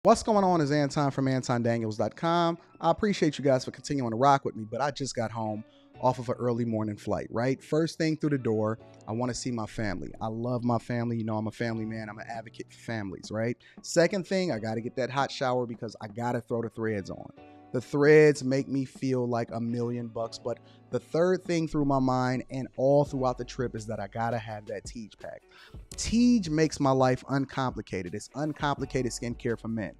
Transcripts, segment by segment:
What's going on is Anton from AntonDaniels.com. I appreciate you guys for continuing to rock with me, but I just got home off of an early morning flight, right? First thing through the door, I want to see my family. I love my family. You know, I'm a family man. I'm an advocate for families, right? Second thing, I got to get that hot shower because I got to throw the threads on. The threads make me feel like $1,000,000, but the third thing through my mind and all throughout the trip is that I got to have that Teej pack. Teej makes my life uncomplicated. It's uncomplicated skincare for men.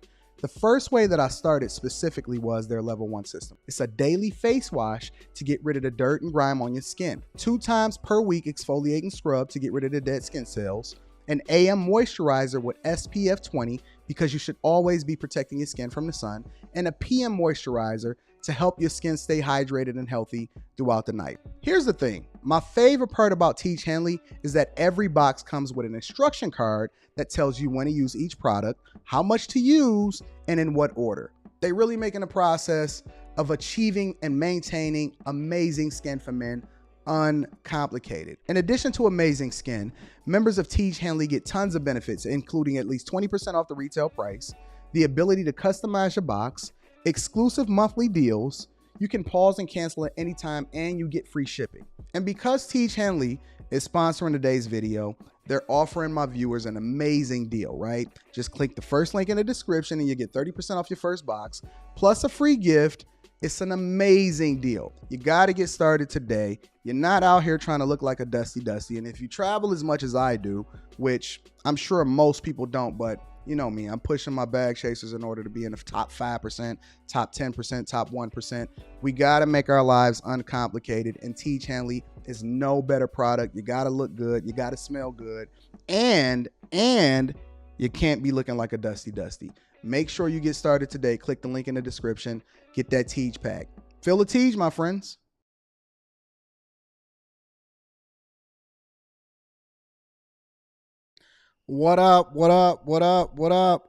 The first way that I started specifically was their level 1 system. It's a daily face wash to get rid of the dirt and grime on your skin. 2 times per week exfoliating scrub to get rid of the dead skin cells. An AM moisturizer with SPF 20 because you should always be protecting your skin from the sun. And a PM moisturizer to help your skin stay hydrated and healthy throughout the night. Here's the thing. My favorite part about Teej Hanley is that every box comes with an instruction card that tells you when to use each product, how much to use, and in what order. They really making the process of achieving and maintaining amazing skin for men uncomplicated. In addition to amazing skin, members of Teej Hanley get tons of benefits, including at least 20% off the retail price, the ability to customize your box, exclusive monthly deals, you can pause and cancel at any time, and you get free shipping. And because Teej Hanley is sponsoring today's video, they're offering my viewers an amazing deal, right? Just click the first link in the description and you get 30% off your first box, plus a free gift. It's an amazing deal. You got to get started today. You're not out here trying to look like a Dusty. And if you travel as much as I do, which I'm sure most people don't, but you know me, I'm pushing my bag chasers in order to be in the top 5%, top 10%, top 1%. We got to make our lives uncomplicated, and Teej Hanley is no better product. You got to look good. You got to smell good. And you can't be looking like a Dusty. Make sure you get started today. Click the link in the description. Get that Teej pack. Feel the Teej, my friends. What up?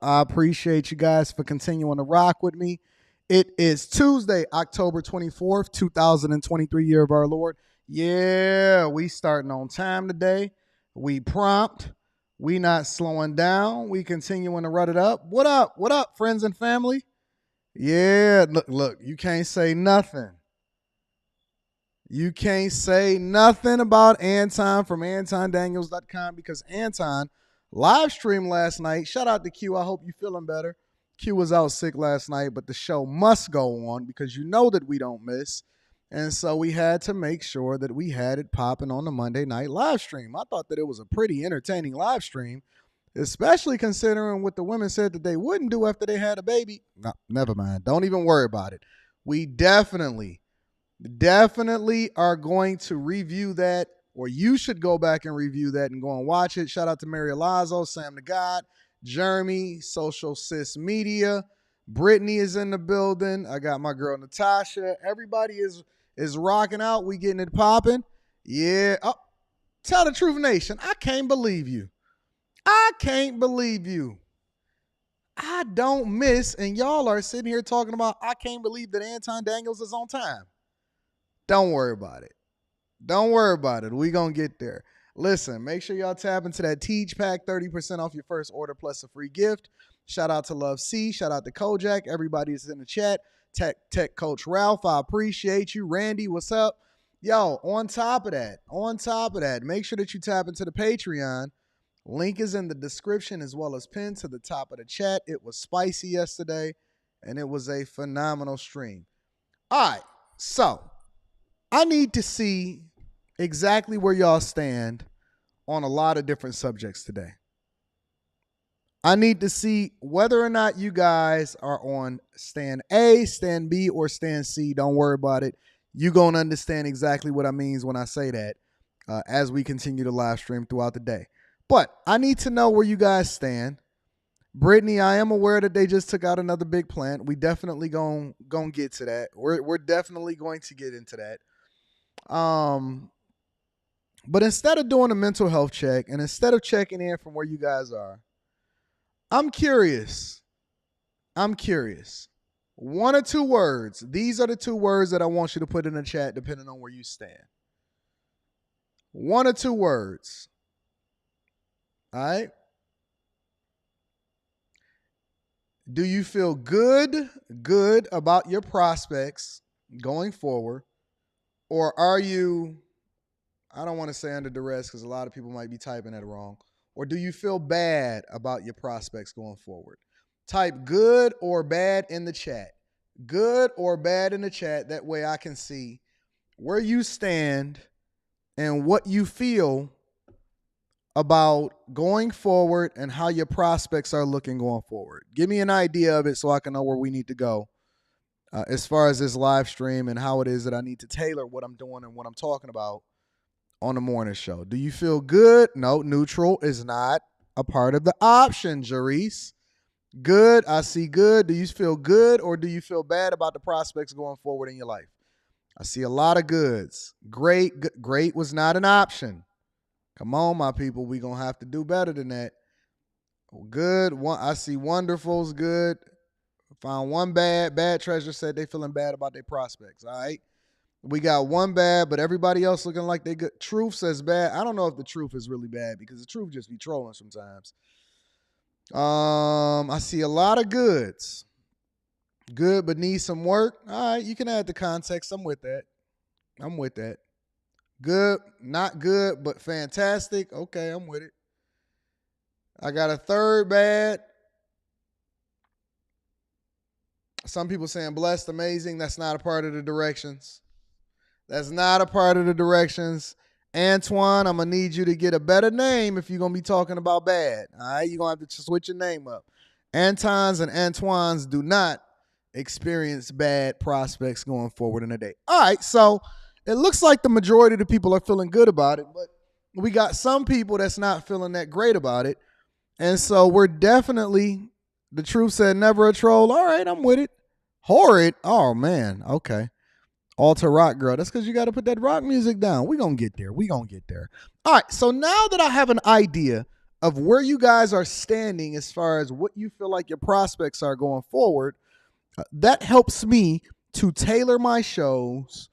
I appreciate you guys for continuing to rock with me. It is Tuesday, October 24th, 2023, year of our Lord. Yeah, we starting on time today. We prompt. We not slowing down. We continuing to run it up. What up, friends and family? Yeah, look, you can't say nothing. You can't say nothing about Anton from AntonDaniels.com because Anton live streamed last night. Shout out to Q. I hope you're feeling better. Q was out sick last night, but the show must go on because you know that we don't miss. And so we had to make sure that we had it popping on the Monday night live stream. I thought that it was a pretty entertaining live stream, especially considering what the women said that they wouldn't do after they had a baby. No, never mind. Don't even worry about it. We definitely are going to review that, or you should go back and review that and go and watch it. Shout out to Mary Alazzo, Sam the God, Jeremy, Social Sis Media. Brittany is in the building. I got my girl Natasha. Everybody is rocking out. We getting it popping. Yeah. Oh, tell the truth, nation. I can't believe you. I don't miss, and y'all are sitting here talking about I can't believe that Anton Daniels is on time. Don't worry about it. We gonna get there. Listen, make sure y'all tap into that Teej pack, 30% off your first order plus a free gift. Shout out to Love C. Shout out to Kojak. Everybody is in the chat. Tech Coach Ralph, I appreciate you. Randy, what's up? Yo, on top of that, make sure that you tap into the Patreon. Link is in the description as well as pinned to the top of the chat. It was spicy yesterday, and it was a phenomenal stream. All right, so I need to see exactly where y'all stand on a lot of different subjects today. I need to see whether or not you guys are on stand A, stand B, or stand C. Don't worry about it. You're going to understand exactly what I mean when I say that as we continue to live stream throughout the day. But I need to know where you guys stand. Brittany, I am aware that they just took out another big plant. We definitely gonna get to that. We're definitely going to get into that. But instead of doing a mental health check and instead of checking in from where you guys are, I'm curious. One or two words. These are the 2 words that I want you to put in the chat depending on where you stand. 1 or 2 words. All right. Do you feel good about your prospects going forward? Or are you, I don't want to say under duress because a lot of people might be typing that wrong. Or do you feel bad about your prospects going forward? Type good or bad in the chat. Good or bad in the chat. That way I can see where you stand and what you feel about going forward and how your prospects are looking going forward. Give me an idea of it so I can know where we need to go as far as this live stream and how it is that I need to tailor what I'm doing and what I'm talking about on the morning show. Do you feel good? No, neutral is not a part of the option, Tyrese. Good, I see good. Do you feel good or do you feel bad about the prospects going forward in your life? I see a lot of goods. Great was not an option. Come on, my people. We're going to have to do better than that. Good. I see wonderful's good. Found one bad. Bad Treasure said they feeling bad about their prospects. All right. We got one bad, but everybody else looking like they good. Truth says bad. I don't know if the truth is really bad because the truth just be trolling sometimes. I see a lot of goods. Good, but need some work. All right, you can add the context. I'm with that. Good, not good, but fantastic. Okay, I'm with it. I got a third bad. Some people saying blessed, amazing. That's not a part of the directions. Antoine, I'm going to need you to get a better name if you're going to be talking about bad. All right, you're going to have to switch your name up. Antons and Antoines do not experience bad prospects going forward in the day. All right, so it looks like the majority of the people are feeling good about it, but we got some people that's not feeling that great about it. And so we're definitely, the truth said never a troll. All right, I'm with it. Horrid. Oh, man. Okay. Alter rock girl. That's because you got to put that rock music down. We're going to get there. All right, so now that I have an idea of where you guys are standing as far as what you feel like your prospects are going forward, that helps me to tailor my shows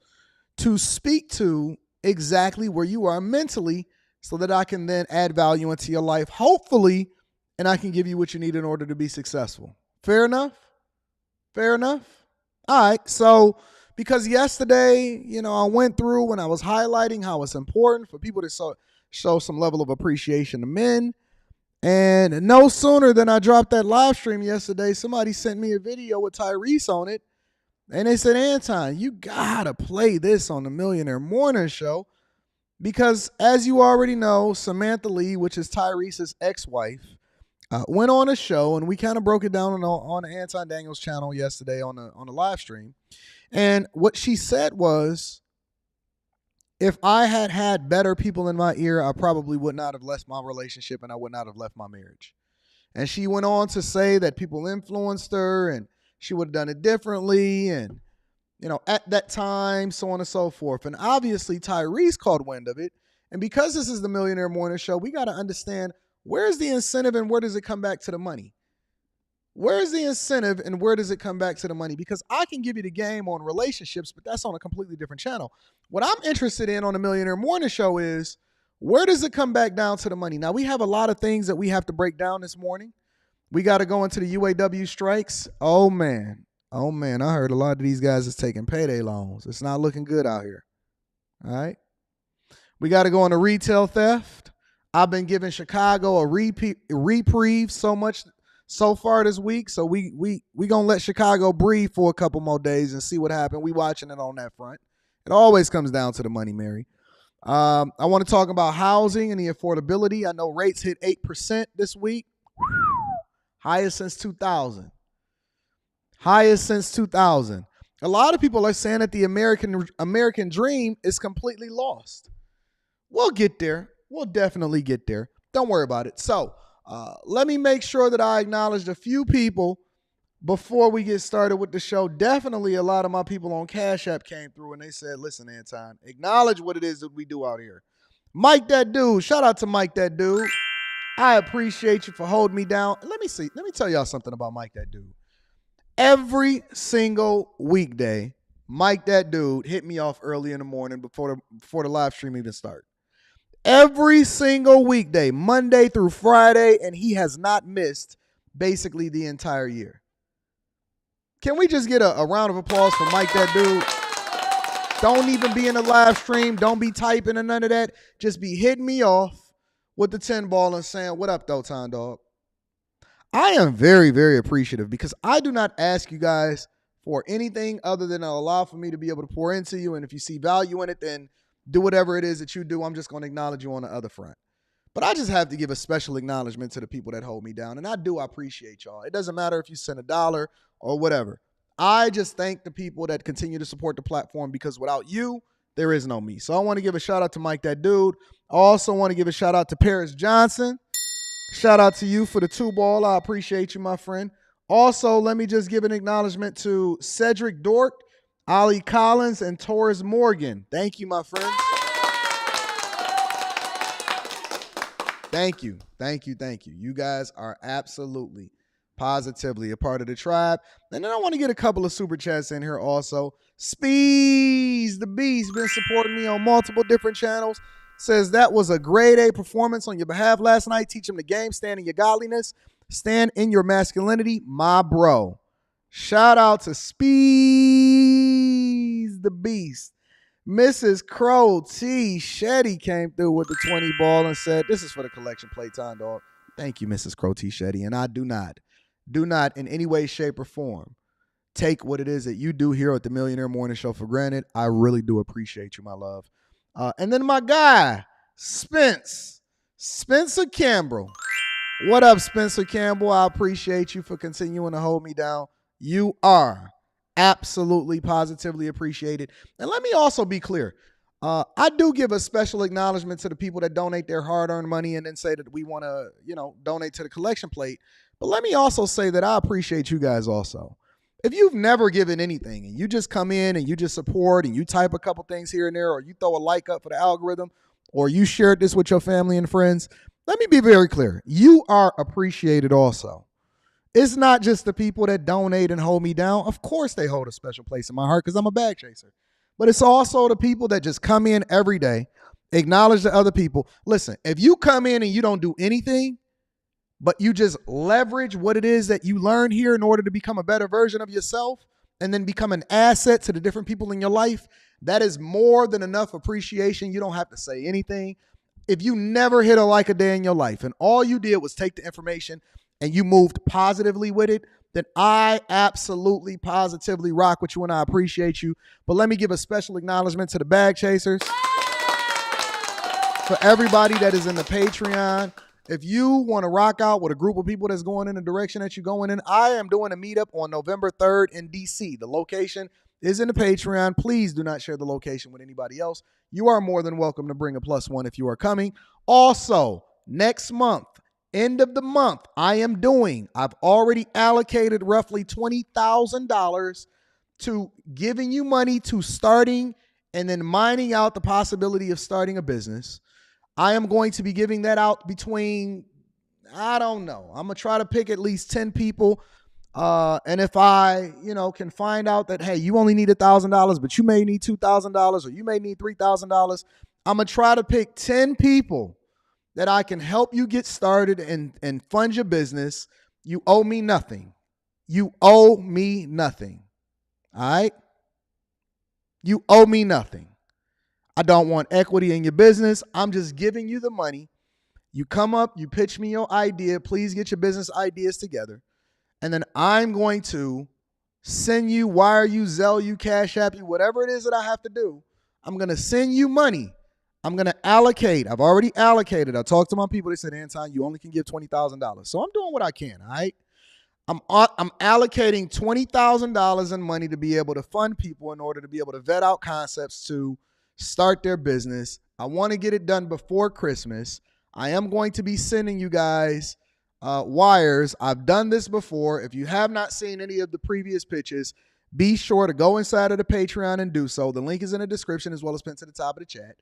to speak to exactly where you are mentally so that I can then add value into your life, hopefully, and I can give you what you need in order to be successful. Fair enough? All right, so because yesterday, I went through and I was highlighting how it's important for people to show some level of appreciation to men. And no sooner than I dropped that live stream yesterday, somebody sent me a video with Tyrese on it. And they said, Anton, you got to play this on the Millionaire Morning Show. Because as you already know, Samantha Lee, which is Tyrese's ex-wife, went on a show. And we kind of broke it down on the Anton Daniels channel yesterday on the live stream. And what she said was, if I had had better people in my ear, I probably would not have left my relationship and I would not have left my marriage. And she went on to say that people influenced her and she would have done it differently and, at that time, so on and so forth. And obviously Tyrese caught wind of it. And because this is the Millionaire Morning Show, we got to understand where's the incentive and where does it come back to the money? Where's the incentive and where does it come back to the money? Because I can give you the game on relationships, but that's on a completely different channel. What I'm interested in on the Millionaire Morning Show is where does it come back down to the money? Now, we have a lot of things that we have to break down this morning. We got to go into the UAW strikes. Oh, man. I heard a lot of these guys is taking payday loans. It's not looking good out here. All right. We got to go into retail theft. I've been giving Chicago a reprieve so far this week, so we gonna let Chicago breathe for a couple more days and see what happens. We watching it on that front. It always comes down to the money, Mary. I want to talk about housing and the affordability. I know rates hit 8% this week, highest since 2000. A lot of people are saying that the American dream is completely lost. We'll get there. We'll definitely get there. Don't worry about it. So. Let me make sure that I acknowledged a few people before we get started with the show. Definitely a lot of my people on Cash App came through and they said, listen, Anton, acknowledge what it is that we do out here. Mike That Dude. Shout out to Mike That Dude. I appreciate you for holding me down. Let me tell y'all something about Mike That Dude. Every single weekday, Mike That Dude hit me off early in the morning before the live stream even started. Every single weekday, Monday through Friday, and he has not missed basically the entire year. Can we just get a round of applause for Mike, that dude? Don't even be in the live stream. Don't be typing or none of that. Just be hitting me off with the 10 ball and saying, what up, though, Time Dog? I am very, very appreciative because I do not ask you guys for anything other than allow for me to be able to pour into you. And if you see value in it, then do whatever it is that you do. I'm just going to acknowledge you on the other front. But I just have to give a special acknowledgement to the people that hold me down. And I appreciate y'all. It doesn't matter if you send $1 or whatever. I just thank the people that continue to support the platform because without you, there is no me. So I want to give a shout out to Mike, that dude. I also want to give a shout out to Paris Johnson. Shout out to you for the 2 ball. I appreciate you, my friend. Also, let me just give an acknowledgement to Cedric Dort, Ali Collins, and Taurus Morgan. Thank you, my friends. Thank you. Thank you. Thank you. You guys are absolutely, positively a part of the tribe. And then I want to get a couple of super chats in here also. Speeds the Beast been supporting me on multiple different channels. Says that was a grade A performance on your behalf last night. Teach him the game. Stand in your godliness. Stand in your masculinity. My bro. Shout out to Speeds the Beast. Mrs. Crow T. Shetty came through with the 20 ball and said, this is for the collection play, Time Dog. Thank you, Mrs. Crow T. Shetty. And I do not in any way, shape, or form take what it is that you do here at the Millionaire Morning Show for granted. I really do appreciate you, my love. And then my guy, Spencer Campbell. What up, Spencer Campbell? I appreciate you for continuing to hold me down. You are absolutely, positively appreciated. And let me also be clear. I do give a special acknowledgement to the people that donate their hard-earned money and then say that we want to, donate to the collection plate. But let me also say that I appreciate you guys also. If you've never given anything and you just come in and you just support and you type a couple things here and there, or you throw a like up for the algorithm, or you shared this with your family and friends, let me be very clear. You are appreciated also. It's not just the people that donate and hold me down. Of course they hold a special place in my heart because I'm a bag chaser. But it's also the people that just come in every day, acknowledge the other people. Listen, if you come in and you don't do anything, but you just leverage what it is that you learn here in order to become a better version of yourself and then become an asset to the different people in your life, that is more than enough appreciation. You don't have to say anything. If you never hit a like a day in your life and all you did was take the information and you moved positively with it, then I absolutely, positively rock with you and I appreciate you. But let me give a special acknowledgement to the bag chasers. For everybody that is in the Patreon, if you want to rock out with a group of people that's going in the direction that you're going in, I am doing a meetup on November 3rd in DC. The location is in the Patreon. Please do not share the location with anybody else. You are more than welcome to bring a +1 if you are coming. Also, next month, end of the month, I've already allocated roughly $20,000 to giving you money to starting and then mining out the possibility of starting a business. I am going to be giving that out between, I don't know. I'm going to try to pick at least 10 people. And if I, can find out that, hey, you only need $1,000, but you may need $2,000 or you may need $3,000, I'm going to try to pick 10 people that I can help you get started and fund your business. You owe me nothing. You owe me nothing. All right? You owe me nothing. I don't want equity in your business. I'm just giving you the money. You come up, you pitch me your idea. Please get your business ideas together. And then I'm going to send you, wire you, Zelle you, Cash App you, whatever it is that I have to do. I'm going to send you money. I'm going to allocate. I've already allocated. I talked to my people. They said, Anton, you only can give $20,000. So I'm doing what I can, all right? I'm allocating $20,000 in money to be able to fund people in order to be able to vet out concepts to start their business. I want to get it done before Christmas. I am going to be sending you guys wires. I've done this before. If you have not seen any of the previous pitches, be sure to go inside of the Patreon and do so. The link is in the description as well as pinned to the top of the chat.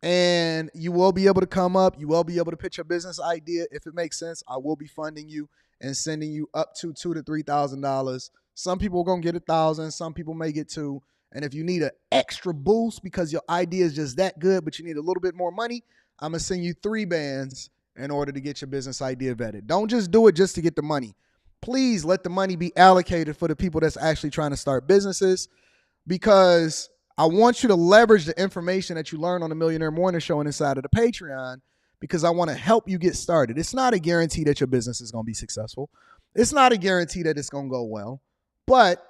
And you will be able to come up. You will be able to pitch your business idea. If it makes sense, I will be funding you and sending you up to $2,000 to $3,000. Some people are going to get $1,000. Some people may get $2,000. And if you need an extra boost because your idea is just that good, but you need a little bit more money, I'm going to send you 3 bands in order to get your business idea vetted. Don't just do it just to get the money. please let the money be allocated for the people that's actually trying to start businesses, because I want you to leverage the information that you learn on the Millionaire Morning Show and inside of the Patreon, because I want to help you get started. It's not a guarantee that your business is going to be successful. It's not a guarantee that it's going to go well, but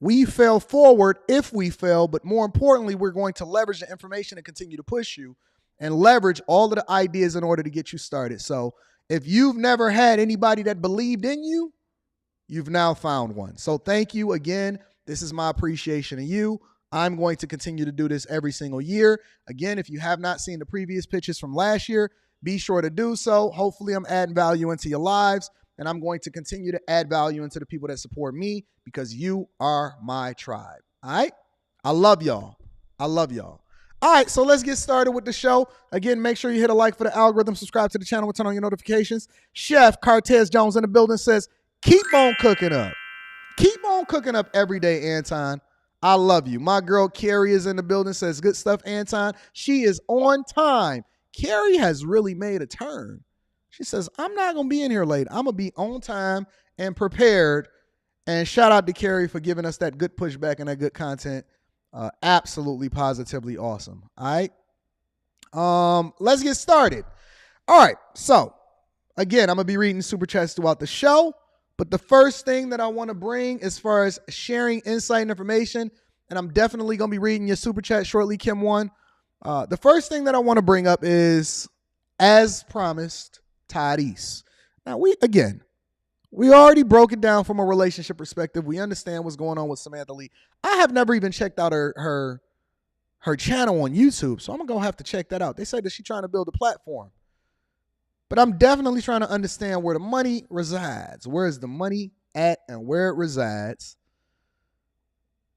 we fail forward if we fail. But more importantly, we're going to leverage the information and continue to push you and leverage all of the ideas in order to get you started. So if you've never had anybody that believed in you, you've now found one. So thank you again. This is my appreciation of you. I'm going to continue to do this every single year. Again, if you have not seen the previous pitches from last year, be sure to do so. Hopefully I'm adding value into your lives, and I'm going to continue to add value into the people that support me, because you are my tribe. All right? I love y'all. I love y'all. All right, so let's get started with the show. Again, make sure you hit a like for the algorithm, subscribe to the channel, and turn on your notifications. Chef Cartez Jones in the building says, keep on cooking up. Keep on cooking up every day, Anton. I love you. My girl Carrie is in the building, says, good stuff, Anton. She is on time. Carrie has really made a turn. She says, I'm not going to be in here late. I'm going to be on time and prepared. And shout out to Carrie for giving us that good pushback and that good content. Absolutely, positively awesome. All right. Let's get started. All right. So, again, I'm going to be reading super chats throughout the show. But the first thing that I want to bring as far as sharing insight and information, and I'm definitely going to be reading your super chat shortly, Kim One. The first thing that I want to bring up is, as promised, Tyrese. Now, we already broke it down from a relationship perspective. We understand what's going on with Samantha Lee. I have never even checked out her channel on YouTube, so I'm going to have to check that out. They say that she's trying to build a platform. But I'm definitely trying to understand where the money resides. Where is the money at and where it resides,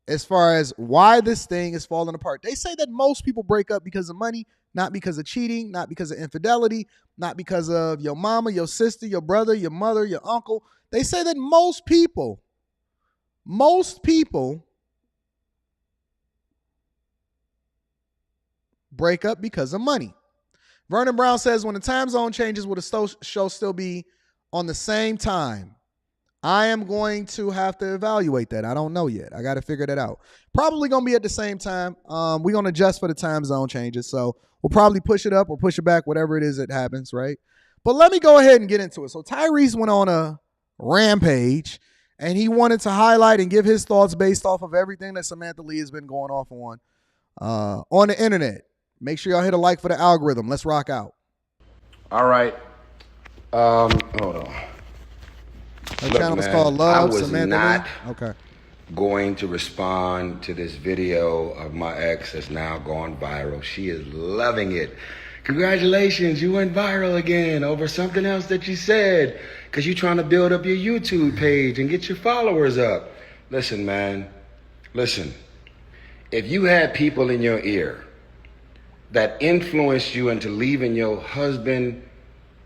as far as why this thing is falling apart. They say that most people break up because of money, not because of cheating, not because of infidelity, not because of your mama, your sister, your brother, your mother, your uncle. They say that most people break up because of money. Vernon Brown says, when the time zone changes, will the show still be on the same time? I am going to have to evaluate that. I don't know yet. I got to figure that out. Probably going to be at the same time. We're going to adjust for the time zone changes. So we'll probably push it up or push it back, whatever it is that happens, right? But let me go ahead and get into it. So Tyrese went on a rampage, and he wanted to highlight and give his thoughts based off of everything that Samantha Lee has been going off on the internet. Make sure y'all hit a like for the algorithm. Let's rock out. All right. Hold on. Her channel is called Love. I was Samantha not Lee. going to respond to this video of my ex that's now gone viral. She is loving it. Congratulations, you went viral again over something else that you said, because you're trying to build up your YouTube page and get your followers up. Listen, man. Listen. If you had people in your ear that influenced you into leaving your husband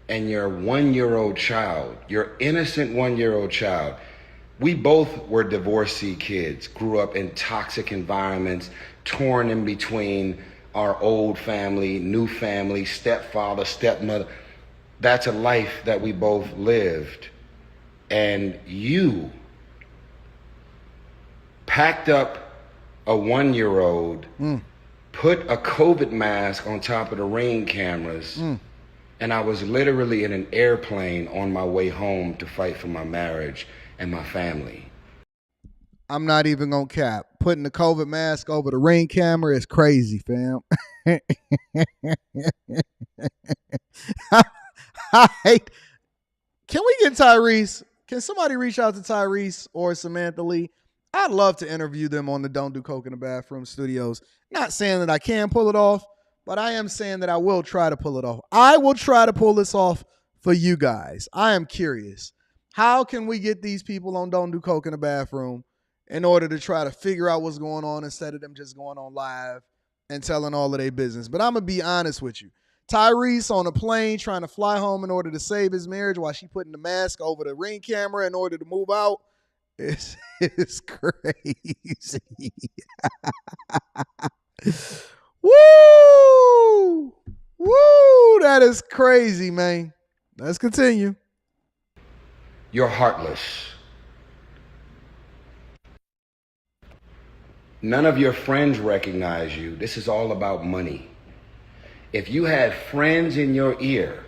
and your 1-year-old child, your innocent 1-year-old child. We both were divorcee kids, grew up in toxic environments, torn in between our old family, new family, stepfather, stepmother. That's a life that we both lived. And you packed up a 1-year-old, put a COVID mask on top of the Ring cameras, and I was literally in an airplane on my way home to fight for my marriage and my family. I'm not even gonna cap. Putting the COVID mask over the Ring camera is crazy, fam. I hate. Can we get Tyrese? Can somebody reach out to Tyrese or Samantha Lee? I'd love to interview them on the Don't Do Coke in the Bathroom studios. Not saying that I can pull it off, but I am saying that I will try to pull it off. I will try to pull this off for you guys. I am curious. How can we get these people on Don't Do Coke in the Bathroom in order to try to figure out what's going on instead of them just going on live and telling all of their business? But I'm going to be honest with you. Tyrese on a plane trying to fly home in order to save his marriage while she putting the mask over the Ring camera in order to move out. It's crazy. Woo! Woo! That is crazy, man. Let's continue. You're heartless. None of your friends recognize you. This is all about money. If you had friends in your ear,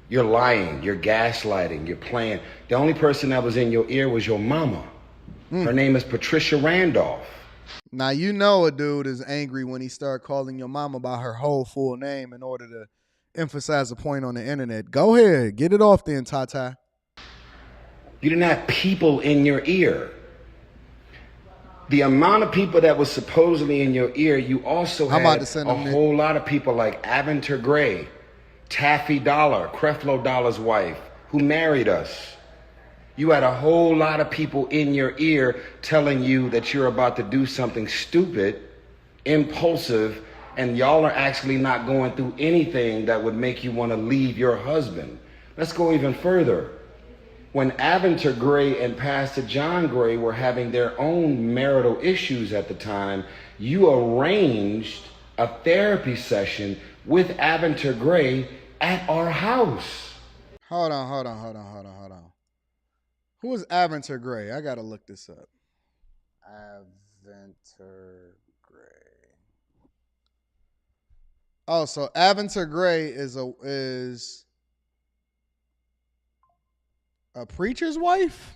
you're lying, you're gaslighting, you're playing. The only person that was in your ear was your mama. Her name is Patricia Randolph. Now, you know a dude is angry when he start calling your mama by her whole full name in order to emphasize a point on the internet. Go ahead. Get it off then, Tata. You didn't have people in your ear. The amount of people that was supposedly in your ear, you also had a whole lot of people like Aventer Gray, Taffy Dollar, Creflo Dollar's wife, who married us. You had a whole lot of people in your ear telling you that you're about to do something stupid, impulsive, and y'all are actually not going through anything that would make you want to leave your husband. Let's go even further. When Aventer Gray and Pastor John Gray were having their own marital issues at the time, you arranged a therapy session with Aventer Gray at our house. Hold on. Who is Aventer Gray? I got to look this up. Aventer Gray. Oh, so Aventer Gray is a preacher's wife?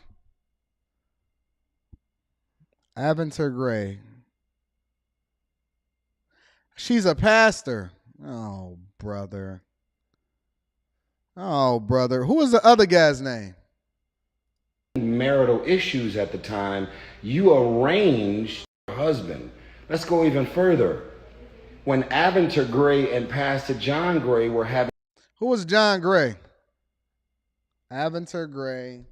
Aventer Gray. She's a pastor. Oh, brother. Who was the other guy's name? Marital issues at the time, you arranged your husband. Let's go even further. When Aventer Gray and Pastor John Gray were having... Who was John Gray? Aventer Gray.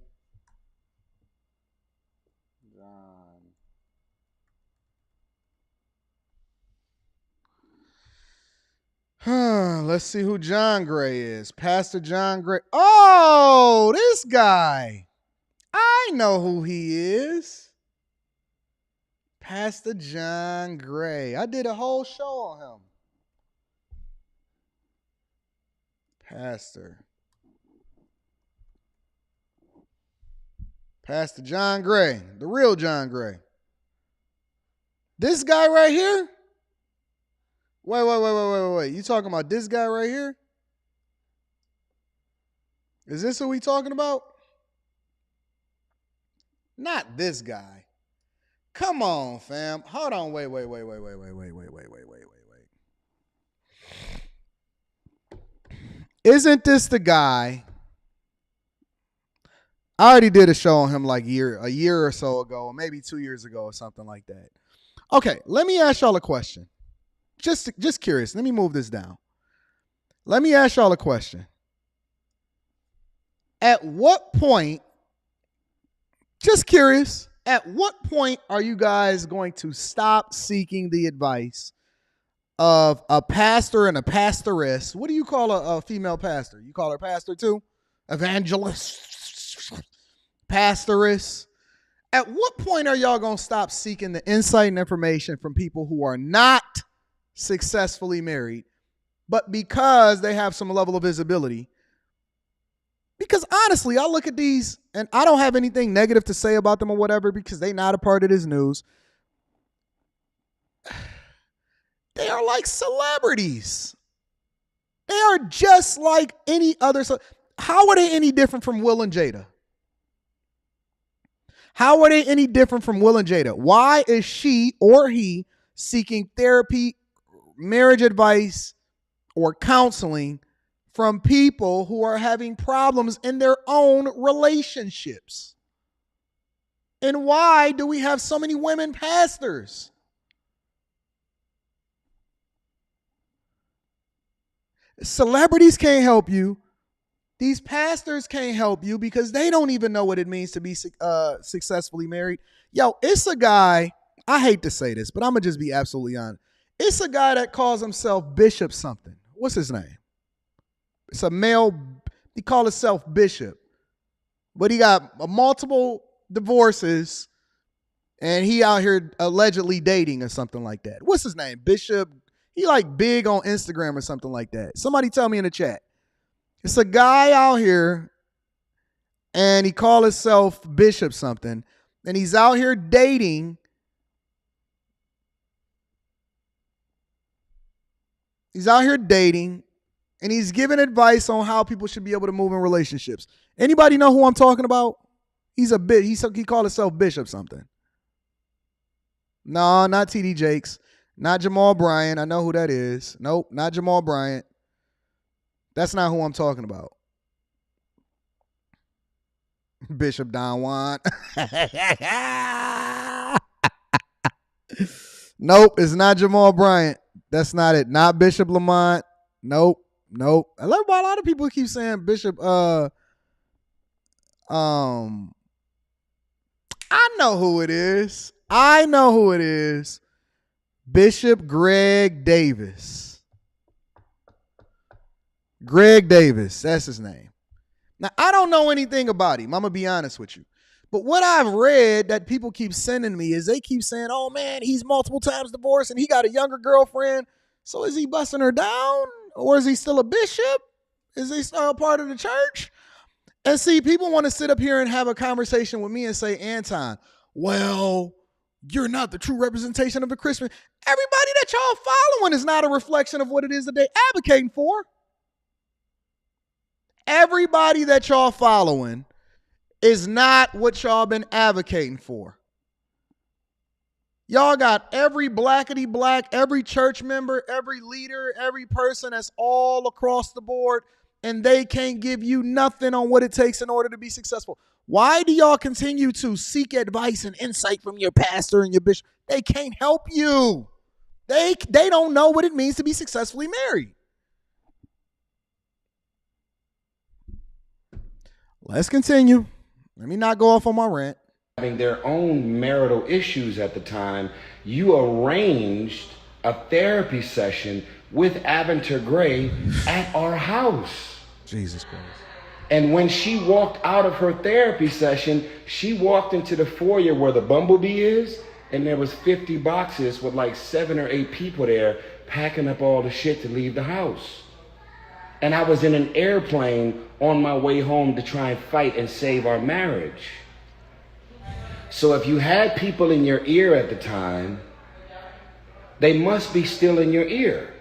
Let's see who John Gray is. Pastor John Gray. Oh, this guy. I know who he is. Pastor John Gray. I did a whole show on him. Pastor John Gray. The real John Gray. This guy right here? Wait. You talking about this guy right here? Is this who we talking about? Not this guy. Come on, fam. Hold on. Wait. Isn't this the guy? I already did a show on him like a year or so ago, or maybe 2 years ago or something like that. Okay, let me ask y'all a question. Just curious. Let me move this down. Let me ask y'all a question. At what point, just curious, at what point are you guys going to stop seeking the advice of a pastor and a pastoress? What do you call a female pastor? You call her pastor too? Evangelist? Pastoress? At what point are y'all going to stop seeking the insight and information from people who are not successfully married, but because they have some level of visibility? Because honestly, I look at these and I don't have anything negative to say about them or whatever because they're not a part of this news. They are like celebrities. They are just like any other. How are they any different from Will and Jada? How are they any different from Will and Jada? Why is she or he seeking therapy, marriage advice, or counseling from people who are having problems in their own relationships? And why do we have so many women pastors? Celebrities can't help you. These pastors can't help you because they don't even know what it means to be successfully married. Yo, it's a guy, I hate to say this, but I'm going to just be absolutely honest. It's a guy that calls himself Bishop something. What's his name? It's a male, he calls himself Bishop. But he got multiple divorces and he out here allegedly dating or something like that. What's his name? Bishop. He like big on Instagram or something like that. Somebody tell me in the chat. It's a guy out here and he calls himself Bishop something. And he's out here dating He's out here dating, and he's giving advice on how people should be able to move in relationships. Anybody know who I'm talking about? He called himself Bishop something. No, not TD Jakes. Not Jamal Bryant. I know who that is. Nope, not Jamal Bryant. That's not who I'm talking about. Bishop Don Juan. Nope, it's not Jamal Bryant. That's not it. Not Bishop Lamont. Nope. A lot of people keep saying Bishop. I know who it is. Bishop Greg Davis. Greg Davis. That's his name. Now, I don't know anything about him. I'm going to be honest with you. But what I've read that people keep sending me is they keep saying, oh, man, he's multiple times divorced and he got a younger girlfriend. So is he busting her down? Or is he still a bishop? Is he still a part of the church? And see, people want to sit up here and have a conversation with me and say, Anton, well, you're not the true representation of the Christian. Everybody that y'all following is not a reflection of what it is that they advocating for. Everybody that y'all following is not what y'all been advocating for. Y'all got every blackety black, every church member, every leader, every person that's all across the board, and they can't give you nothing on what it takes in order to be successful. Why do y'all continue to seek advice and insight from your pastor and your bishop? They can't help you. They don't know what it means to be successfully married. Let's continue. Let me not go off on my rant. Having their own marital issues at the time, you arranged a therapy session with Aventer Gray at our house. Jesus Christ. And when she walked out of her therapy session, she walked into the foyer where the Bumblebee is, and there was 50 boxes with like 7 or 8 people there packing up all the shit to leave the house. And I was in an airplane on my way home to try and fight and save our marriage. So if you had people in your ear at the time, they must be still in your ear,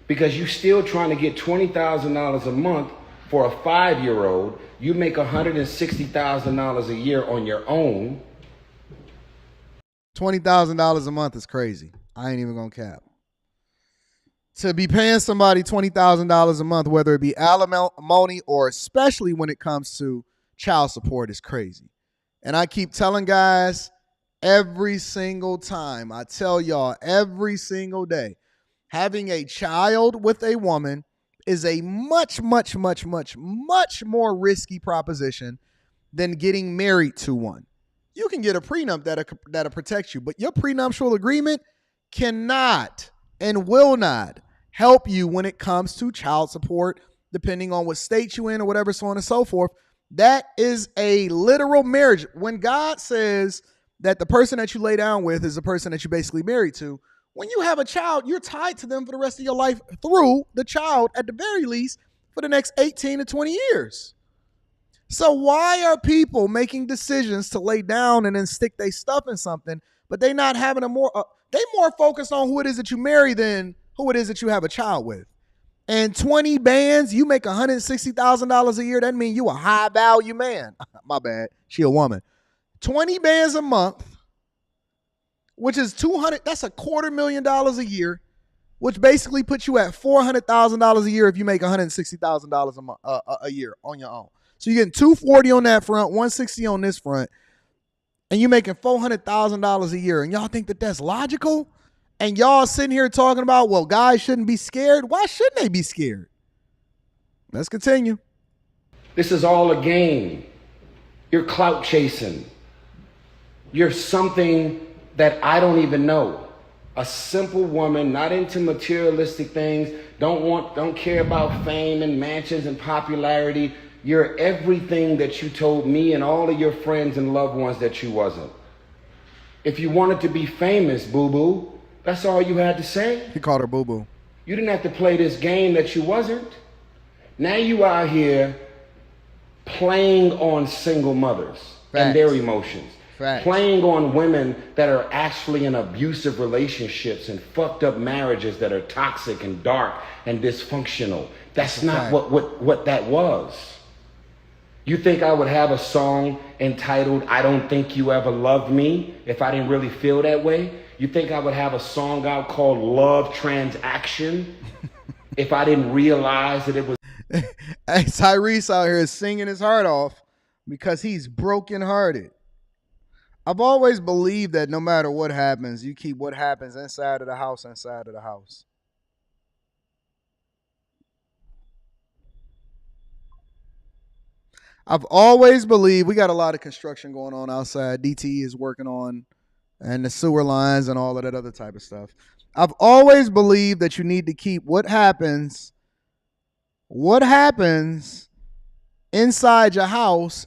because you're still trying to get $20,000 a month for a 5-year-old. You make $160,000 a year on your own. $20,000 a month is crazy. I ain't even gonna cap. To be paying somebody $20,000 a month, whether it be alimony or especially when it comes to child support, is crazy. And I keep telling guys every single time, I tell y'all every single day, having a child with a woman is a much more risky proposition than getting married to one. You can get a prenup that'll protect you, but your prenuptial agreement cannot and will not help you when it comes to child support, depending on what state you're in or whatever, so on and so forth. That is a literal marriage. When God says that the person that you lay down with is the person that you basically married to, when you have a child, you're tied to them for the rest of your life through the child, at the very least, for the next 18 to 20 years. So why are people making decisions to lay down and then stick their stuff in something, but they not having they more focused on who it is that you marry than who it is that you have a child with? And 20 bands, you make $160,000 a year. That means you a high value man. My bad. She a woman. 20 bands a month, which is that's $250,000 a year, which basically puts you at $400,000 a year if you make $160,000 a month, a year on your own. So you're getting $240 on that front, $160 on this front, and you're making $400,000 a year. And y'all think that that's logical? And y'all sitting here talking about, well, guys shouldn't be scared. Why shouldn't they be scared? Let's continue. This is all a game. You're clout chasing. You're something that I don't even know. A simple woman, not into materialistic things, don't care about fame and mansions and popularity. You're everything that you told me and all of your friends and loved ones that you wasn't. If you wanted to be famous, boo-boo, that's all you had to say. He called her boo-boo. You didn't have to play this game that you wasn't. Now you out here playing on single mothers and their emotions. Facts. Playing on women that are actually in abusive relationships and fucked up marriages that are toxic and dark and dysfunctional. That's not what that was. You think I would have a song entitled I Don't Think You Ever Loved Me if I didn't really feel that way? You think I would have a song out called Love Transaction if I didn't realize that it was... Hey, Tyrese out here is singing his heart off because he's brokenhearted. I've always believed that no matter what happens, you keep what happens inside of the house inside of the house. I've always believed, we got a lot of construction going on outside. DTE is working on, and the sewer lines and all of that other type of stuff. I've always believed that you need to keep what happens inside your house.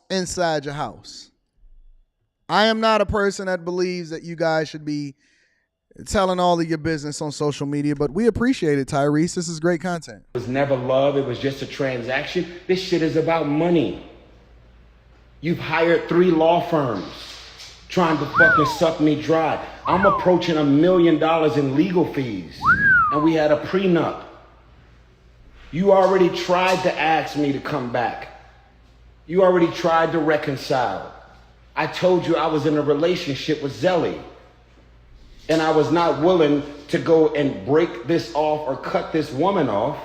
I am not a person that believes that you guys should be telling all of your business on social media, but we appreciate it, Tyrese. This is great content. It was never love. It was just a transaction. This shit is about money. You've hired 3 law firms trying to fucking suck me dry. I'm approaching $1 million in legal fees, and we had a prenup. You already tried to ask me to come back. You already tried to reconcile. I told you I was in a relationship with Zelly, and I was not willing to go and break this off or cut this woman off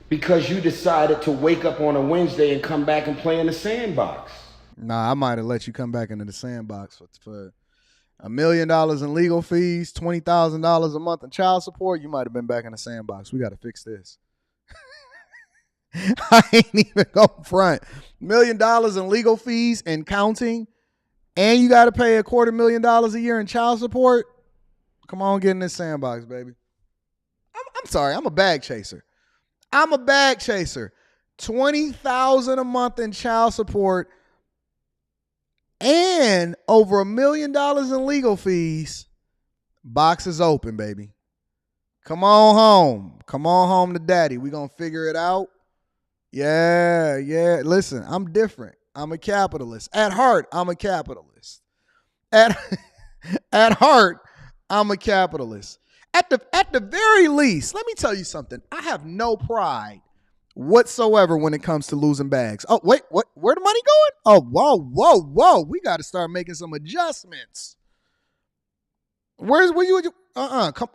because you decided to wake up on a Wednesday and come back and play in the sandbox. Nah, I might have let you come back into the sandbox for $1 million in legal fees, $20,000 a month in child support. You might have been back in the sandbox. We got to fix this. I ain't even going front. $1 million in legal fees and counting, and you got to pay $250,000 a year in child support. Come on, get in this sandbox, baby. I'm sorry, I'm a bag chaser. $20,000 a month in child support and over $1 million in legal fees. Box is open, baby. Come on home to daddy. We gonna figure it out. Yeah. Listen, I'm different. I'm a capitalist. At heart, I'm a capitalist. At heart, I'm a capitalist. At the very least, let me tell you something. I have no pride whatsoever when it comes to losing bags. Oh, wait, what? Where the money going? Oh, whoa. We got to start making some adjustments. Where you? Come.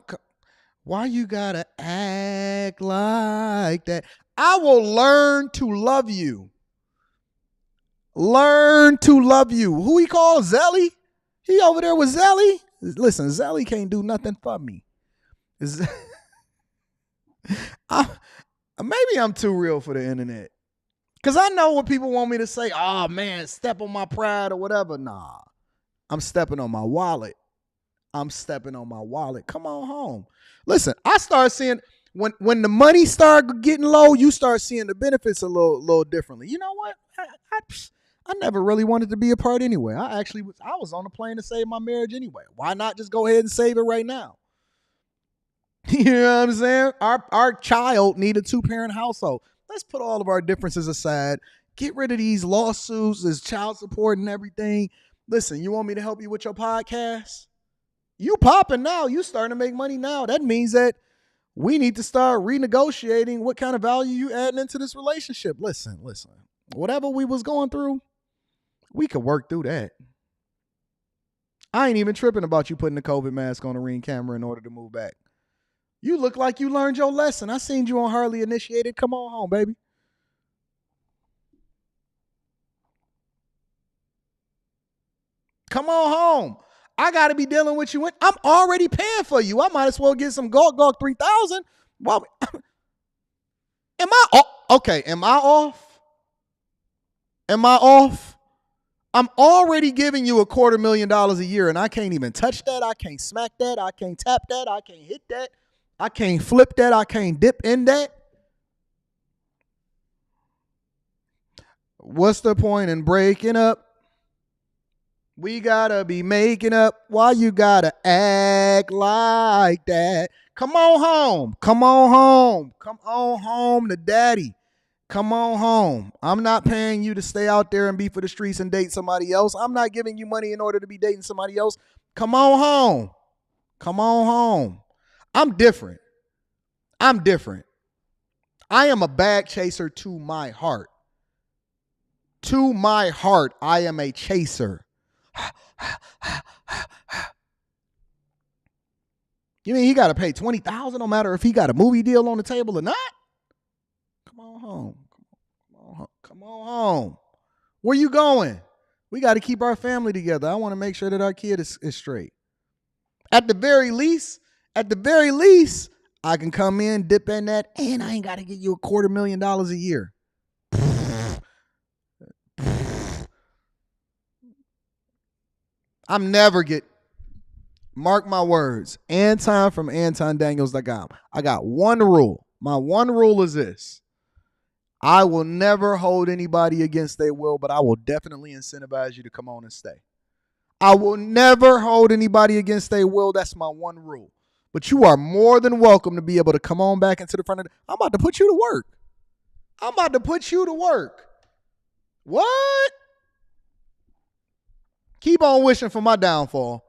Why you gotta act like that? I will learn to love you. Who he calls Zelly? He over there with Zelly? Listen, Zelly can't do nothing for me. Maybe I'm too real for the internet. Because I know what people want me to say. Oh, man, step on my pride or whatever. Nah, I'm stepping on my wallet. Come on home. Listen, I start seeing, when the money start getting low, you start seeing the benefits a little differently. You know what? I never really wanted to be a part anyway. I was on a plane to save my marriage anyway. Why not just go ahead and save it right now? You know what I'm saying? Our child need a 2-parent household. Let's put all of our differences aside. Get rid of these lawsuits, this child support and everything. Listen, you want me to help you with your podcast? You popping now. You starting to make money now. That means that we need to start renegotiating what kind of value you adding into this relationship. Listen. Whatever we was going through, we could work through that. I ain't even tripping about you putting the COVID mask on the Ring camera in order to move back. You look like you learned your lesson. I seen you on Hardly Initiated. Come on home, baby. Come on home. I got to be dealing with you. I'm already paying for you. I might as well get some Gawk 3000. Well, am I off? Okay, am I off? I'm already giving you $250,000 a year, and I can't even touch that. I can't smack that. I can't tap that. I can't hit that. I can't flip that. I can't dip in that. What's the point in breaking up? We gotta be making up. Why you gotta act like that? Come on home to daddy. Come on home. I'm not paying you to stay out there and be for the streets and date somebody else. I'm not giving you money in order to be dating somebody else. Come on home. Come on home. I'm different. I'm different. I am a bag chaser to my heart. To my heart, I am a chaser. You mean he got to pay $20,000 no matter if he got a movie deal on the table or not? Come on home. Come on home. Where you going? We got to keep our family together. I want to make sure that our kid is straight. At the very least, I can come in, dip in that, and I ain't got to get you $250,000 a year. I'm never get, mark my words, Anton from AntonDaniels.com. I got one rule. My one rule is this. I will never hold anybody against their will, but I will definitely incentivize you to come on and stay. I will never hold anybody against their will. That's my one rule. But you are more than welcome to be able to come on back into the front of I'm about to put you to work. I'm about to put you to work. What? Keep on wishing for my downfall.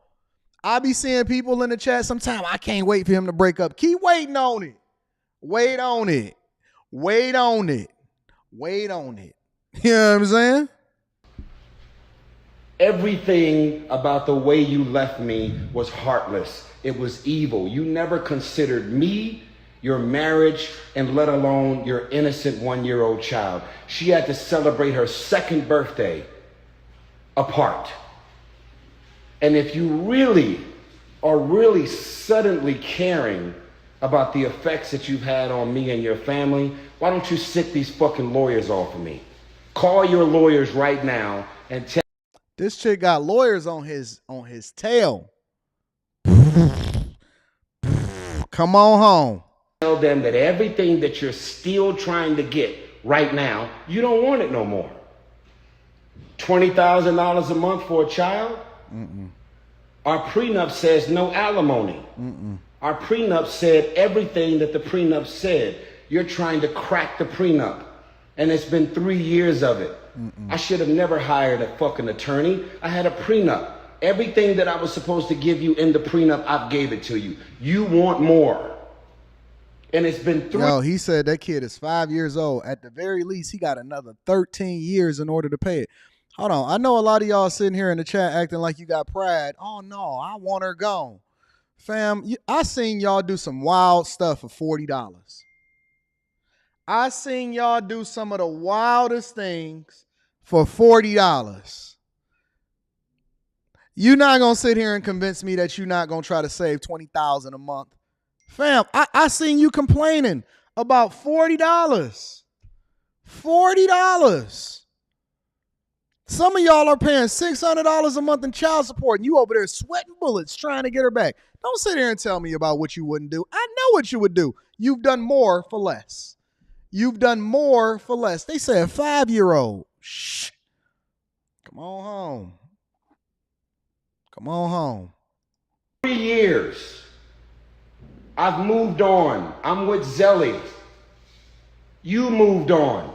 I be seeing people in the chat sometimes. I can't wait for him to break up. Keep waiting on it. Wait on it. Wait on it. Wait on it. You know what I'm saying? Everything about the way you left me was heartless. It was evil. You never considered me, your marriage, and let alone your innocent 1-year-old child. She had to celebrate her 2nd birthday apart. And if you really are really suddenly caring about the effects that you've had on me and your family, why don't you sit these fucking lawyers off of me? Call your lawyers right now and tell this chick got lawyers on his tail. Come on home. Tell them that everything that you're still trying to get right now, you don't want it no more. $20,000 a month for a child? Mm-mm. Our prenup says no alimony. Mm-mm. Our prenup said everything that the prenup said. You're trying to crack the prenup. And it's been 3 years of it. Mm-mm. I should have never hired a fucking attorney. I had a prenup. Everything that I was supposed to give you in the prenup, I gave it to you. You want more. And it's been 3. No, he said that kid is 5 years old. At the very least, he got another 13 years in order to pay it. Hold on. I know a lot of y'all sitting here in the chat acting like you got pride. Oh, no, I want her gone. Fam, I seen y'all do some wild stuff for $40. I seen y'all do some of the wildest things for $40. You're not going to sit here and convince me that you're not going to try to save $20,000 a month. Fam, I seen you complaining about $40. $40. Some of y'all are paying $600 a month in child support, and you over there sweating bullets trying to get her back. Don't sit here and tell me about what you wouldn't do. I know what you would do. You've done more for less. You've done more for less. They say a 5-year-old. Shh. Come on home. Come on home. 3 years. I've moved on. I'm with Zelly. You moved on.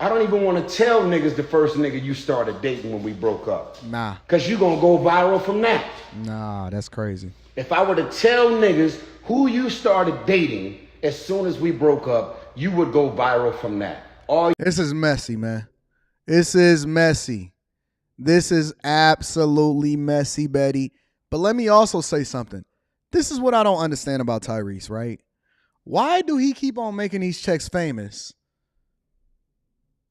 I don't even want to tell niggas the first nigga you started dating when we broke up. Nah. Because you're going to go viral from that. Nah, that's crazy. If I were to tell niggas who you started dating as soon as we broke up, you would go viral from that. This is messy, man. This is messy. This is absolutely messy, Betty. But let me also say something. This is what I don't understand about Tyrese, right? Why do he keep on making these checks famous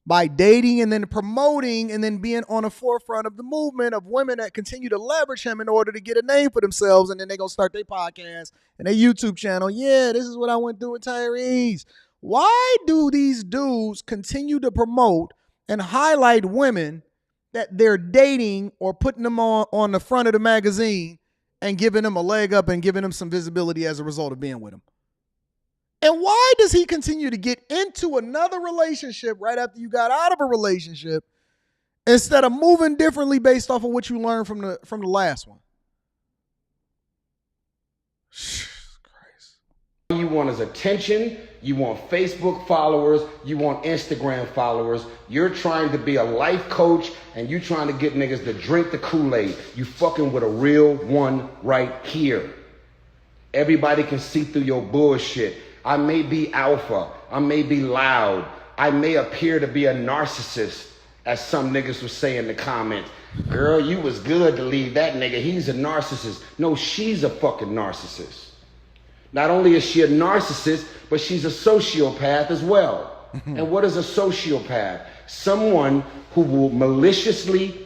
by dating and then promoting and then being on the forefront of the movement of women that continue to leverage him in order to get a name for themselves, and then they're going to start their podcast and their YouTube channel? Yeah, this is what I went through with Tyrese. Why do these dudes continue to promote and highlight women that they're dating or putting them on the front of the magazine and giving them a leg up and giving them some visibility as a result of being with them? And why does he continue to get into another relationship right after you got out of a relationship instead of moving differently based off of what you learned from the last one? You want is attention. You want Facebook followers. You want Instagram followers. You're trying to be a life coach and you trying to get niggas to drink the Kool-Aid. You fucking with a real one right here. Everybody can see through your bullshit. I may be alpha. I may be loud. I may appear to be a narcissist, as some niggas would say in the comments. Girl, you was good to leave that nigga. He's a narcissist. No, she's a fucking narcissist. Not only is she a narcissist, but she's a sociopath as well. And what is a sociopath? Someone who will maliciously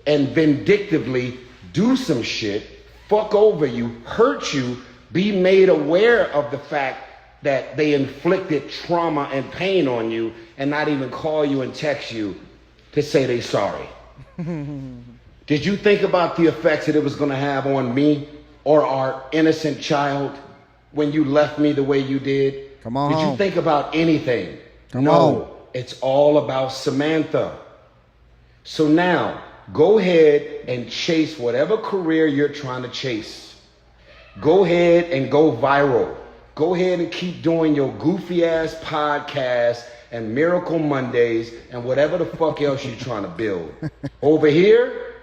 and vindictively do some shit, fuck over you, hurt you, be made aware of the fact that they inflicted trauma and pain on you, and not even call you and text you to say they sorry. Did you think about the effects that it was going to have on me or our innocent child when you left me the way you did? Come on. Did you think about anything? Come no, on. It's all about Samantha. So now, go ahead and chase whatever career you're trying to chase. Go ahead and go viral. Go ahead and keep doing your goofy ass podcast and Miracle Mondays and whatever the fuck else you're trying to build. Over here,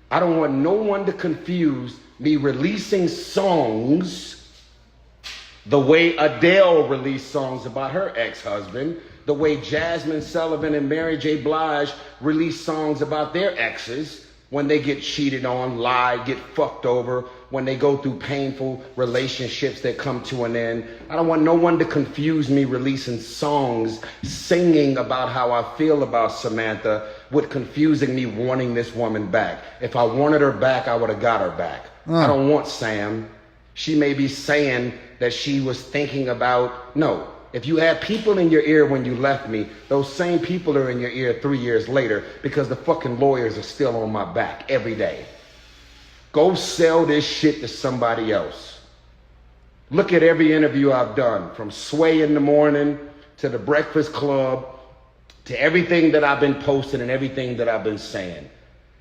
I don't want no one to confuse me releasing songs the way Adele released songs about her ex-husband, the way Jasmine Sullivan and Mary J. Blige release songs about their exes when they get cheated on, lied, get fucked over, when they go through painful relationships that come to an end. I don't want no one to confuse me releasing songs, singing about how I feel about Samantha with confusing me wanting this woman back. If I wanted her back, I would have got her back. I don't want Sam. She may be saying that she was thinking about, no. If you had people in your ear when you left me, those same people are in your ear 3 years later because the fucking lawyers are still on my back every day. Go sell this shit to somebody else. Look at every interview I've done, from Sway in the Morning to the Breakfast Club to everything that I've been posting and everything that I've been saying.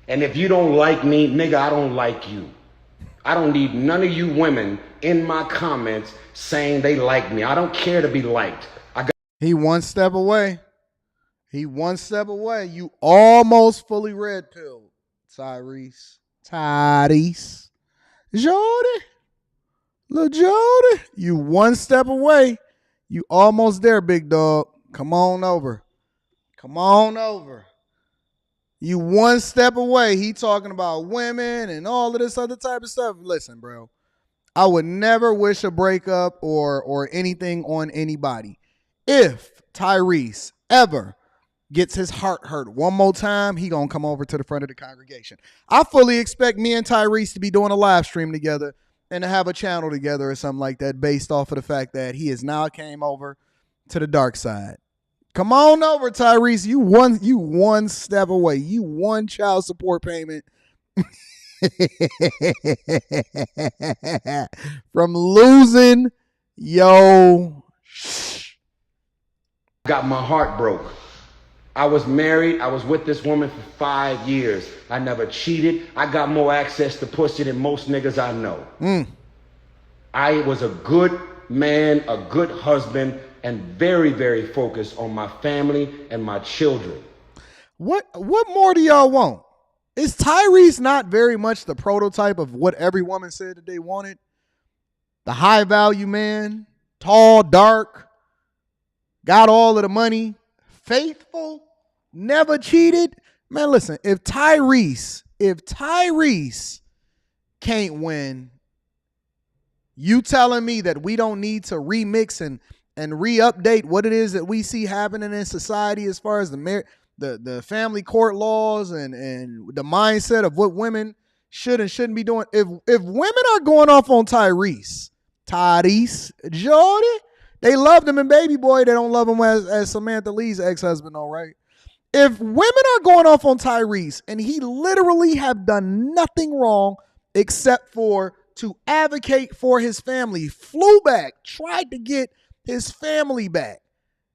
And if you don't like me, nigga, I don't like you. I don't need none of you women in my comments saying they like me. I don't care to be liked. He one step away. He one step away. You almost fully red pilled, Tyrese. Jody. Lil Jody. You one step away. You almost there, big dog. Come on over. Come on over. You one step away. He talking about women and all of this other type of stuff. Listen, bro. I would never wish a breakup or anything on anybody. If Tyrese ever gets his heart hurt one more time, he gonna come over to the front of the congregation. I fully expect me and Tyrese to be doing a live stream together and to have a channel together or something like that based off of the fact that he has now came over to the dark side. Come on over, Tyrese. You one step away. You one child support payment from losing got my heart broke. I was married. I was with this woman for 5 years. I never cheated. I got more access to pussy than most niggas I know. I was a good man, a good husband, and very, very focused on my family and my children. What more do y'all want? Is Tyrese not very much the prototype of what every woman said that they wanted? The high value man, tall, dark, got all of the money, faithful, never cheated. Man, listen, if Tyrese can't win, you telling me that we don't need to remix and re-update what it is that we see happening in society as far as the family court laws and the mindset of what women should and shouldn't be doing. If women are going off on Tyrese, Jordy, they loved him in Baby Boy. They don't love him as Samantha Lee's ex-husband, all right? If women are going off on Tyrese and he literally have done nothing wrong except for to advocate for his family, flew back, tried to get his family back.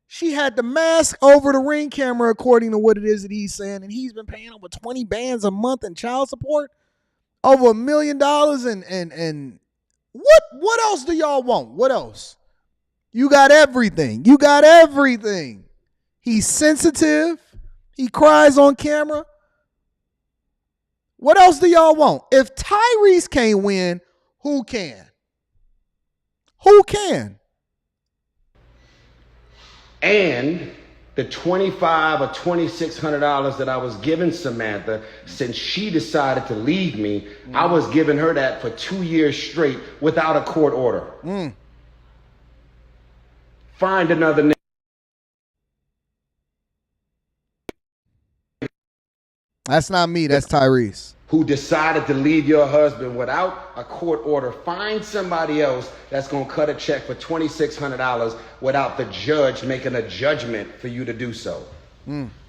She had the mask over the Ring camera, according to what it is that he's saying, and he's been paying over 20 bands a month in child support, over $1 million, and what else do y'all want? What else? You got everything. You got everything. He's sensitive. He cries on camera. What else do y'all want? If Tyrese can't win, who can? Who can? And the $2,500 or $2,600 that I was giving Samantha since she decided to leave me, I was giving her that for 2 years straight without a court order. Find another nigga. That's not me. That's Tyrese. Who decided to leave your husband without a court order. Find somebody else that's going to cut a check for $2,600 without the judge making a judgment for you to do so.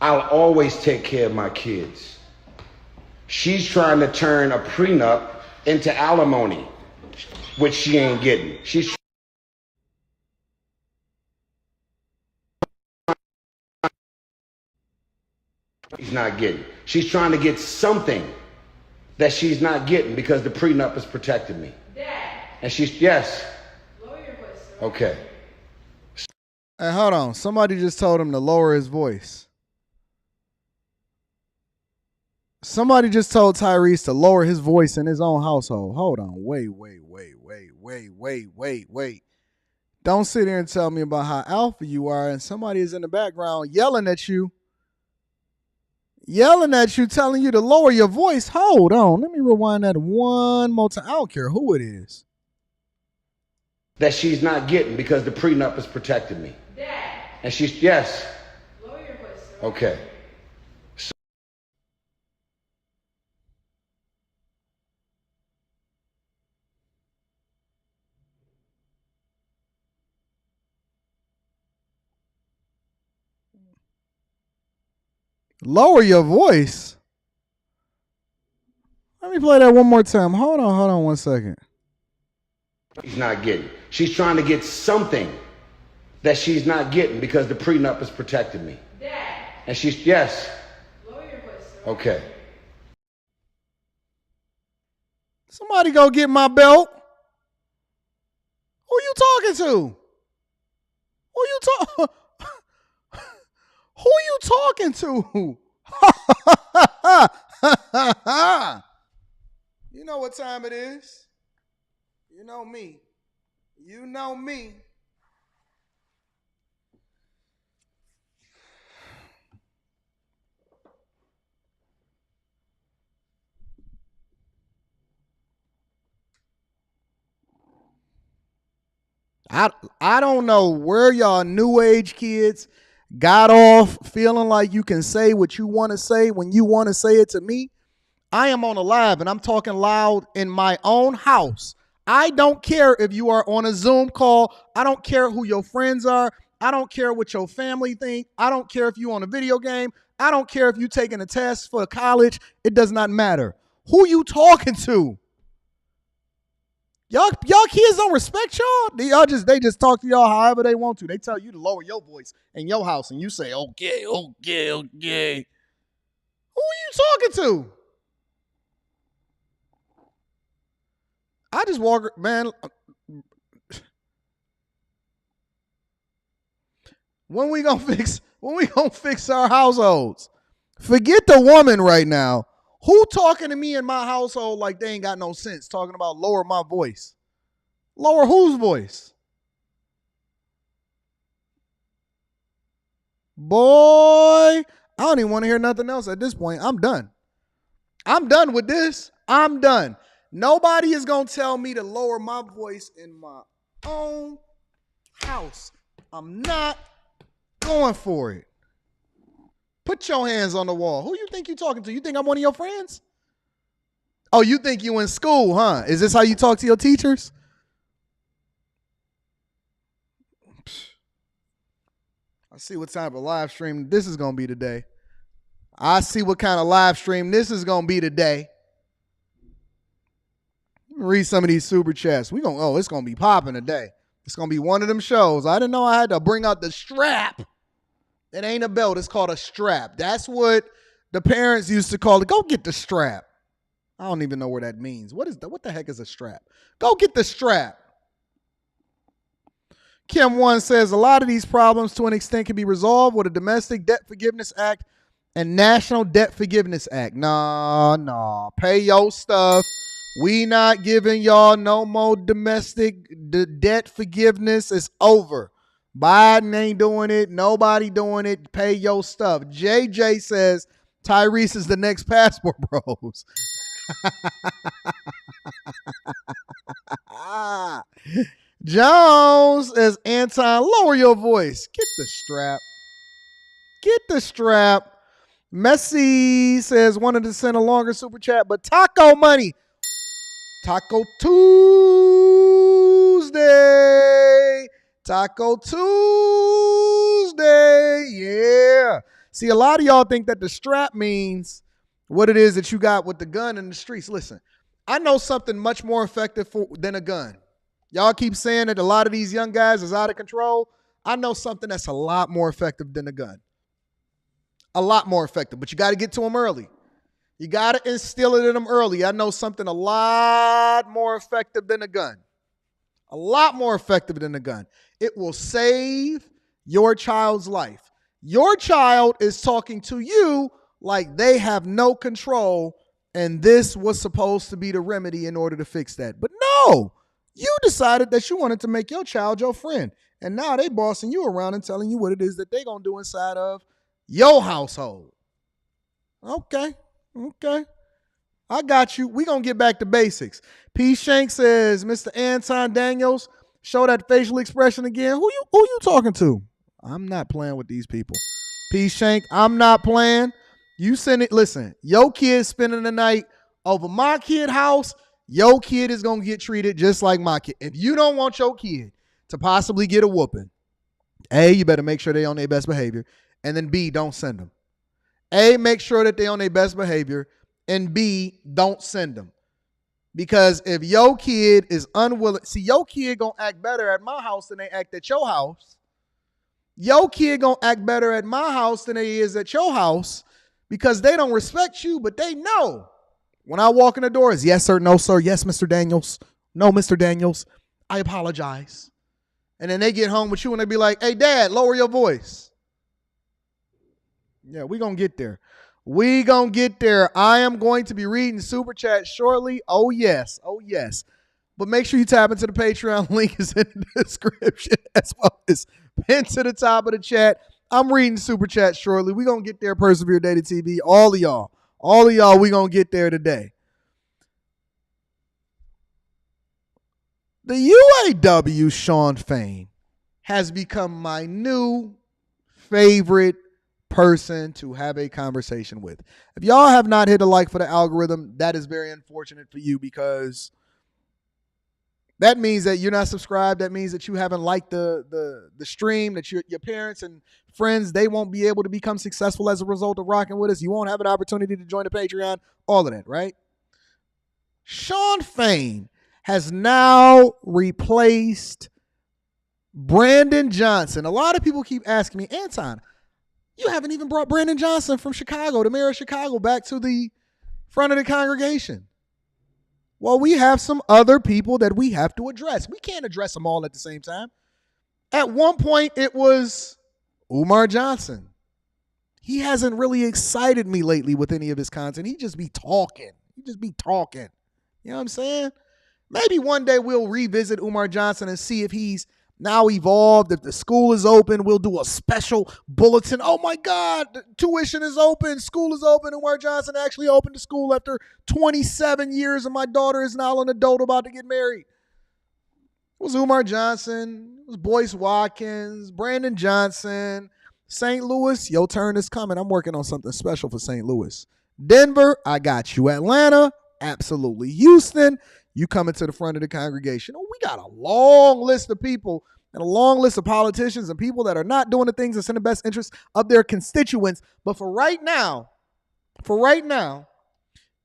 I'll always take care of my kids. She's trying to turn a prenup into alimony, which she ain't getting. She's not getting. She's trying to get something that she's not getting because the prenup is protecting me. Dad. And she's, yes. Lower your voice. Sir. Okay. Hey, hold on. Somebody just told him to lower his voice. Somebody just told Tyrese to lower his voice in his own household. Hold on. Wait. Don't sit here and tell me about how alpha you are and somebody is in the background yelling at you, telling you to lower your voice. Hold on. Let me rewind that one more time. I don't care who it is. That she's not getting because the prenup is protecting me. Dad. And she's, yes. Lower your voice, sir. Okay. Lower your voice? Let me play that one more time. Hold on 1 second. She's not getting. She's trying to get something that she's not getting because the prenup is protecting me. Dad. And she's, yes. Lower your voice, sir. Okay. Somebody go get my belt. Who you talking to? Who you talking to? You know what time it is. You know me. I don't know where y'all new age kids got off feeling like you can say what you want to say when you want to say it to me. I am on a live and I'm talking loud in my own house. I don't care if you are on a Zoom call. I don't care who your friends are. I don't care what your family think. I don't care if you on a video game. I don't care if you taking a test for college. It does not matter. Who you talking to? Y'all kids don't respect y'all. They just talk to y'all however they want to. They tell you to lower your voice in your house and you say, okay. Who are you talking to? I just walk, man. When we gonna fix our households? Forget the woman right now. Who talking to me in my household like they ain't got no sense, talking about lower my voice? Lower whose voice? Boy, I don't even want to hear nothing else at this point. I'm done. I'm done with this. I'm done. Nobody is going to tell me to lower my voice in my own house. I'm not going for it. Put your hands on the wall. Who you think you talking to? You think I'm one of your friends? Oh, you think you in school, huh? Is this how you talk to your teachers? I see what type of live stream this is going to be today. I see what kind of live stream this is going to be today. Read some of these super chats. It's going to be popping today. It's going to be one of them shows. I didn't know I had to bring out the strap. It ain't a belt. It's called a strap. That's what the parents used to call it. Go get the strap. I don't even know where that means. What the heck is a strap? Go get the strap. Kim One says a lot of these problems to an extent can be resolved with a Domestic Debt Forgiveness Act and National Debt Forgiveness Act. Nah. Pay your stuff. We not giving y'all no more domestic debt forgiveness. It's over. Biden ain't doing it. Nobody doing it. Pay your stuff. JJ says Tyrese is the next Passport Bros. Jones as Anton, lower your voice. Get the strap. Messi says wanted to send a longer super chat, but taco money. Taco Tuesday. Yeah. See, a lot of y'all think that the strap means what it is that you got with the gun in the streets. Listen, I know something much more effective than a gun. Y'all keep saying that a lot of these young guys is out of control. I know something that's a lot more effective than a gun. A lot more effective, but you got to get to them early. You got to instill it in them early. I know something a lot more effective than a gun. A lot more effective than a gun. It will save your child's life. Your child is talking to you like they have no control, and this was supposed to be the remedy in order to fix that. But no, you decided that you wanted to make your child your friend, and now they bossing you around and telling you what it is that they gonna do inside of your household. Okay. I got you. We gonna get back to basics. P. Shank says, Mr. Anton Daniels, show that facial expression again. Who you talking to? I'm not playing with these people. P. Shank, I'm not playing. You send it. Listen, your kid spending the night over my kid house, your kid is going to get treated just like my kid. If you don't want your kid to possibly get a whooping, A, you better make sure they on their best behavior. And then B, don't send them. A, make sure that they on their best behavior. And B, don't send them. Because if your kid is unwilling, see, your kid going to act better at my house than they act at your house. Your kid going to act better at my house than they is at your house because they don't respect you, but they know. When I walk in the doors, yes, sir, no, sir, yes, Mr. Daniels, no, Mr. Daniels, I apologize. And then they get home with you and they be like, hey, Dad, lower your voice. Yeah, we going to get there. We going to get there. I am going to be reading Super Chat shortly. Oh, yes. But make sure you tap into the Patreon. Link is in the description as well as pinned to the top of the chat. I'm reading Super Chat shortly. We're going to get there, Persevere Daily TV. All of y'all, we're going to get there today. The UAW Shawn Fain has become my new favorite person to have a conversation with. If y'all have not hit a like for the algorithm, that is very unfortunate for you because that means that you're not subscribed. That means that you haven't liked the stream, that your parents and friends, they won't be able to become successful as a result of rocking with us. You won't have an opportunity to join the Patreon, all of that, right? Shawn Fain has now replaced Brandon Johnson. A lot of people keep asking me, Anton, you haven't even brought Brandon Johnson from Chicago, the mayor of Chicago, back to the front of the congregation. Well, we have some other people that we have to address. We can't address them all at the same time. At one point, it was Umar Johnson. He hasn't really excited me lately with any of his content. He just be talking. You know what I'm saying? Maybe one day we'll revisit Umar Johnson and see if he's now evolved. If the school is open, we'll do a special bulletin. Oh my God, tuition is open. School is open. Umar Johnson actually opened the school after 27 years, and my daughter is now an adult about to get married. It was Umar Johnson. It was Boyce Watkins, Brandon Johnson. St. Louis, your turn is coming. I'm working on something special for St. Louis. Denver, I got you. Atlanta, absolutely. Houston, you coming to the front of the congregation. Oh, we got a long list of people and a long list of politicians and people that are not doing the things that's in the best interest of their constituents. But for right now,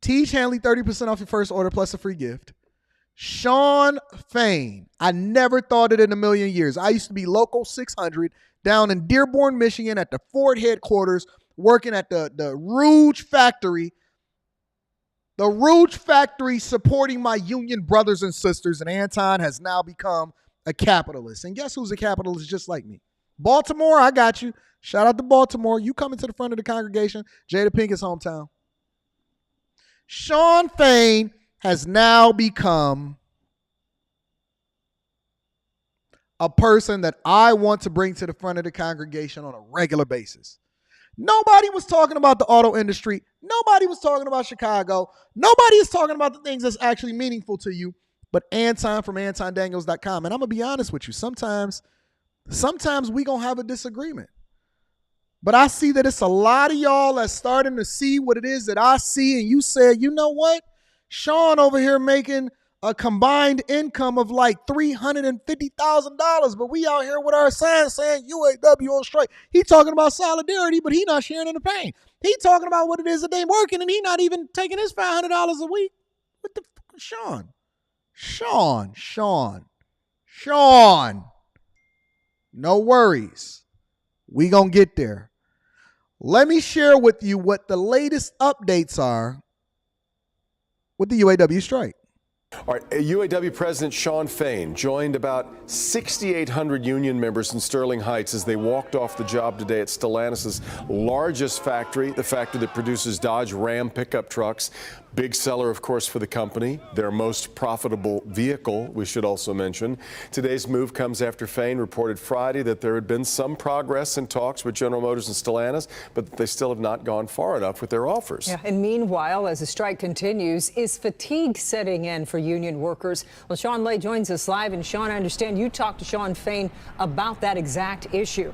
Teach Hanley 30% off your first order plus a free gift. Shawn Fain. I never thought it in a million years. I used to be Local 600 down in Dearborn, Michigan at the Ford headquarters working at the Rouge factory. The Rouge factory supporting my union brothers and sisters, and Anton has now become a capitalist. And guess who's a capitalist just like me? Baltimore, I got you. Shout out to Baltimore. You coming to the front of the congregation. Jada Pinkett's hometown. Shawn Fain has now become a person that I want to bring to the front of the congregation on a regular basis. Nobody was talking about the auto industry. Nobody was talking about Chicago. Nobody is talking about the things that's actually meaningful to you. But Anton from AntonDaniels.com. And I'm going to be honest with you. Sometimes we going to have a disagreement. But I see that it's a lot of y'all that's starting to see what it is that I see. And you said, you know what? Shawn over here making a combined income of like $350,000, but we out here with our sign saying UAW on strike. He talking about solidarity, but he not sharing in the pain. He talking about what it is that they working, and he not even taking his $500 a week. What the fuck, Shawn. No worries. We gonna get there. Let me share with you what the latest updates are with the UAW strike. All right, UAW President Shawn Fain joined about 6,800 union members in Sterling Heights as they walked off the job today at Stellantis' largest factory, the factory that produces Dodge Ram pickup trucks. Big seller, of course, for the company, their most profitable vehicle, we should also mention. Today's move comes after Fain reported Friday that there had been some progress in talks with General Motors and Stellantis, but that they still have not gone far enough with their offers. Yeah, and meanwhile, as the strike continues, is fatigue setting in for union workers? Well, Shawn Lee joins us live, and Shawn, I understand you talked to Shawn Fain about that exact issue.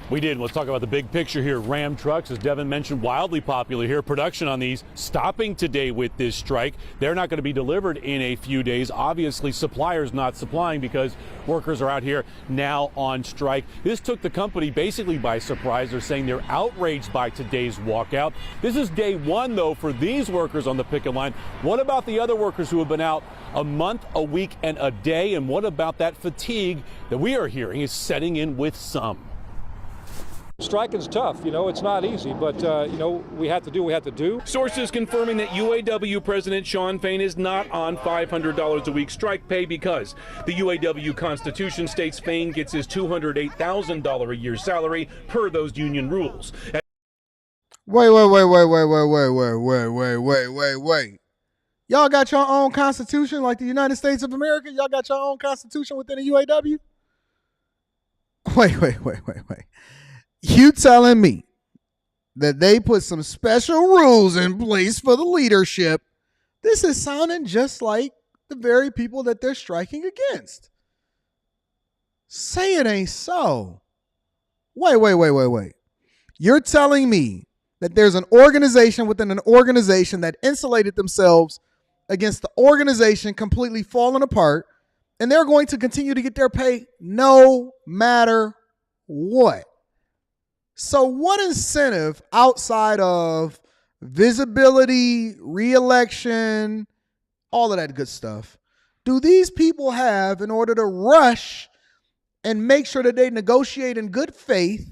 We did. Let's talk about the big picture here. Ram trucks, as Devin mentioned, wildly popular here. Production on these stopping today with this strike. They're not going to be delivered in a few days. Obviously, suppliers not supplying because workers are out here now on strike. This took the company basically by surprise. They're saying they're outraged by today's walkout. This is day one, though, for these workers on the picket line. What about the other workers who have been out a month, a week, and a day? And what about that fatigue that we are hearing is setting in with some? Striking's tough, it's not easy, but, we have to do what we have to do. Sources confirming that UAW President Shawn Fain is not on $500 a week strike pay because the UAW Constitution states Fain gets his $208,000 a year salary per those union rules. Wait. Y'all got your own constitution like the United States of America? Y'all got your own constitution within the UAW? Wait. You telling me that they put some special rules in place for the leadership? This is sounding just like the very people that they're striking against. Say it ain't so. Wait. You're telling me that there's an organization within an organization that insulated themselves against the organization completely falling apart, and they're going to continue to get their pay no matter what. So what incentive outside of visibility, re-election, all of that good stuff, do these people have in order to rush and make sure that they negotiate in good faith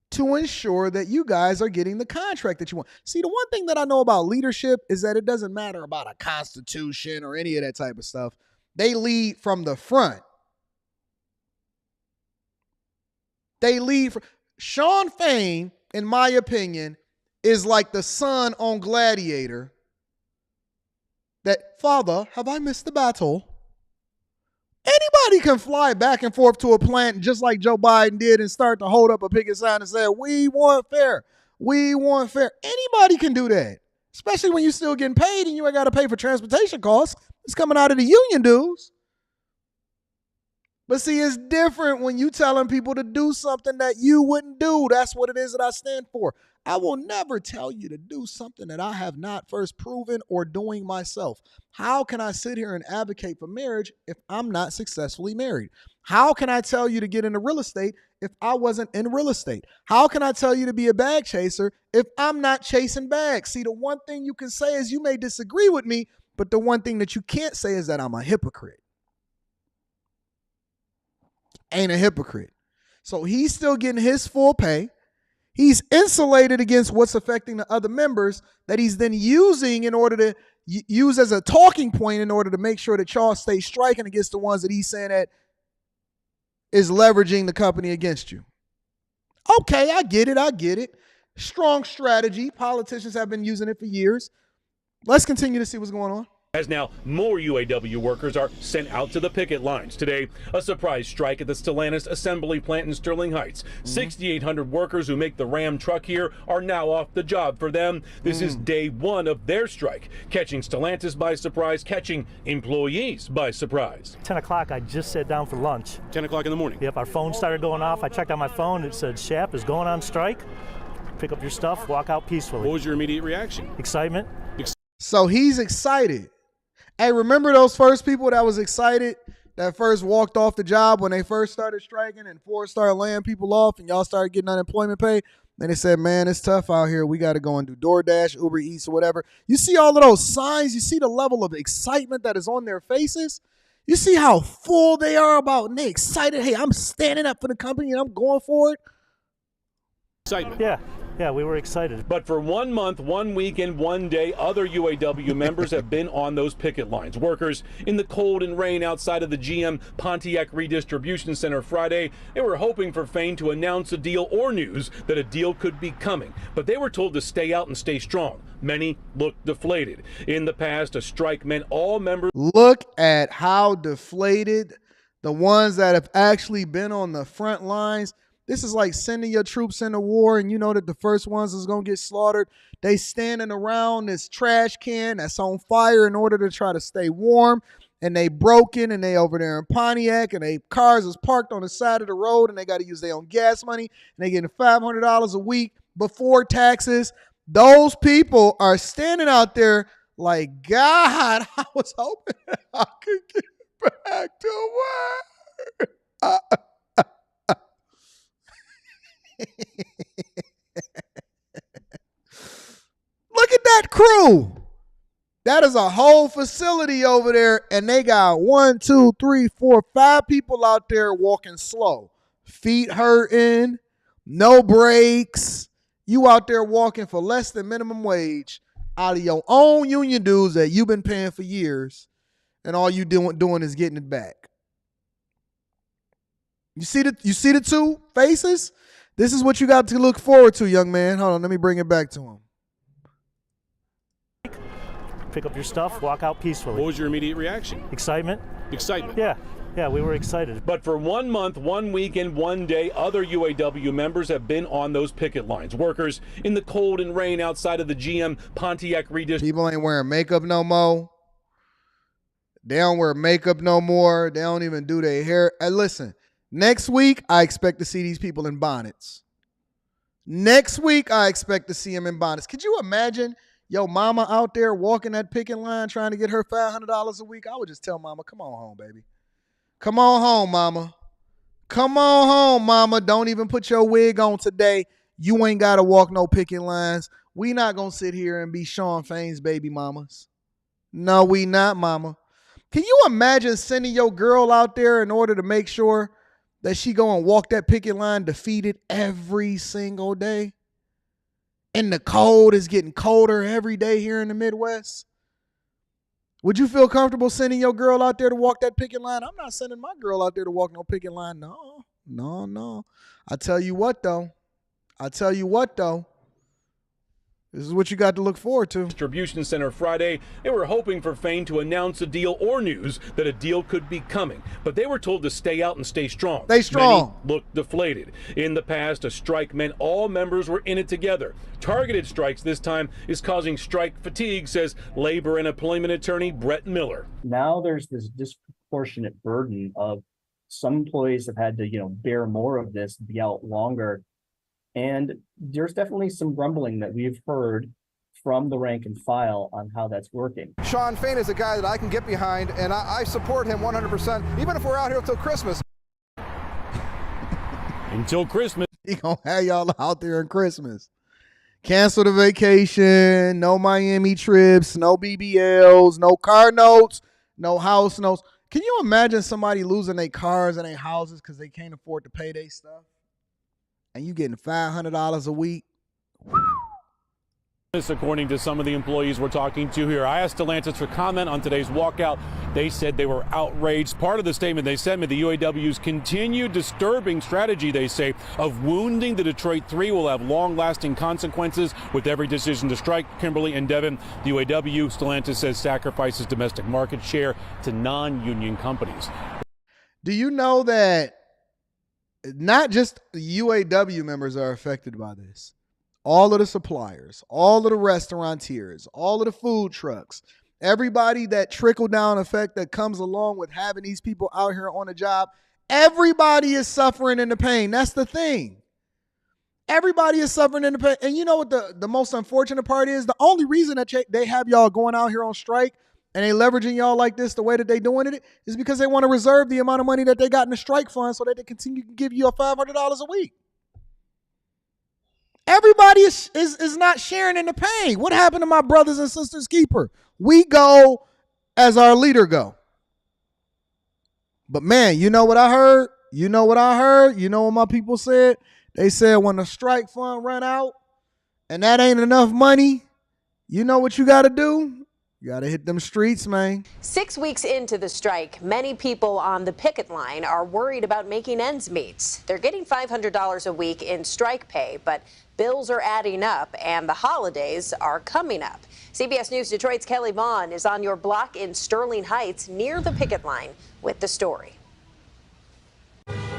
to ensure that you guys are getting the contract that you want? See, the one thing that I know about leadership is that it doesn't matter about a constitution or any of that type of stuff. They lead from the front. Shawn Fain, in my opinion, is like the son on Gladiator that, Father, have I missed the battle? Anybody can fly back and forth to a plant just like Joe Biden did and start to hold up a picket sign and say, we want fair. We want fair. Anybody can do that, especially when you're still getting paid and you ain't got to pay for transportation costs. It's coming out of the union dues. But see, it's different when you telling people to do something that you wouldn't do. That's what it is that I stand for. I will never tell you to do something that I have not first proven or doing myself. How can I sit here and advocate for marriage if I'm not successfully married? How can I tell you to get into real estate if I wasn't in real estate? How can I tell you to be a bag chaser if I'm not chasing bags? See, the one thing you can say is you may disagree with me, but the one thing that you can't say is that I'm a hypocrite. Ain't a hypocrite. So he's still getting his full pay. He's insulated against what's affecting the other members that he's then using in order to use as a talking point in order to make sure that y'all stay striking against the ones that he's saying that is leveraging the company against you. Okay, I get it. Strong strategy. Politicians have been using it for years. Let's continue to see what's going on. As now more UAW workers are sent out to the picket lines. Today, a surprise strike at the Stellantis assembly plant in Sterling Heights. 6,800 workers who make the Ram truck here are now off the job. For them, this is day one of their strike, catching Stellantis by surprise, catching employees by surprise. 10 o'clock, I just sat down for lunch. 10 o'clock in the morning. Yep, our phone started going off. I checked on my phone. It said, SHAP is going on strike. Pick up your stuff, walk out peacefully. What was your immediate reaction? Excitement. So he's excited. Hey, remember those first people that was excited that first walked off the job when they first started striking and Ford started laying people off and y'all started getting unemployment pay? Then they said, man, it's tough out here. We got to go and do DoorDash, Uber Eats, or whatever. You see all of those signs? You see the level of excitement that is on their faces? You see how full they are about and they excited. Hey, I'm standing up for the company and I'm going for it. Excitement. Yeah, we were excited. But for 1 month, 1 week, and 1 day, other UAW members have been on those picket lines. Workers in the cold and rain outside of the GM Pontiac Redistribution Center Friday. They were hoping for Fain to announce a deal or news that a deal could be coming. But they were told to stay out and stay strong. Many looked deflated. In the past, a strike meant all members. Look at how deflated the ones that have actually been on the front lines. This is like sending your troops into war and you know that the first ones is going to get slaughtered. They standing around this trash can that's on fire in order to try to stay warm. And they broken and they over there in Pontiac and they cars is parked on the side of the road and they got to use their own gas money. And they getting $500 a week before taxes. Those people are standing out there like, God, I was hoping I could get back to work. Look at that crew. That is a whole facility over there, and they got 1, 2, 3, 4, 5 people out there walking slow, feet hurting, no brakes. You out there walking for less than minimum wage out of your own union dues that you've been paying for years, and all you doing is getting it back. You see the two faces? This is what you got to look forward to, young man. Hold on, let me bring it back to him. Pick up your stuff, walk out peacefully. What was your immediate reaction? Excitement. Yeah, we were excited. But for 1 month, 1 week, and 1 day, other UAW members have been on those picket lines. Workers in the cold and rain outside of the GM Pontiac Redistribution. People ain't wearing makeup no more. They don't wear makeup no more. They don't even do their hair. And listen, next week, I expect to see these people in bonnets. Next week, I expect to see them in bonnets. Could you imagine your mama out there walking that picket line trying to get her $500 a week? I would just tell mama, come on home, baby. Come on home, mama. Come on home, mama. Don't even put your wig on today. You ain't got to walk no picket lines. We not going to sit here and be Shawn Fain's baby mamas. No, we not, mama. Can you imagine sending your girl out there in order to make sure that she go and walk that picket line defeated every single day? And the cold is getting colder every day here in the Midwest. Would you feel comfortable sending your girl out there to walk that picket line? I'm not sending my girl out there to walk no picket line. No. I tell you what, though. This is what you got to look forward to. Distribution Center Friday. They were hoping for Fain to announce a deal or news that a deal could be coming. But they were told to stay out and stay strong. Stay strong. Many looked deflated. In the past, a strike meant all members were in it together. Targeted strikes this time is causing strike fatigue, says labor and employment attorney Brett Miller. Now there's this disproportionate burden of some employees have had to, bear more of this, be out longer. And there's definitely some grumbling that we've heard from the rank and file on how that's working. Shawn Fain is a guy that I can get behind, and I support him 100%, even if we're out here until Christmas. Until Christmas. He gonna have y'all out there on Christmas. Cancel the vacation, no Miami trips, no BBLs, no car notes, no house notes. Can you imagine somebody losing their cars and their houses because they can't afford to pay their stuff? And you getting $500 a week? According to some of the employees we're talking to here, I asked Stellantis for comment on today's walkout. They said they were outraged. Part of the statement they sent me, the UAW's continued disturbing strategy, they say, of wounding the Detroit Three will have long-lasting consequences with every decision to strike. Kimberly and Devin, the UAW, Stellantis says, sacrifices domestic market share to non-union companies. Do you know that not just UAW members are affected by this? All of the suppliers, all of the restaurateurs, all of the food trucks, everybody, that trickle-down effect that comes along with having these people out here on the job, everybody is suffering in the pain. That's the thing. Everybody is suffering in the pain. And you know what the most unfortunate part is? The only reason that they have y'all going out here on strike and they leveraging y'all like this the way that they doing it is because they want to reserve the amount of money that they got in the strike fund so that they continue to give you a $500 a week. Everybody is not sharing in the pain. What happened to my brothers and sisters keeper? We go as our leader go. But man, you know what I heard? You know what my people said? They said when the strike fund run out and that ain't enough money, you know what you got to do? You got to hit them streets, man. 6 weeks into the strike, many people on the picket line are worried about making ends meet. They're getting $500 a week in strike pay, but bills are adding up and the holidays are coming up. CBS News Detroit's Kelly Vaughn is on your block in Sterling Heights near the picket line with the story.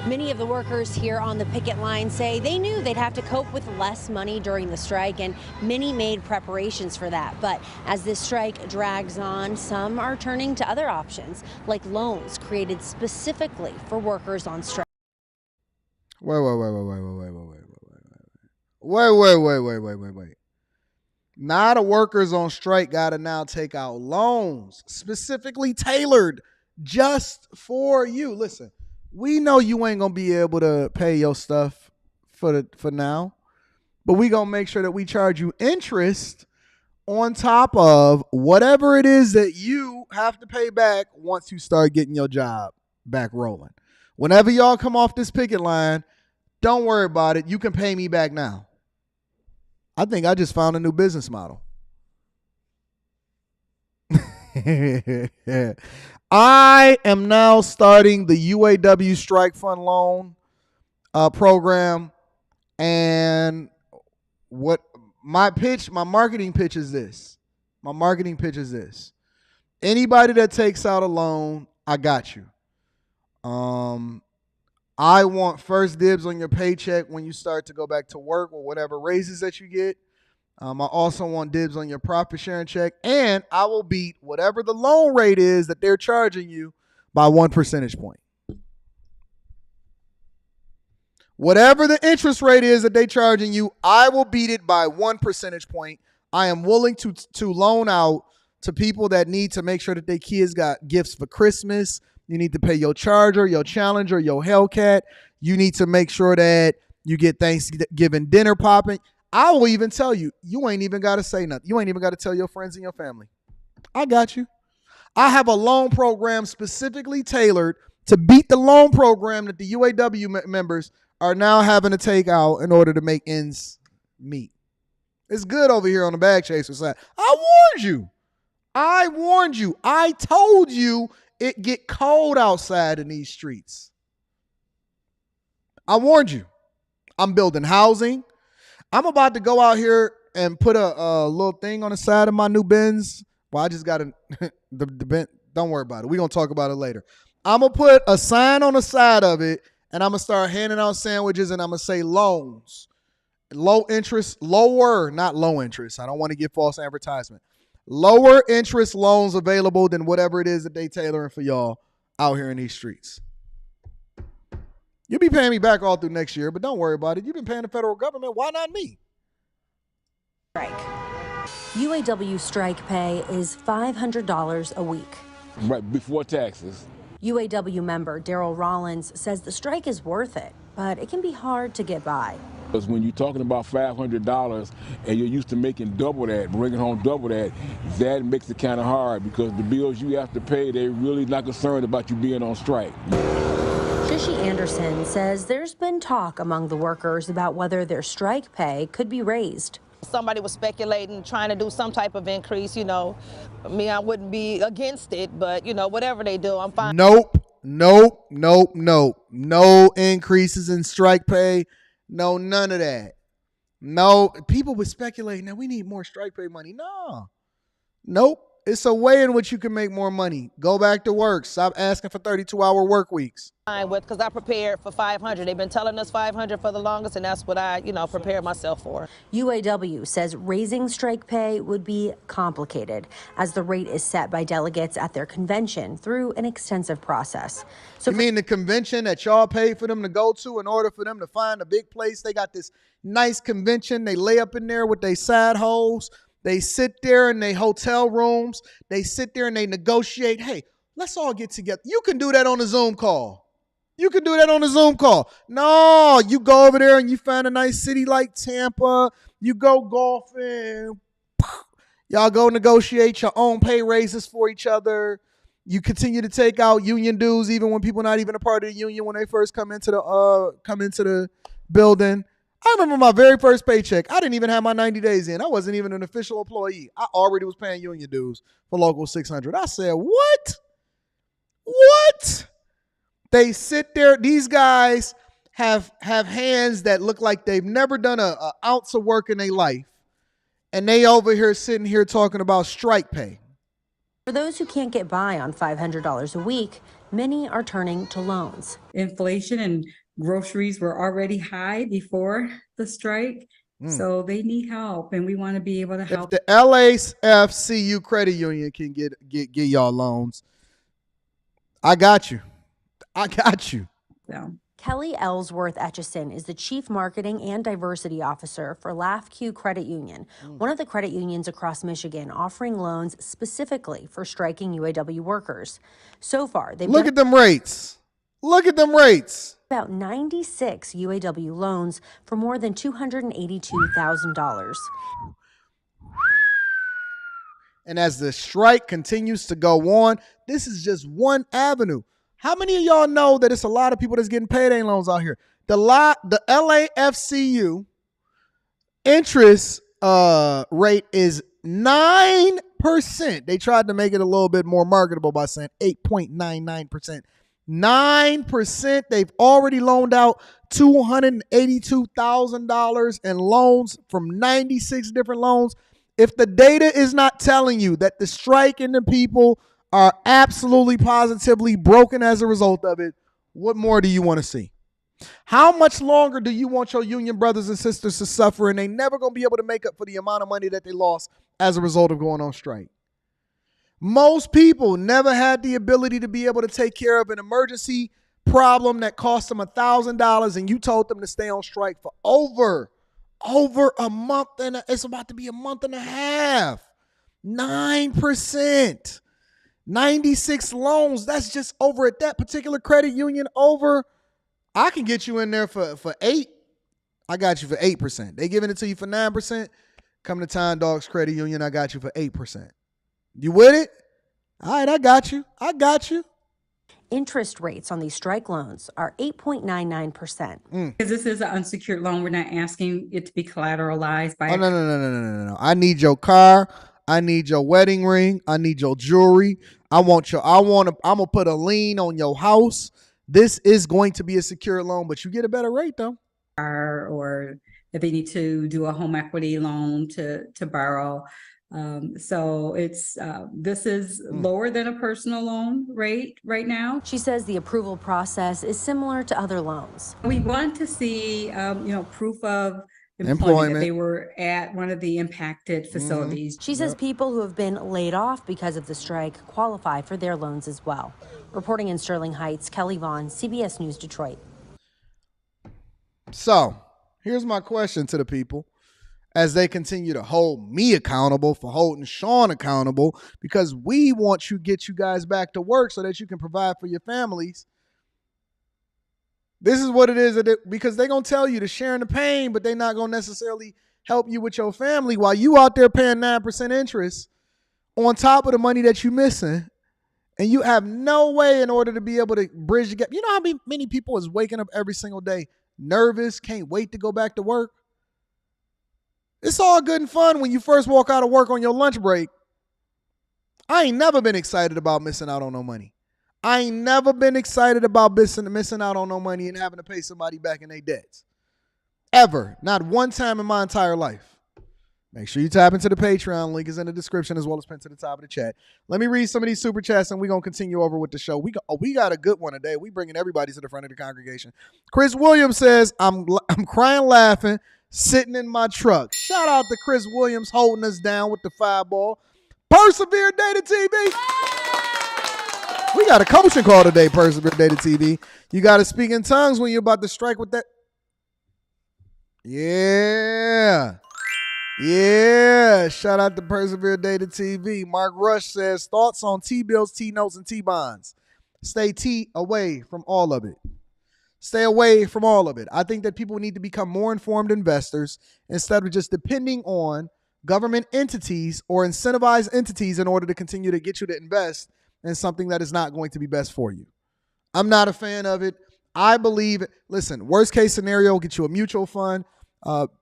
Many of the workers here on the picket line say they knew they'd have to cope with less money during the strike, and many made preparations for that. But as this strike drags on, some are turning to other options, like loans created specifically for workers on strike. Wait. Now the workers on strike got to now take out loans specifically tailored just for you. Listen. We know you ain't going to be able to pay your stuff for now, but we going to make sure that we charge you interest on top of whatever it is that you have to pay back once you start getting your job back rolling. Whenever y'all come off this picket line, don't worry about it. You can pay me back now. I think I just found a new business model. I am now starting the UAW Strike Fund Loan program, and what my marketing pitch is this. Anybody that takes out a loan, I got you. I want first dibs on your paycheck when you start to go back to work or whatever raises that you get. I also want dibs on your profit sharing check, and I will beat whatever the loan rate is that they're charging you by 1 percentage point. Whatever the interest rate is that they're charging you, I will beat it by 1 percentage point. I am willing to loan out to people that need to make sure that their kids got gifts for Christmas. You need to pay your Charger, your Challenger, your Hellcat. You need to make sure that you get Thanksgiving dinner popping. I will even tell you, you ain't even got to say nothing. You ain't even got to tell your friends and your family. I got you. I have a loan program specifically tailored to beat the loan program that the UAW members are now having to take out in order to make ends meet. It's good over here on the bag chaser side. I warned you. I told you it get cold outside in these streets. I warned you. I'm building housing. I'm about to go out here and put a little thing on the side of my new Benz. Well, I just got the Benz. Don't worry about it. We're going to talk about it later. I'm going to put a sign on the side of it, and I'm going to start handing out sandwiches, and I'm going to say loans. Low interest, lower, not low interest. I don't want to give false advertisement. Lower interest loans available than whatever it is that they tailoring for y'all out here in these streets. You'll be paying me back all through next year, but don't worry about it. You've been paying the federal government. Why not me? Strike. UAW strike pay is $500 a week. Right, before taxes. UAW member Daryl Rollins says the strike is worth it, but it can be hard to get by. Because when you're talking about $500 and you're used to making double that, bringing home double that, that makes it kind of hard because the bills you have to pay, they're really not concerned about you being on strike. Shishi Anderson says there's been talk among the workers about whether their strike pay could be raised. Somebody was speculating, trying to do some type of increase, you know. I mean, I wouldn't be against it, but, you know, whatever they do, I'm fine. Nope. No increases in strike pay. No, none of that. No, people were speculating that we need more strike pay money. No. Nope. It's a way in which you can make more money. Go back to work. Stop asking for 32-hour work weeks. Because I prepared for 500. They've been telling us 500 for the longest, and that's what I, prepared myself for. UAW says raising strike pay would be complicated, as the rate is set by delegates at their convention through an extensive process. So you mean the convention that y'all paid for them to go to in order for them to find a big place? They got this nice convention. They lay up in there with their side holes. They sit there in their hotel rooms. They sit there and they negotiate. Hey, let's all get together. You can do that on a Zoom call. No, you go over there and you find a nice city like Tampa. You go golfing. Y'all go negotiate your own pay raises for each other. You continue to take out union dues even when people not even a part of the union when they first come into the building. I remember my very first paycheck. I didn't even have my 90 days in. I wasn't even an official employee. I already was paying union dues for Local 600. I said, what? They sit there. These guys have hands that look like they've never done an ounce of work in their life. And they over here sitting here talking about strike pay. For those who can't get by on $500 a week, many are turning to loans. Inflation and groceries were already high before the strike, so they need help, and we want to be able to help. If the LAFCU credit union can get y'all loans, I got you. So. Kelly Ellsworth Etchison is the Chief Marketing and Diversity Officer for LAFCU Credit Union, one of the credit unions across Michigan offering loans specifically for striking UAW workers. So far, they've Look at them rates. About 96 UAW loans for more than $282,000. And as the strike continues to go on, this is just one avenue. How many of y'all know that it's a lot of people that's getting payday loans out here? The LAFCU interest rate is 9%. They tried to make it a little bit more marketable by saying 8.99%. 9%. They've already loaned out $282,000 in loans from 96 different loans. If the data is not telling you that the strike and the people are absolutely positively broken as a result of it, what more do you want to see? How much longer do you want your union brothers and sisters to suffer and they never going to be able to make up for the amount of money that they lost as a result of going on strike? Most people never had the ability to be able to take care of an emergency problem that cost them $1,000 and you told them to stay on strike for over a month, and it's about to be a month and a half. 9%. 96 loans. That's just over at that particular credit union over. I can get you in there for 8. I got you for 8%. They giving it to you for 9%. Come to Time Dogs Credit Union. I got you for 8%. You with it? All right, I got you. Interest rates on these strike loans are 8.99%. Because this is an unsecured loan, we're not asking it to be collateralized by. Oh, no. I need your car. I need your wedding ring. I need your jewelry. I'm gonna put a lien on your house. This is going to be a secure loan, but you get a better rate though. Or if they need to do a home equity loan to borrow. So it's this is lower than a personal loan rate right now. She says the approval process is similar to other loans. We want to see, proof of employment that they were at one of the impacted facilities. She says people who have been laid off because of the strike qualify for their loans as well. Reporting in Sterling Heights, Kelly Vaughn, CBS News, Detroit. So here's my question to the people as they continue to hold me accountable for holding Shawn accountable, because we want to get you guys back to work so that you can provide for your families. This is what it is, because they're going to tell you to share in the pain, but they're not going to necessarily help you with your family while you out there paying 9% interest on top of the money that you're missing. And you have no way in order to be able to bridge the gap. You know how many people is waking up every single day nervous, can't wait to go back to work? It's all good and fun when you first walk out of work on your lunch break. I ain't never been excited about missing out on no money. I ain't never been excited about missing out on no money and having to pay somebody back in their debts. Ever. Not one time in my entire life. Make sure you tap into the Patreon. Link is in the description as well as pinned to the top of the chat. Let me read some of these super chats and we're going to continue over with the show. We got a good one today. We bringing everybody to the front of the congregation. Chris Williams says, I'm crying laughing, sitting in my truck. Shout out to Chris Williams holding us down with the 5-ball. Persevere Data TV. We got a coaching call today, Persevere Data TV. You got to speak in tongues when you're about to strike with that. Yeah. Yeah, shout out to Persevere Data TV. Mark Rush says, thoughts on T-bills, T-notes, and T-bonds. Stay away from all of it. Stay away from all of it. I think that people need to become more informed investors instead of just depending on government entities or incentivized entities in order to continue to get you to invest in something that is not going to be best for you. I'm not a fan of it. I believe, listen, worst case scenario, get you a mutual fund.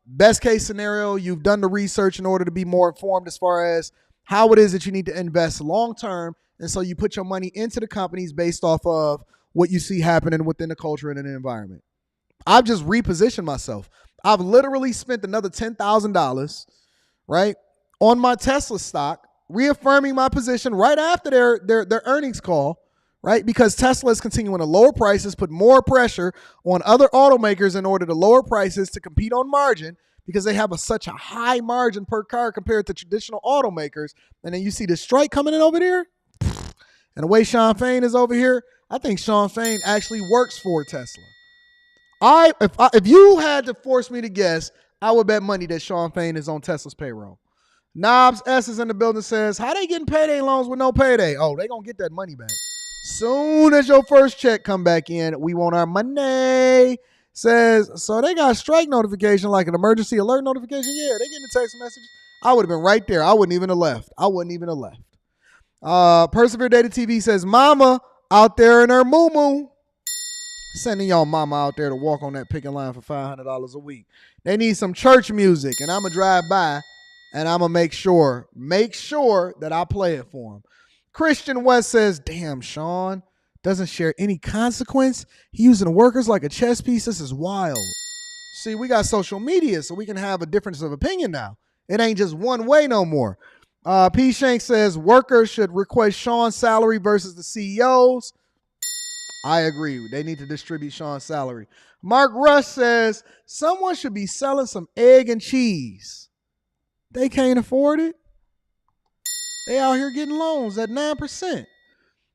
Best case scenario, you've done the research in order to be more informed as far as how it is that you need to invest long term. And so you put your money into the companies based off of what you see happening within the culture and in the environment. I've just repositioned myself. I've literally spent another $10,000, right, on my Tesla stock, reaffirming my position right after their earnings call. Right? Because Tesla is continuing to lower prices, put more pressure on other automakers in order to lower prices to compete on margin because they have such a high margin per car compared to traditional automakers. And then you see the strike coming in over there. And the way Shawn Fain is over here, I think Shawn Fain actually works for Tesla. If you had to force me to guess, I would bet money that Shawn Fain is on Tesla's payroll. Knobs S is in the building, says, how they getting payday loans with no payday? Oh, they going to get that money back. Soon as your first check come back in, we want our money. Says, so they got a strike notification, like an emergency alert notification. Yeah, they getting a text message. I would have been right there. I wouldn't even have left. Persevere Data TV says, mama out there in her moo-moo. Sending y'all mama out there to walk on that picket line for $500 a week. They need some church music, and I'm going to drive by, and I'm going to make sure that I play it for them. Christian West says, damn, Shawn doesn't share any consequence. He using the workers like a chess piece. This is wild. See, we got social media, so we can have a difference of opinion now. It ain't just one way no more. P. Shank says, workers should request Shawn's salary versus the CEOs. I agree. They need to distribute Shawn's salary. Mark Rush says, someone should be selling some egg and cheese. They can't afford it. They out here getting loans at 9%.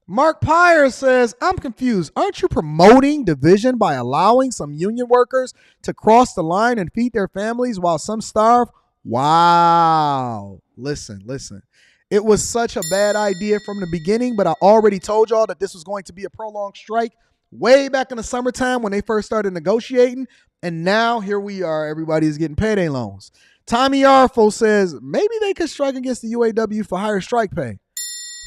Mark Pyre says, I'm confused. Aren't you promoting division by allowing some union workers to cross the line and feed their families while some starve? Wow. Listen. It was such a bad idea from the beginning, but I already told y'all that this was going to be a prolonged strike way back in the summertime when they first started negotiating. And now here we are. Everybody is getting payday loans. Tommy Arfo says, maybe they could strike against the UAW for higher strike pay.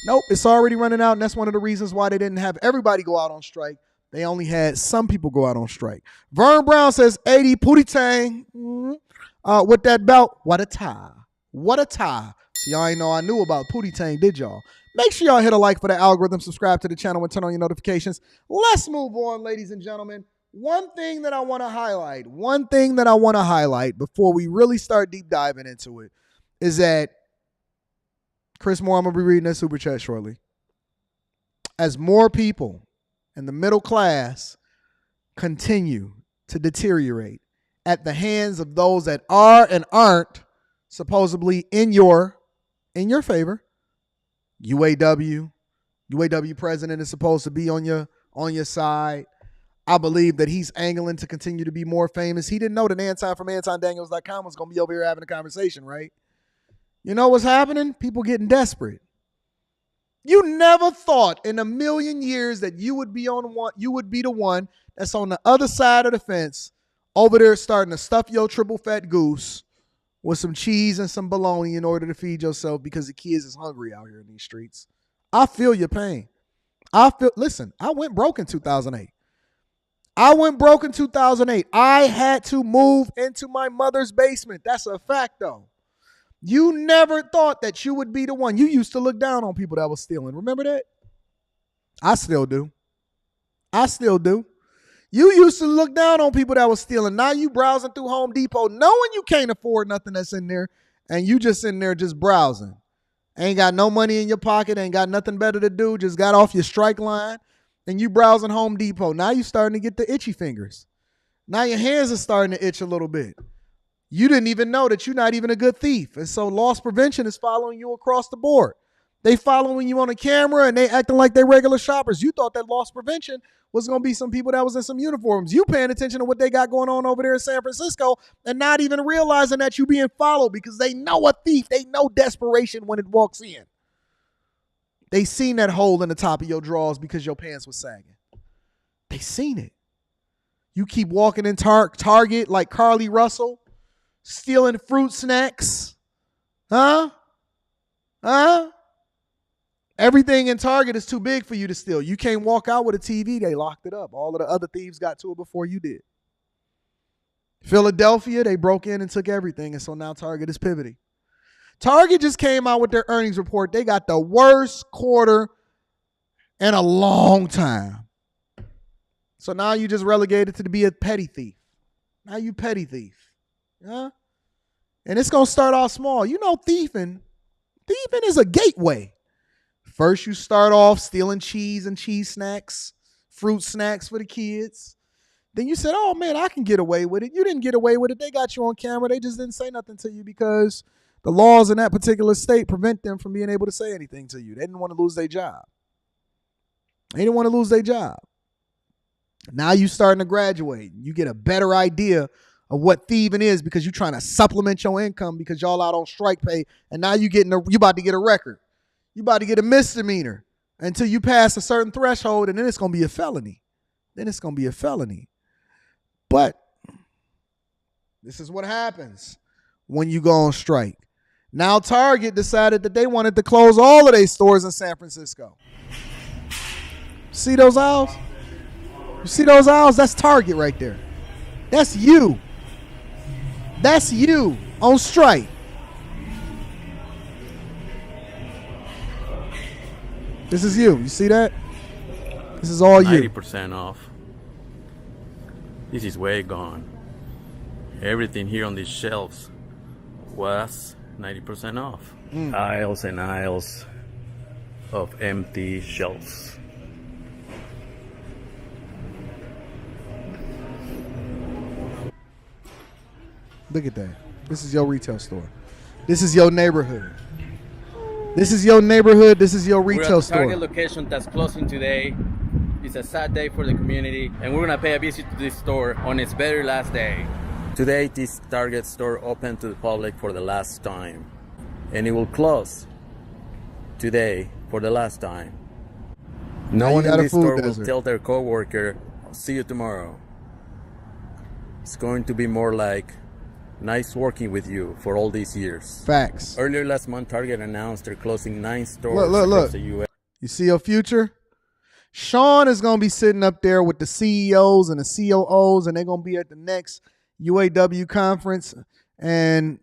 Nope, it's already running out, and that's one of the reasons why they didn't have everybody go out on strike. They only had some people go out on strike. Vern Brown says, 80 Pootie Tang. With that belt, what a tie. See, y'all ain't know I knew about Pootie Tang, did y'all? Make sure y'all hit a like for the algorithm, subscribe to the channel, and turn on your notifications. Let's move on, ladies and gentlemen. One thing that I want to highlight before we really start deep diving into it is that, Chris Moore, I'm going to be reading that super chat shortly. As more people in the middle class continue to deteriorate at the hands of those that are and aren't supposedly in your favor, UAW president is supposed to be on your side. I believe that he's angling to continue to be more famous. He didn't know that Anton from AntonDaniels.com was going to be over here having a conversation, right? You know what's happening? People getting desperate. You never thought in a million years that you would be the one that's on the other side of the fence over there starting to stuff your triple fat goose with some cheese and some bologna in order to feed yourself because the kids is hungry out here in these streets. I feel your pain. Listen, I went broke in 2008. I went broke in 2008. I had to move into my mother's basement. That's a fact, though. You never thought that you would be the one. You used to look down on people that was stealing. Remember that? I still do. I still do. You used to look down on people that was stealing. Now you browsing through Home Depot knowing you can't afford nothing that's in there, and you just in there just browsing. Ain't got no money in your pocket, ain't got nothing better to do, just got off your strike line, and you browsing Home Depot. Now you starting to get the itchy fingers. Now your hands are starting to itch a little bit. You didn't even know that you're not even a good thief. And so loss prevention is following you across the board. They following you on the camera and they acting like they regular shoppers. You thought that loss prevention was going to be some people that was in some uniforms. You paying attention to what they got going on over there in San Francisco and not even realizing that you being followed because they know a thief. They know desperation when it walks in. They seen that hole in the top of your drawers because your pants was sagging. They seen it. You keep walking in Target like Carly Russell, stealing fruit snacks. Huh? Everything in Target is too big for you to steal. You can't walk out with a TV. They locked it up. All of the other thieves got to it before you did. Philadelphia, they broke in and took everything, and so now Target is pivoting. Target just came out with their earnings report. They got the worst quarter in a long time. So now you just relegated to be a petty thief. Now you petty thief. Huh? And it's going to start off small. You know, thieving is a gateway. First, you start off stealing cheese and cheese snacks, fruit snacks for the kids. Then you said, oh, man, I can get away with it. You didn't get away with it. They got you on camera. They just didn't say nothing to you because the laws in that particular state prevent them from being able to say anything to you. They didn't want to lose their job. Now you starting to graduate. You get a better idea of what thieving is because you're trying to supplement your income because y'all out on strike pay. And now you about to get a record. You about to get a misdemeanor until you pass a certain threshold, and then it's going to be a felony. But this is what happens when you go on strike. Now Target decided that they wanted to close all of their stores in San Francisco. See those aisles? You see those aisles? That's Target right there. That's you. That's you on strike. This is you. You see that? This is all you. 90% off. This is way gone. Everything here on these shelves was 90% off. Aisles and aisles of empty shelves. Look at that. This is your retail store. This is your neighborhood. This is your neighborhood. This is your retail store. We're at the Target location that's closing today. It's a sad day for the community, and we're gonna pay a visit to this store on its very last day. Today, this Target store opened to the public for the last time, and it will close today for the last time. No one in this store will tell their coworker, "I'll see you tomorrow." It's going to be more like, "Nice working with you for all these years." Facts. Earlier last month, Target announced they're closing 9 stores look. across the U.S. You see your future? Shawn is going to be sitting up there with the CEOs and the COOs, and they're going to be at the next UAW conference. And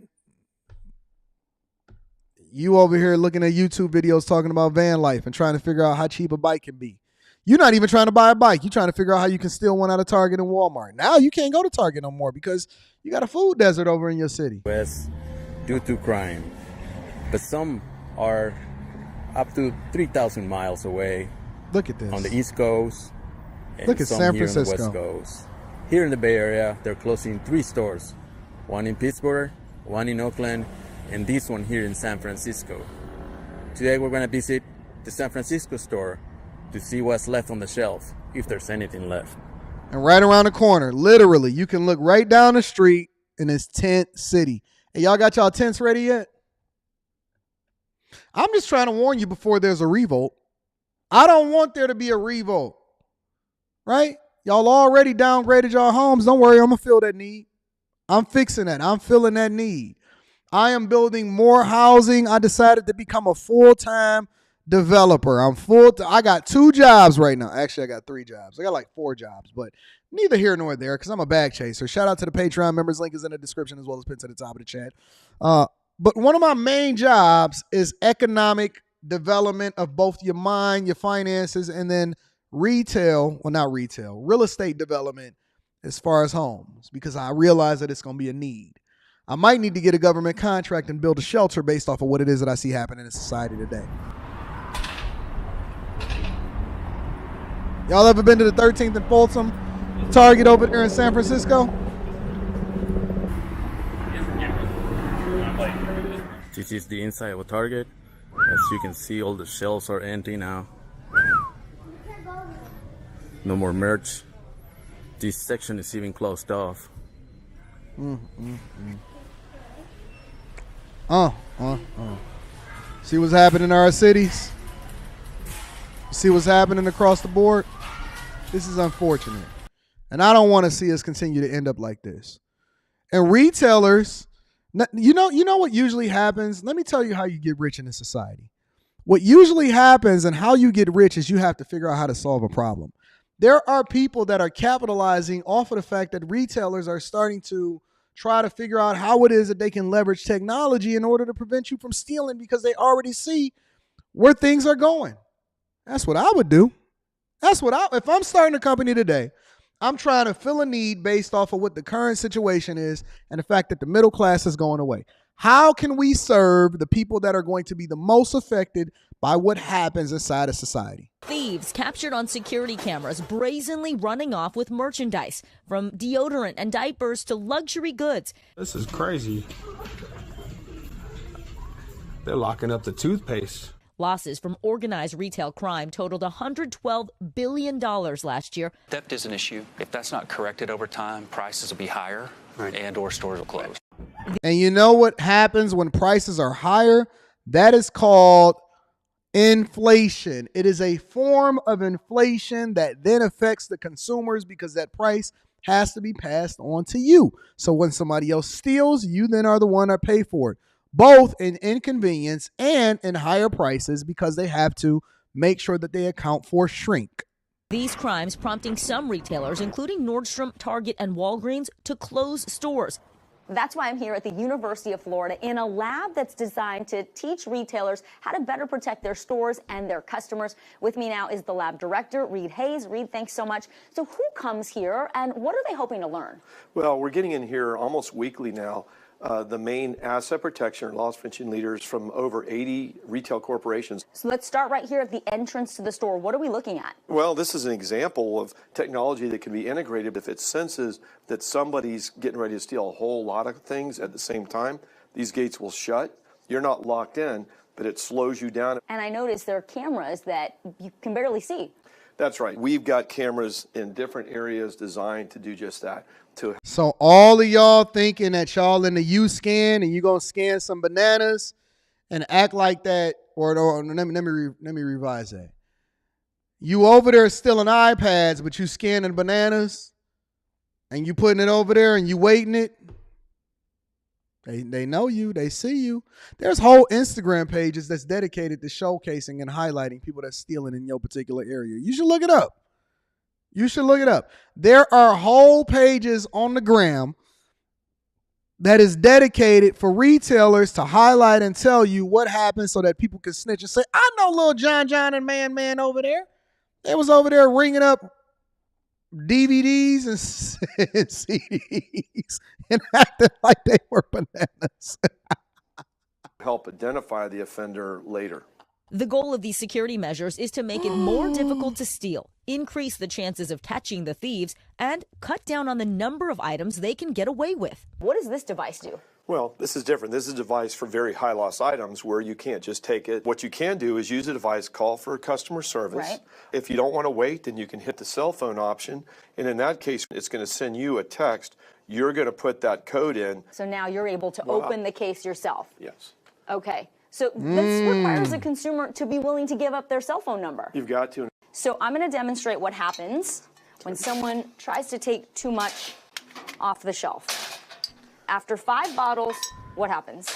you over here looking at YouTube videos talking about van life and trying to figure out how cheap a bike can be. You're not even trying to buy a bike. You're trying to figure out how you can steal one out of Target and Walmart. Now you can't go to Target no more because you got a food desert over in your city. Due to crime. But some are up to 3,000 miles away. Look at this. On the East Coast. And look at some San here Francisco. On the West Coast. Here in the Bay Area, they're closing 3 stores. One in Pittsburgh, one in Oakland, and this one here in San Francisco. Today we're going to visit the San Francisco store to see what's left on the shelf, if there's anything left. And right around the corner, literally, you can look right down the street in this tent city. Hey, y'all got y'all tents ready yet? I'm just trying to warn you before there's a revolt. I don't want there to be a revolt, right? Y'all already downgraded y'all homes. Don't worry, I'm going to fill that need. I'm fixing that. I'm filling that need. I am building more housing. I decided to become a full-time developer. I got 2 jobs right now. Actually, I got 3 jobs. I got like 4 jobs, but neither here nor there because I'm a bag chaser. Shout out to the Patreon members. Link is in the description as well as pinned to the top of the chat. But one of my main jobs is economic development of both your mind, your finances, and then real estate development as far as homes, because I realize that it's going to be a need. I might need to get a government contract and build a shelter based off of what it is that I see happening in society today. Y'all ever been to the 13th and Folsom Target over there in San Francisco? This is the inside of a Target. As you can see, all the shelves are empty now. No more merch. This section is even closed off. See what's happening in our cities? See what's happening across the board? This is unfortunate. And I don't want to see us continue to end up like this. And retailers, you know what usually happens? Let me tell you how you get rich in this society. What usually happens and how you get rich is you have to figure out how to solve a problem. There are people that are capitalizing off of the fact that retailers are starting to try to figure out how it is that they can leverage technology in order to prevent you from stealing because they already see where things are going. That's what I would do. If I'm starting a company today, I'm trying to fill a need based off of what the current situation is and the fact that the middle class is going away. How can we serve the people that are going to be the most affected by what happens inside of society? Thieves captured on security cameras brazenly running off with merchandise, from deodorant and diapers to luxury goods. This is crazy. They're locking up the toothpaste. Losses from organized retail crime totaled $112 billion last year. Theft is an issue. If that's not corrected over time, prices will be higher and/or stores will close. And you know what happens when prices are higher? That is called inflation. It is a form of inflation that then affects the consumers because that price has to be passed on to you. So when somebody else steals, you then are the one that pay for it, both in inconvenience and in higher prices because they have to make sure that they account for shrink. These crimes prompting some retailers, including Nordstrom, Target, and Walgreens, to close stores. That's why I'm here at the University of Florida in a lab that's designed to teach retailers how to better protect their stores and their customers. With me now is the lab director, Reed Hayes. Reed, thanks so much. So who comes here and what are they hoping to learn? Well, we're getting in here almost weekly now. The main asset protection and loss prevention leaders from over 80 retail corporations. So let's start right here at the entrance to the store. What are we looking at? Well, this is an example of technology that can be integrated. If it senses that somebody's getting ready to steal a whole lot of things at the same time, these gates will shut. You're not locked in, but it slows you down. And I noticed there are cameras that you can barely see. That's right. We've got cameras in different areas designed to do just that. So all of y'all thinking that y'all in the U-Scan and you gonna scan some bananas and act like that, or let me revise that. You over there stealing iPads, but you scanning bananas and you putting it over there and you waiting it. They know you, they see you. There's whole Instagram pages that's dedicated to showcasing and highlighting people that's stealing in your particular area. You should look it up. There are whole pages on the gram that is dedicated for retailers to highlight and tell you what happened so that people can snitch and say, I know little John and Man over there. They was over there ringing up DVDs and CDs and acting like they were bananas. Help identify the offender later. The goal of these security measures is to make it more difficult to steal, increase the chances of catching the thieves, and cut down on the number of items they can get away with. What does this device do? Well, this is different. This is a device for very high loss items where you can't just take it. What you can do is use a device, call for customer service. Right. If you don't want to wait, then you can hit the cell phone option. And in that case, it's going to send you a text. You're going to put that code in. So now you're able to open the case yourself. Yes. Okay. So this requires a consumer to be willing to give up their cell phone number. You've got to. So I'm going to demonstrate what happens when someone tries to take too much off the shelf. After 5 bottles, what happens?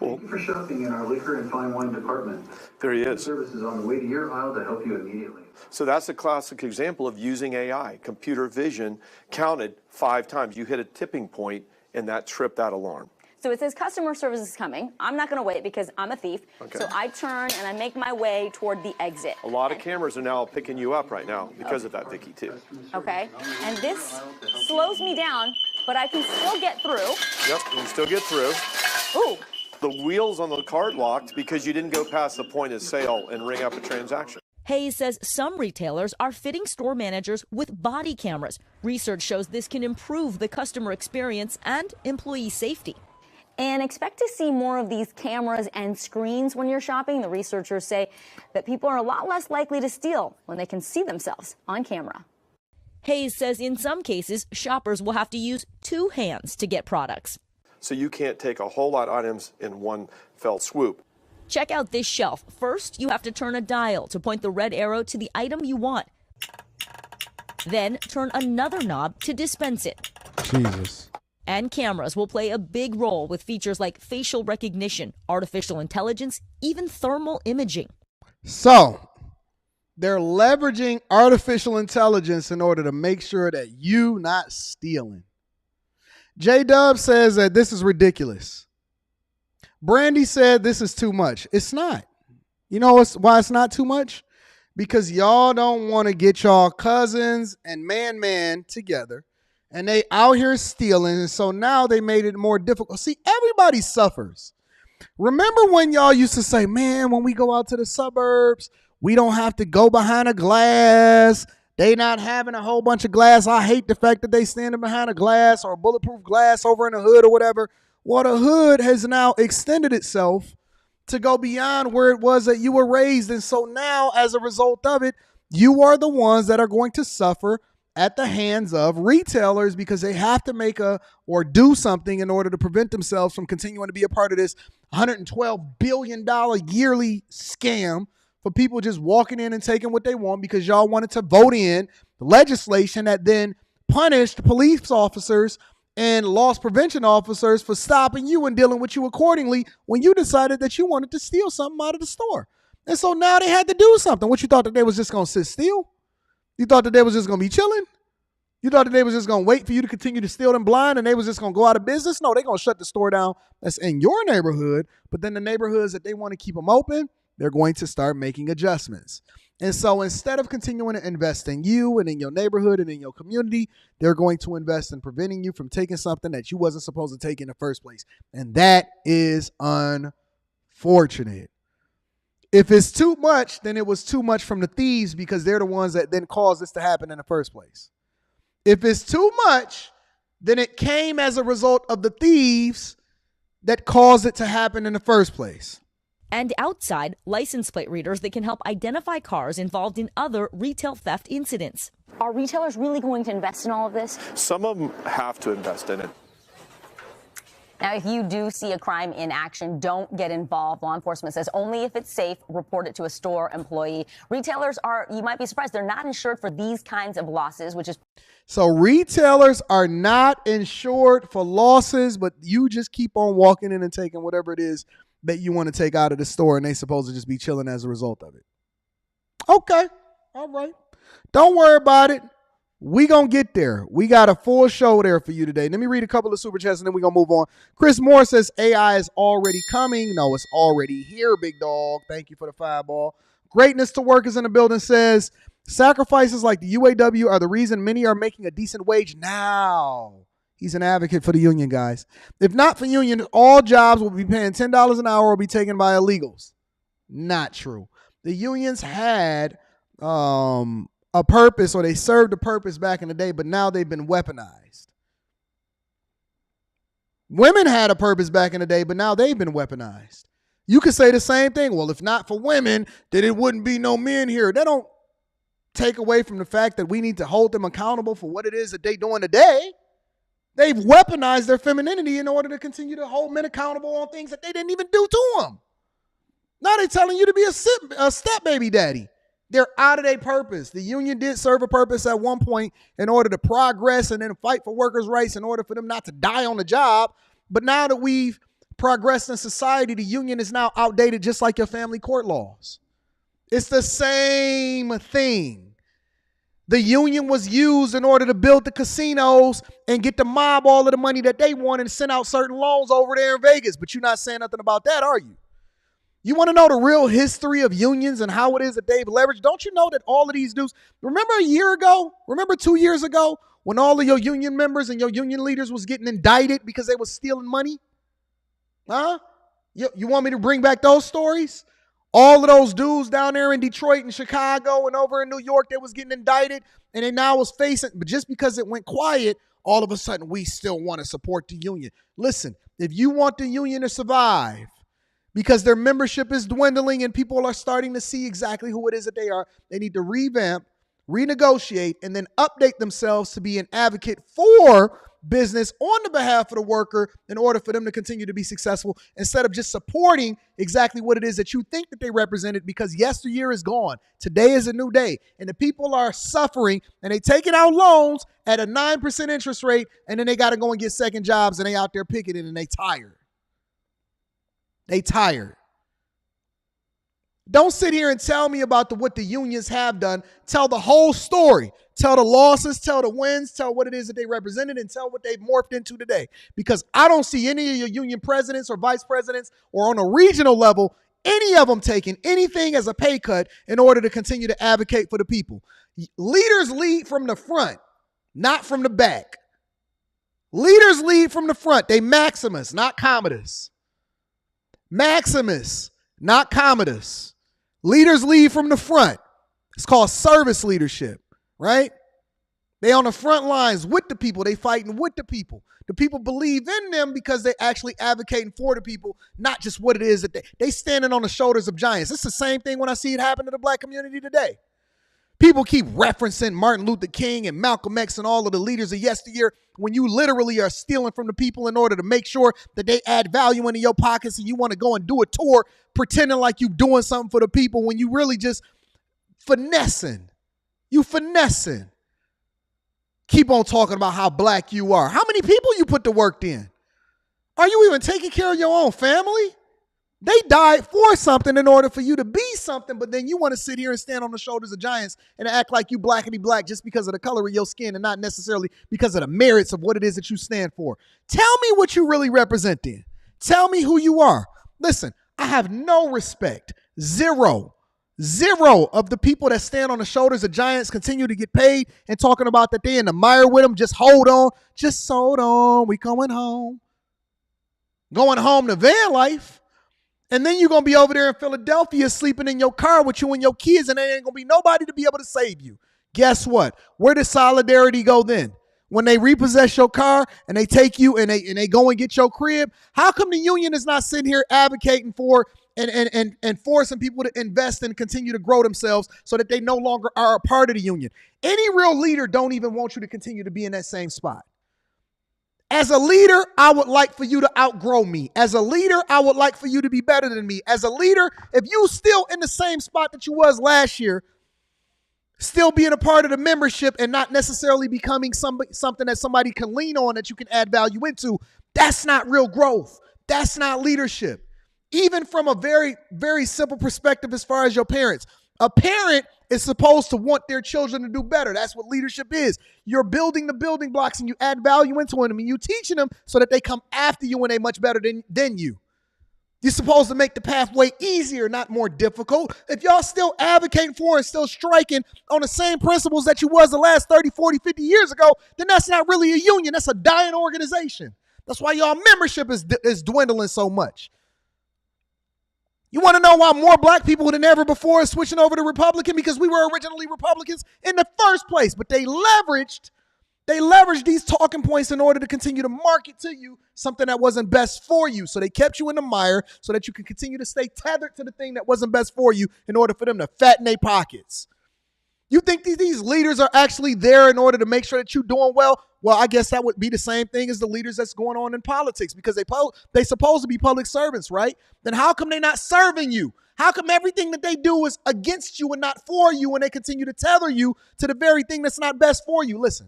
Cool. Thank you for shopping in our liquor and fine wine department. There he is. Service is on the way to your aisle to help you immediately. So that's a classic example of using AI. Computer vision counted 5 times. You hit a tipping point, and that tripped that alarm. So it says customer service is coming. I'm not going to wait because I'm a thief. Okay. So I turn and I make my way toward the exit. A lot of cameras are now picking you up right now because of that, Vicky, too. Okay. And this slows me down, but I can still get through. Yep, you can still get through. Ooh. The wheels on the cart locked because you didn't go past the point of sale and ring up a transaction. Hayes says some retailers are fitting store managers with body cameras. Research shows this can improve the customer experience and employee safety. And expect to see more of these cameras and screens when you're shopping. The researchers say that people are a lot less likely to steal when they can see themselves on camera. Hayes says in some cases, shoppers will have to use 2 hands to get products. So you can't take a whole lot of items in one fell swoop. Check out this shelf. First, you have to turn a dial to point the red arrow to the item you want. Then turn another knob to dispense it. Jesus. And cameras will play a big role with features like facial recognition, artificial intelligence, even thermal imaging. So they're leveraging artificial intelligence in order to make sure that you not stealing. J-Dub says that this is ridiculous. Brandy said this is too much. It's not. You know why it's not too much? Because y'all don't want to get y'all cousins and man together. And they out here stealing. And so now they made it more difficult. See, everybody suffers. Remember when y'all used to say, man, when we go out to the suburbs, we don't have to go behind a glass. They not having a whole bunch of glass. I hate the fact that they standing behind a glass or a bulletproof glass over in the hood or whatever. Well, the hood has now extended itself to go beyond where it was that you were raised. And so now, as a result of it, you are the ones that are going to suffer at the hands of retailers because they have to make or do something in order to prevent themselves from continuing to be a part of this $112 billion yearly scam for people just walking in and taking what they want because y'all wanted to vote in the legislation that then punished police officers and loss prevention officers for stopping you and dealing with you accordingly when you decided that you wanted to steal something out of the store. And so now they had to do something. What, you thought that they was just going to sit still? You thought that they was just going to be chilling? You thought that they was just going to wait for you to continue to steal them blind and they was just going to go out of business? No, they're going to shut the store down that's in your neighborhood, but then the neighborhoods that they want to keep them open, they're going to start making adjustments. And so instead of continuing to invest in you and in your neighborhood and in your community, they're going to invest in preventing you from taking something that you wasn't supposed to take in the first place. And that is unfortunate. If it's too much, then it was too much from the thieves because they're the ones that then caused this to happen in the first place. If it's too much, then it came as a result of the thieves that caused it to happen in the first place. And outside, license plate readers that can help identify cars involved in other retail theft incidents. Are retailers really going to invest in all of this? Some of them have to invest in it. Now, if you do see a crime in action, don't get involved. Law enforcement says only if it's safe, report it to a store employee. Retailers are, you might be surprised, they're not insured for these kinds of losses, which is... So retailers are not insured for losses, but you just keep on walking in and taking whatever it is that you want to take out of the store, and they supposed to just be chilling as a result of it. Okay. All right. Don't worry about it. We gonna get there. We got a full show there for you today. Let me read a couple of super chats and then we're gonna move on. Chris Moore says AI is already coming. No, it's already here, big dog. Thank you for the fireball. Greatness to Workers in the building says sacrifices like the UAW are the reason many are making a decent wage now. He's an advocate for the union, guys. If not for union, all jobs will be paying $10 an hour or be taken by illegals. Not true. The unions had a purpose, or they served a purpose back in the day, but now they've been weaponized. Women had a purpose back in the day, but now they've been weaponized. You could say the same thing. Well, if not for women, then it wouldn't be no men here. That don't take away from the fact that we need to hold them accountable for what it is that they're doing today. They've weaponized their femininity in order to continue to hold men accountable on things that they didn't even do to them. Now they're telling you to be a step baby daddy. They're out of their purpose. The union did serve a purpose at one point in order to progress and then fight for workers' rights in order for them not to die on the job. But now that we've progressed in society, the union is now outdated just like your family court laws. It's the same thing. The union was used in order to build the casinos and get the mob all of the money that they want and send out certain loans over there in Vegas. But you're not saying nothing about that, are you? You want to know the real history of unions and how it is that they've leveraged? Don't you know that all of these dudes, remember a year ago, remember 2 years ago when all of your union members and your union leaders was getting indicted because they was stealing money? Huh? You want me to bring back those stories? All of those dudes down there in Detroit and Chicago and over in New York, they was getting indicted and they now was facing, but just because it went quiet, all of a sudden we still want to support the union. Listen, if you want the union to survive, because their membership is dwindling and people are starting to see exactly who it is that they are, they need to revamp, renegotiate, and then update themselves to be an advocate for business on the behalf of the worker in order for them to continue to be successful instead of just supporting exactly what it is that you think that they represented, because yesteryear is gone. Today is a new day. And the people are suffering and they taking out loans at a 9% interest rate, and then they got to go and get second jobs and they out there picketing and they tired. They tired. Don't sit here and tell me about what the unions have done. Tell the whole story. Tell the losses, tell the wins, tell what it is that they represented, and tell what they've morphed into today. Because I don't see any of your union presidents or vice presidents or on a regional level, any of them taking anything as a pay cut in order to continue to advocate for the people. Leaders lead from the front, not from the back. Leaders lead from the front. They Maximus, not Commodus. Maximus, not Commodus. Leaders lead from the front. It's called service leadership, right? They on the front lines with the people. They fighting with the people. The people believe in them because they actually advocating for the people, not just what it is that they standing on the shoulders of giants. It's the same thing when I see it happen to the black community today. People keep referencing Martin Luther King and Malcolm X and all of the leaders of yesteryear when you literally are stealing from the people in order to make sure that they add value into your pockets, and you want to go and do a tour pretending like you doing something for the people when you really just finessing. You finessing. Keep on talking about how black you are. How many people you put to work in? Are you even taking care of your own family? They died for something in order for you to be something, but then you want to sit here and stand on the shoulders of giants and act like you blackity black just because of the color of your skin and not necessarily because of the merits of what it is that you stand for. Tell me what you really represent then. Tell me who you are. Listen, I have no respect. Zero of the people that stand on the shoulders of giants continue to get paid and talking about that they in the mire with them. Just hold on. Just hold on. We going home. Going home to van life. And then you're going to be over there in Philadelphia sleeping in your car with you and your kids, and there ain't going to be nobody to be able to save you. Guess what? Where does solidarity go then? When they repossess your car and they take you and they go and get your crib, how come the union is not sitting here advocating for and forcing people to invest and continue to grow themselves so that they no longer are a part of the union? Any real leader don't even want you to continue to be in that same spot. As a leader, I would like for you to outgrow me. As a leader, I would like for you to be better than me. As a leader, if you still in the same spot that you was last year, still being a part of the membership and not necessarily becoming something that somebody can lean on that you can add value into, that's not real growth. That's not leadership. Even from a very, very simple perspective as far as your parents. A parent is supposed to want their children to do better. That's what leadership is. You're building the building blocks and you add value into them and you teaching them so that they come after you when they're much better than you. You're supposed to make the pathway easier, not more difficult. If y'all still advocating for and still striking on the same principles that you was the last 30, 40, 50 years ago, then that's not really a union. That's a dying organization. That's why y'all membership is dwindling so much. You want to know why more black people than ever before are switching over to Republican? Because we were originally Republicans in the first place, but they leveraged these talking points in order to continue to market to you something that wasn't best for you. So they kept you in the mire so that you could continue to stay tethered to the thing that wasn't best for you in order for them to fatten their pockets. You think these leaders are actually there in order to make sure that you're doing well? Well, I guess that would be the same thing as the leaders that's going on in politics because they supposed to be public servants, right? Then how come they not serving you? How come everything that they do is against you and not for you and they continue to tether you to the very thing that's not best for you? Listen.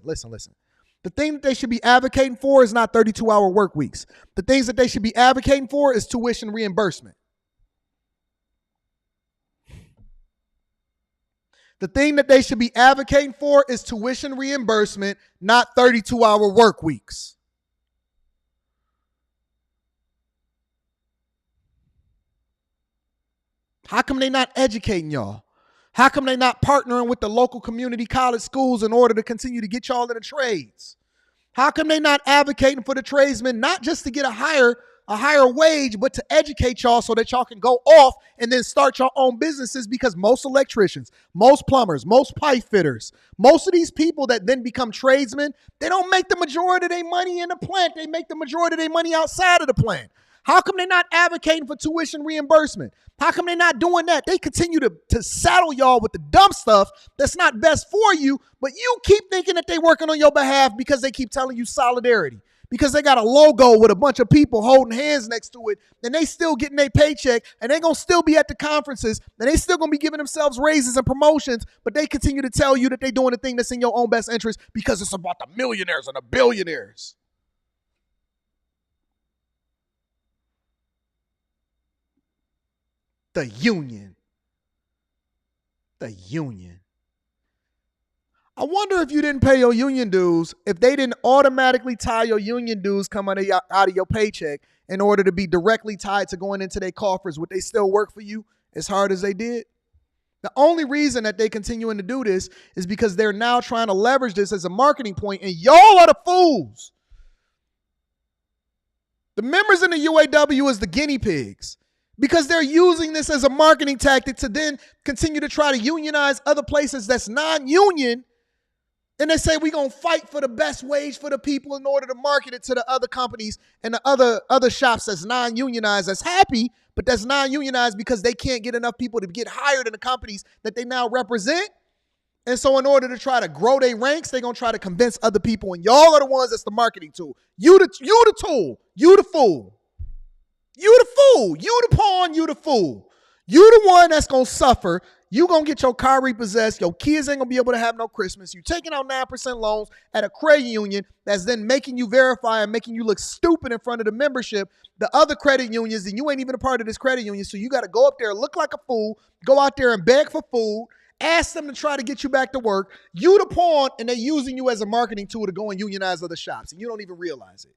The thing that they should be advocating for is not 32-hour work weeks. The things that they should be advocating for is tuition reimbursement. The thing that they should be advocating for is tuition reimbursement, not 32-hour work weeks. How come they not educating y'all? How come they not partnering with the local community college schools in order to continue to get y'all in the trades? How come they not advocating for the tradesmen, not just to get a higher wage, but to educate y'all so that y'all can go off and then start your own businesses? Because most electricians, most plumbers, most pipe fitters, most of these people that then become tradesmen, they don't make the majority of their money in the plant. They make the majority of their money outside of the plant. How come they're not advocating for tuition reimbursement? How come they're not doing that? They continue to saddle y'all with the dumb stuff that's not best for you, but you keep thinking that they're working on your behalf because they keep telling you solidarity, because they got a logo with a bunch of people holding hands next to it, and they still getting their paycheck, and they're going to still be at the conferences, and they still going to be giving themselves raises and promotions, but they continue to tell you that they're doing the thing that's in your own best interest because it's about the millionaires and the billionaires. The union. The union. I wonder if you didn't pay your union dues, if they didn't automatically tie your union dues coming out of your paycheck in order to be directly tied to going into their coffers, would they still work for you as hard as they did? The only reason that they continuing to do this is because they're now trying to leverage this as a marketing point, and y'all are the fools. The members in the UAW is the guinea pigs, because they're using this as a marketing tactic to then continue to try to unionize other places that's non-union. And they say we're going to fight for the best wage for the people in order to market it to the other companies and the other shops that's non-unionized, that's happy, but that's non-unionized because they can't get enough people to get hired in the companies that they now represent. And so in order to try to grow their ranks, they're going to try to convince other people. And y'all are the ones that's the marketing tool. You the tool. You the fool. You the fool. You the pawn. You the fool. You the one that's going to suffer. You going to get your car repossessed. Your kids ain't going to be able to have no Christmas. You taking out 9% loans at a credit union that's then making you verify and making you look stupid in front of the membership, the other credit unions, and you ain't even a part of this credit union. So you got to go up there and look like a fool, go out there and beg for food, ask them to try to get you back to work. You the pawn, and they're using you as a marketing tool to go and unionize other shops, and you don't even realize it.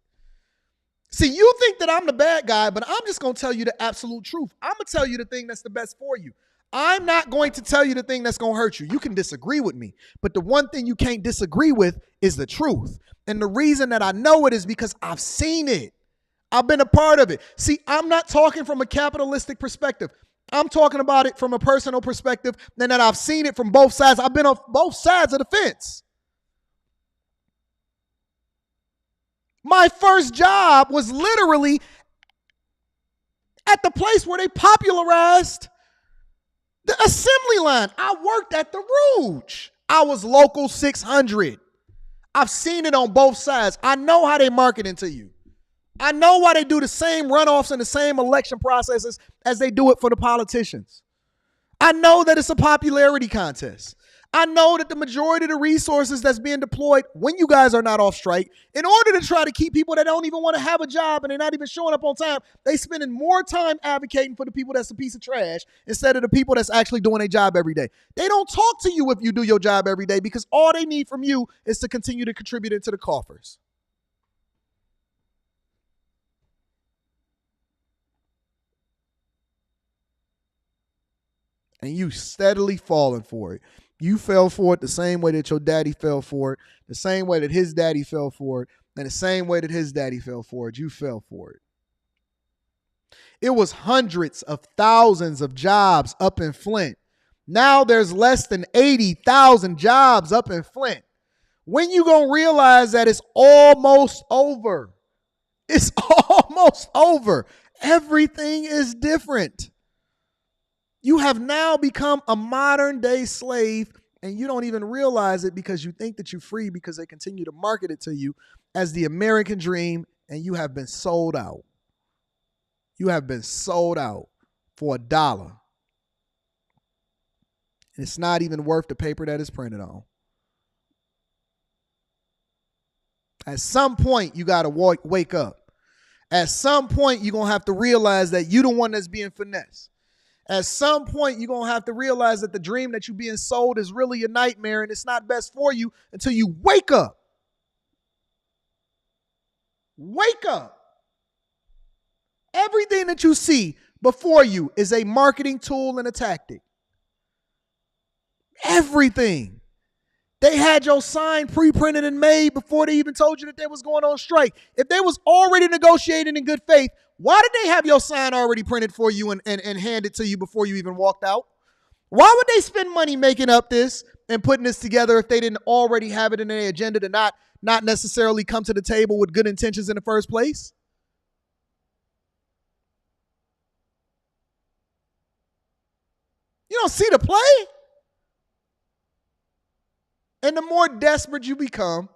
See, you think that I'm the bad guy, but I'm just going to tell you the absolute truth. I'm going to tell you the thing that's the best for you. I'm not going to tell you the thing that's going to hurt you. You can disagree with me, but the one thing you can't disagree with is the truth. And the reason that I know it is because I've seen it. I've been a part of it. See, I'm not talking from a capitalistic perspective. I'm talking about it from a personal perspective, and that I've seen it from both sides. I've been on both sides of the fence. My first job was literally at the place where they popularized the assembly line. I worked at the Rouge. I was local 600. I've seen it on both sides. I know how they marketing to you. I know why they do the same runoffs and the same election processes as they do it for the politicians. I know that it's a popularity contest. I know that the majority of the resources that's being deployed when you guys are not off strike, in order to try to keep people that don't even want to have a job and they're not even showing up on time, they spending more time advocating for the people that's a piece of trash instead of the people that's actually doing their job every day. They don't talk to you if you do your job every day because all they need from you is to continue to contribute into the coffers. And you steadily falling for it. You fell for it the same way that your daddy fell for it, the same way that his daddy fell for it, and the same way that his daddy fell for it. You fell for it. It was hundreds of thousands of jobs up in Flint. Now there's less than 80,000 jobs up in Flint. When you gonna realize that it's almost over? It's almost over. Everything is different. You have now become a modern day slave, and you don't even realize it because you think that you're free because they continue to market it to you as the American dream, and you have been sold out. You have been sold out for $1. It's not even worth the paper that it's printed on. At some point, you got to wake up. At some point, you're going to have to realize that you're the one that's being finessed. At some point, you're going to have to realize that the dream that you're being sold is really a nightmare and it's not best for you until you wake up. Wake up. Everything that you see before you is a marketing tool and a tactic. Everything. They had your sign pre-printed and made before they even told you that they was going on strike. If they was already negotiating in good faith, why did they have your sign already printed for you and handed to you before you even walked out? Why would they spend money making up this and putting this together if they didn't already have it in their agenda to not necessarily come to the table with good intentions in the first place? You don't see the play? And the more desperate you become,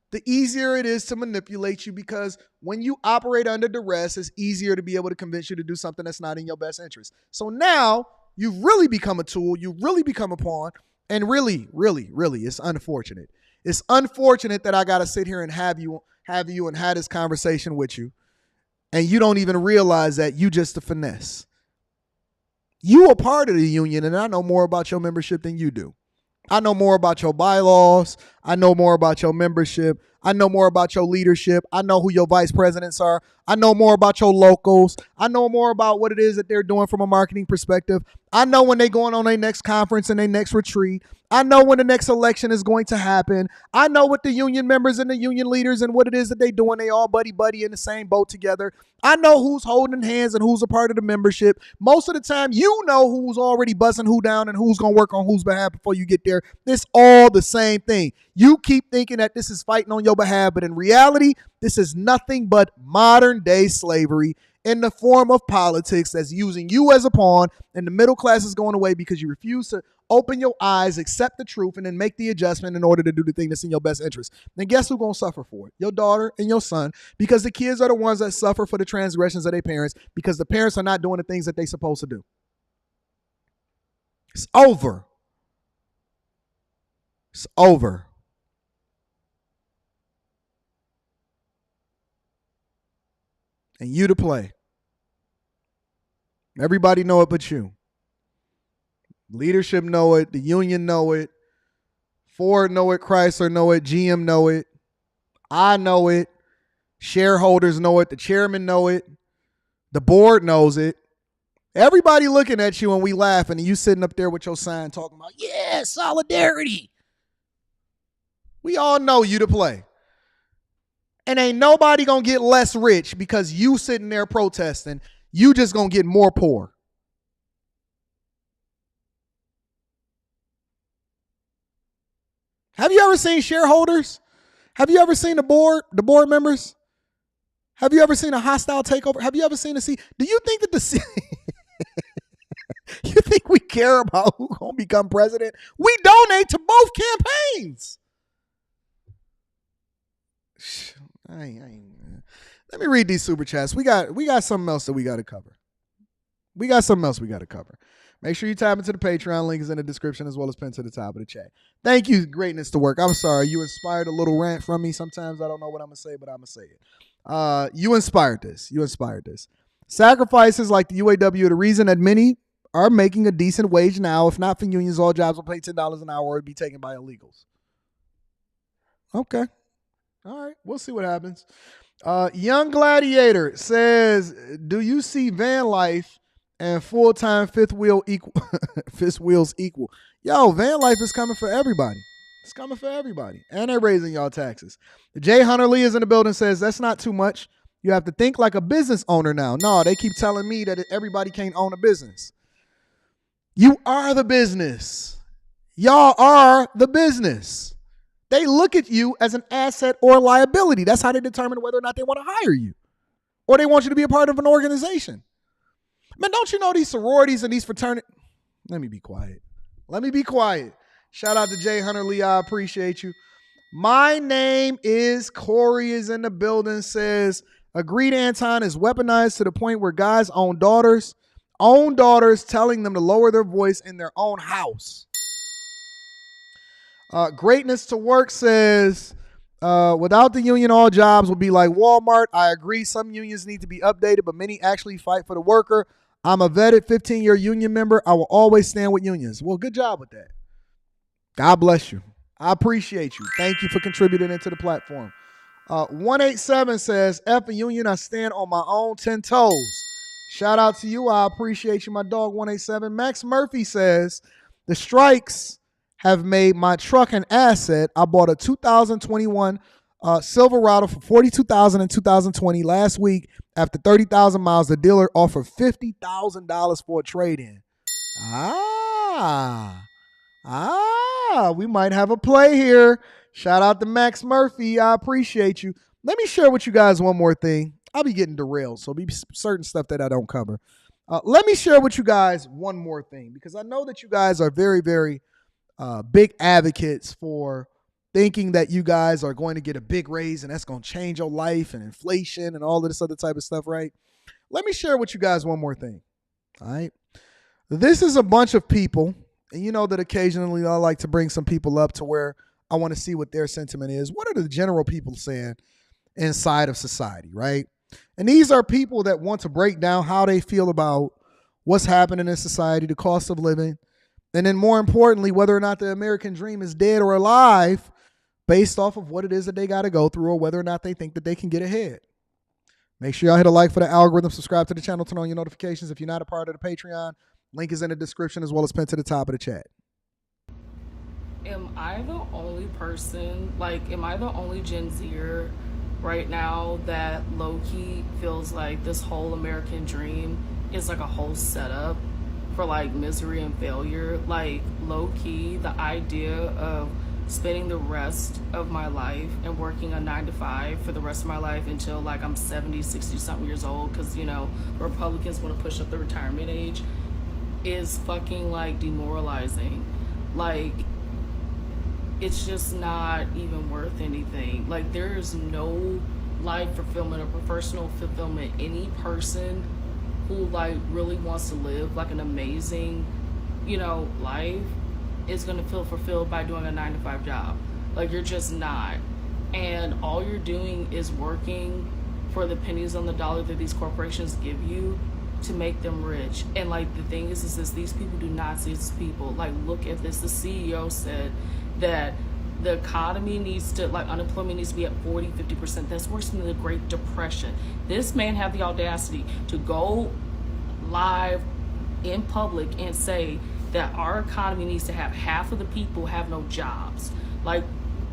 the easier it is to manipulate you, because when you operate under duress, it's easier to be able to convince you to do something that's not in your best interest. So now you've really become a tool. You've really become a pawn. And really, it's unfortunate. It's unfortunate that I got to sit here and have you and have this conversation with you, and you don't even realize that you just a finesse. You a part of the union, and I know more about your membership than you do. I know more about your bylaws. I know more about your membership. I know more about your leadership. I know who your vice presidents are. I know more about your locals. I know more about what it is that they're doing from a marketing perspective. I know when they're going on their next conference and their next retreat. I know when the next election is going to happen. I know what the union members and the union leaders and what it is that they're doing. They all buddy in the same boat together. I know who's holding hands and who's a part of the membership. Most of the time, you know who's already buzzing who down and who's going to work on whose behalf before you get there. It's all the same thing. You keep thinking that this is fighting on your behalf, but in reality, this is nothing but modern day slavery in the form of politics that's using you as a pawn, and the middle class is going away because you refuse to open your eyes, accept the truth, and then make the adjustment in order to do the thing that's in your best interest. Then guess who's going to suffer for it? Your daughter and your son, because the kids are the ones that suffer for the transgressions of their parents, because the parents are not doing the things that they're supposed to do. It's over. It's over. And you to play. Everybody know it but you. Leadership know it. The union know it. Ford know it. Chrysler know it. GM know it. I know it. Shareholders know it. The chairman know it. The board knows it. Everybody looking at you and we laughing, and you sitting up there with your sign talking about, yeah, solidarity. We all know you to play. And ain't nobody going to get less rich because you sitting there protesting. You just going to get more poor. Have you ever seen shareholders? Have you ever seen the board members? Have you ever seen a hostile takeover? Have you ever seen do you think that you think we care about who's going to become president? We donate to both campaigns. Let me read these super chats. We got something else that we got to cover. Make sure you tap into the Patreon. Link is in the description as well as pinned to the top of the chat. Thank you, Greatness to Work. I'm sorry. You inspired a little rant from me. Sometimes I don't know what I'm going to say, but I'm going to say it. You inspired this. Sacrifices like the UAW are the reason that many are making a decent wage now. If not for unions, all jobs will pay $10 an hour or be taken by illegals. Okay. All right. We'll see what happens. Young Gladiator says, do you see van life and full-time fifth wheels equal? Yo, van life is coming for everybody. It's coming for everybody. And they're raising y'all taxes. Jay Hunter Lee is in the building, says, that's not too much. You have to think like a business owner now. No, they keep telling me that everybody can't own a business. You are the business. Y'all are the business. They look at you as an asset or a liability. That's how they determine whether or not they want to hire you or they want you to be a part of an organization. Man, don't you know these sororities and these fraternities? Let me be quiet. Shout out to Jay Hunter Lee. I appreciate you. My name is Corey is in the building, says, agreed, Anton, is weaponized to the point where guys own daughters telling them to lower their voice in their own house. Greatness to Work says, Without the union, all jobs will be like Walmart. I agree. Some unions need to be updated, but many actually fight for the worker. I'm a vetted 15-year union member. I will always stand with unions. Well, good job with that. God bless you. I appreciate you. Thank you for contributing into the platform. 187 says, F a union, I stand on my own 10 toes. Shout out to you. I appreciate you, my dog 187. Max Murphy says, the strikes have made my truck an asset. I bought a 2021 Silverado for $42,000 in 2020. Last week, after 30,000 miles, the dealer offered $50,000 for a trade-in. We might have a play here. Shout out to Max Murphy. I appreciate you. Let me share with you guys one more thing. I'll be getting derailed, so be certain stuff that I don't cover. Let me share with you guys one more thing, because I know that you guys are very, very big advocates for thinking that you guys are going to get a big raise and that's going to change your life and inflation and all of this other type of stuff, right? Let me share with you guys one more thing, all right? This is a bunch of people, and you know that occasionally I like to bring some people up to where I want to see what their sentiment is. What are the general people saying inside of society, right? And these are people that want to break down how they feel about what's happening in society, the cost of living, and then more importantly, whether or not the American dream is dead or alive based off of what it is that they got to go through or whether or not they think that they can get ahead. Make sure y'all hit a like for the algorithm, subscribe to the channel, turn on your notifications. If you're not a part of the Patreon, link is in the description as well as pinned to the top of the chat. Am I the only person, am I the only Gen Zer right now that low-key feels like this whole American dream is like a whole setup for misery and failure? Low-key, the idea of spending the rest of my life and working a 9-to-5 for the rest of my life until I'm 70, 60 something years old, because Republicans want to push up the retirement age, is fucking demoralizing. It's just not even worth anything. There is no life fulfillment or personal fulfillment. Any person who really wants to live an amazing, life is gonna feel fulfilled by doing a 9-to-5 job. You're just not. And all you're doing is working for the pennies on the dollar that these corporations give you to make them rich. And the thing is this, these people do not see as people. Look at this. The CEO said that the economy needs to, unemployment needs to be at 40-50%. That's worse than the Great Depression. This man had the audacity to go live in public and say that our economy needs to have half of the people have no jobs.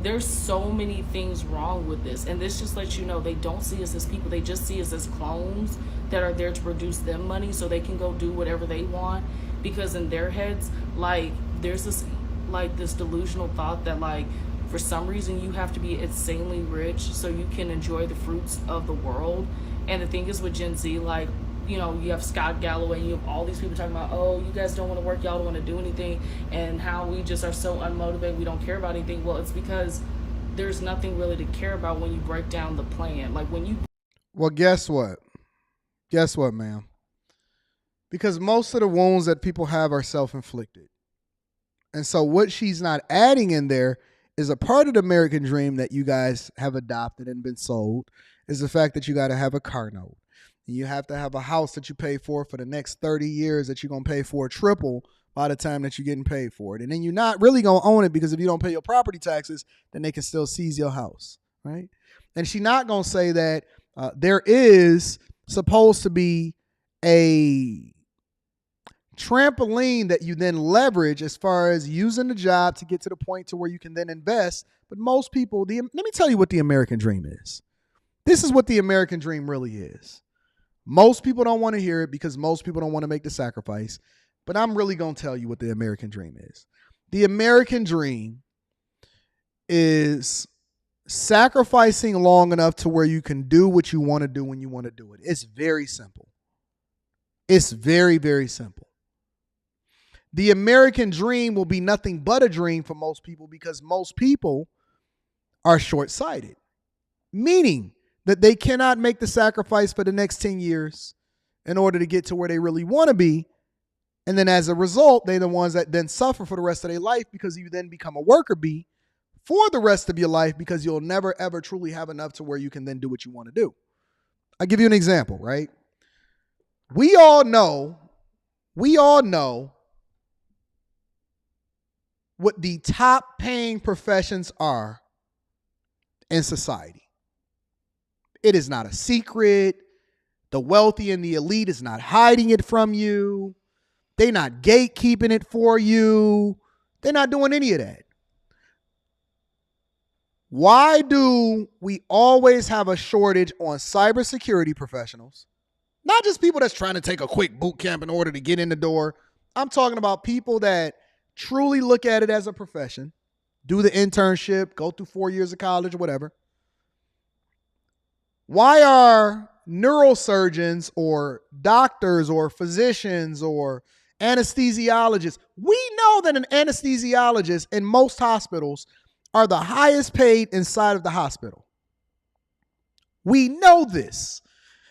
There's so many things wrong with this, and this just lets you know they don't see us as people. They just see us as clones that are there to produce them money so they can go do whatever they want, because in their heads, there's this this delusional thought that for some reason you have to be insanely rich so you can enjoy the fruits of the world. And the thing is with Gen Z, you have Scott Galloway, you have all these people talking about, oh, you guys don't want to work, y'all don't want to do anything, and how we just are so unmotivated, we don't care about anything. Well, it's because there's nothing really to care about when you break down the plan. Well, guess what? Guess what, ma'am? Because most of the wounds that people have are self-inflicted. And so what she's not adding in there is a part of the American dream that you guys have adopted and been sold is the fact that you got to have a car note. And you have to have a house that you pay for the next 30 years that you're going to pay for triple by the time that you're getting paid for it. And then you're not really going to own it, because if you don't pay your property taxes, then they can still seize your house, right? And she's not going to say that there is supposed to be a trampoline that you then leverage as far as using the job to get to the point to where you can then invest. But most people, let me tell you what the American dream is. This is what the American dream really is. Most people don't want to hear it because most people don't want to make the sacrifice. But I'm really going to tell you what the American dream is. The American dream is sacrificing long enough to where you can do what you want to do when you want to do it. It's very simple. It's very, very simple. The American dream will be nothing but a dream for most people because most people are short-sighted, meaning that they cannot make the sacrifice for the next 10 years in order to get to where they really want to be. And then as a result, they're the ones that then suffer for the rest of their life because you then become a worker bee for the rest of your life because you'll never, ever truly have enough to where you can then do what you want to do. I'll give you an example, right? We all know what the top paying professions are in society. It is not a secret. The wealthy and the elite is not hiding it from you. They're not gatekeeping it for you. They're not doing any of that. Why do we always have a shortage on cybersecurity professionals? Not just people that's trying to take a quick boot camp in order to get in the door. I'm talking about people that truly look at it as a profession, do the internship, go through 4 years of college or whatever. Why are neurosurgeons or doctors or physicians or anesthesiologists? We know that an anesthesiologist in most hospitals are the highest paid inside of the hospital. We know this.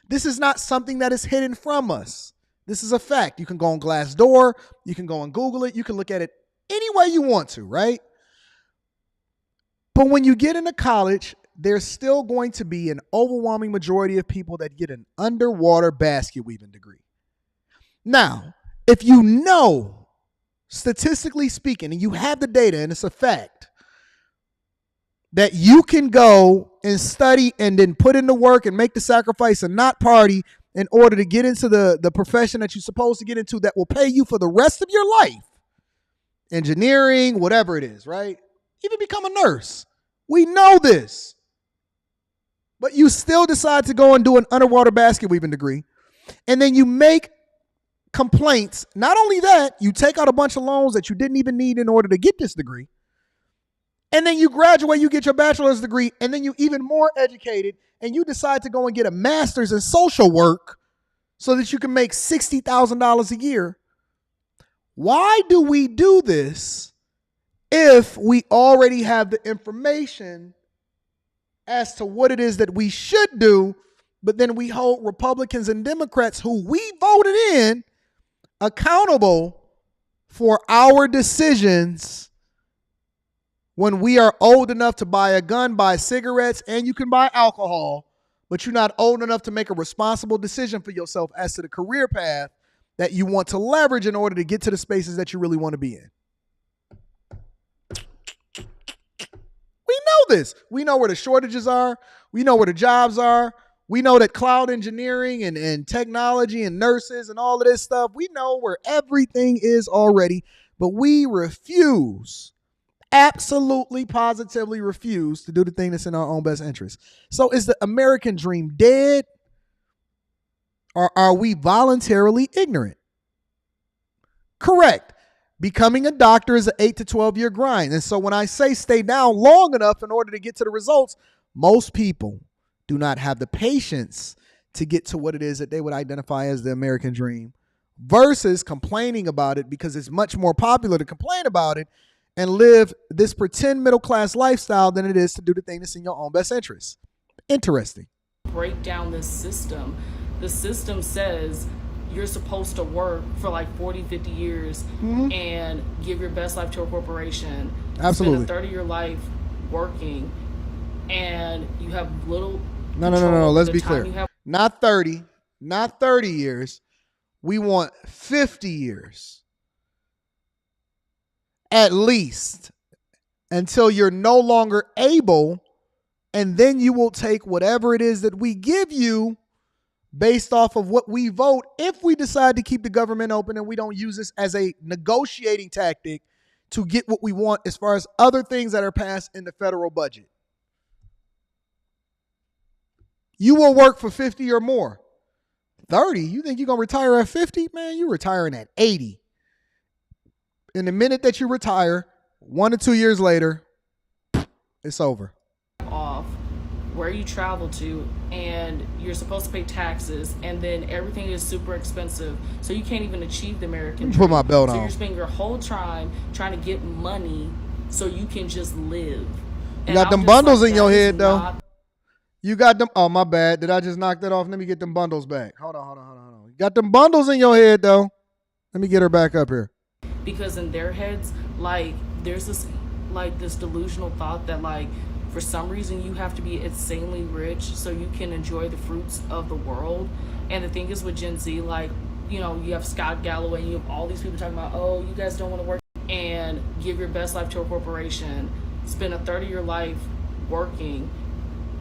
This is not something that is hidden from us. This is a fact. You can go on Glassdoor. You can go and Google it. You can look at it any way you want to, right? But when you get into college, there's still going to be an overwhelming majority of people that get an underwater basket weaving degree. Now, if you know, statistically speaking, and you have the data and it's a fact, that you can go and study and then put in the work and make the sacrifice and not party in order to get into the profession that you're supposed to get into that will pay you for the rest of your life. Engineering, whatever it is, right? Even become a nurse. We know this. But you still decide to go and do an underwater basket weaving degree. And then you make complaints. Not only that, you take out a bunch of loans that you didn't even need in order to get this degree. And then you graduate, you get your bachelor's degree, and then you even more educated, and you decide to go and get a master's in social work so that you can make $60,000 a year. Why do we do this if we already have the information as to what it is that we should do, but then we hold Republicans and Democrats who we voted in accountable for our decisions when we are old enough to buy a gun, buy cigarettes, and you can buy alcohol, but you're not old enough to make a responsible decision for yourself as to the career path that you want to leverage in order to get to the spaces that you really want to be in. We know this. We know where the shortages are. We know where the jobs are. We know that cloud engineering and technology and nurses and all of this stuff, we know where everything is already, but we refuse, absolutely, positively refuse to do the thing that's in our own best interest. So is the American dream dead? Or are we voluntarily ignorant? Correct. Becoming a doctor is an 8 to 12 year grind. And so when I say stay down long enough in order to get to the results, most people do not have the patience to get to what it is that they would identify as the American dream versus complaining about it because it's much more popular to complain about it and live this pretend middle class lifestyle than it is to do the thing that's in your own best interest. Interesting. Break down this system. The system says you're supposed to work for like 40, 50 years and give your best life to a corporation. Absolutely. Spend a 30-year life working and you have little No. Let's be clear. Not 30 years. We want 50 years. At least until you're no longer able, and then you will take whatever it is that we give you based off of what we vote if we decide to keep the government open and we don't use this as a negotiating tactic to get what we want as far as other things that are passed in the federal budget. You will work for 50 or more. 30, you think you're going to retire at 50? Man, you're retiring at 80. In the minute that you retire, 1 to 2 years later, it's over. Off where you travel to, and you're supposed to pay taxes, and then everything is super expensive, so you can't even achieve the American dream. Put my belt on. So you're spending your whole time trying to get money so you can just live. You got them bundles in your head, though. You got them. Oh, my bad. Did I just knock that off? Let me get them bundles back. Hold on. You got them bundles in your head, though. Let me get her back up here. Because in there's this like this delusional thought that like for some reason you have to be insanely rich so you can enjoy the fruits of the world. And the thing is with Gen Z, like, you know, you have Scott Galloway, you have all these people talking about, oh, you guys don't want to work and give your best life to a corporation, spend a third of your life working,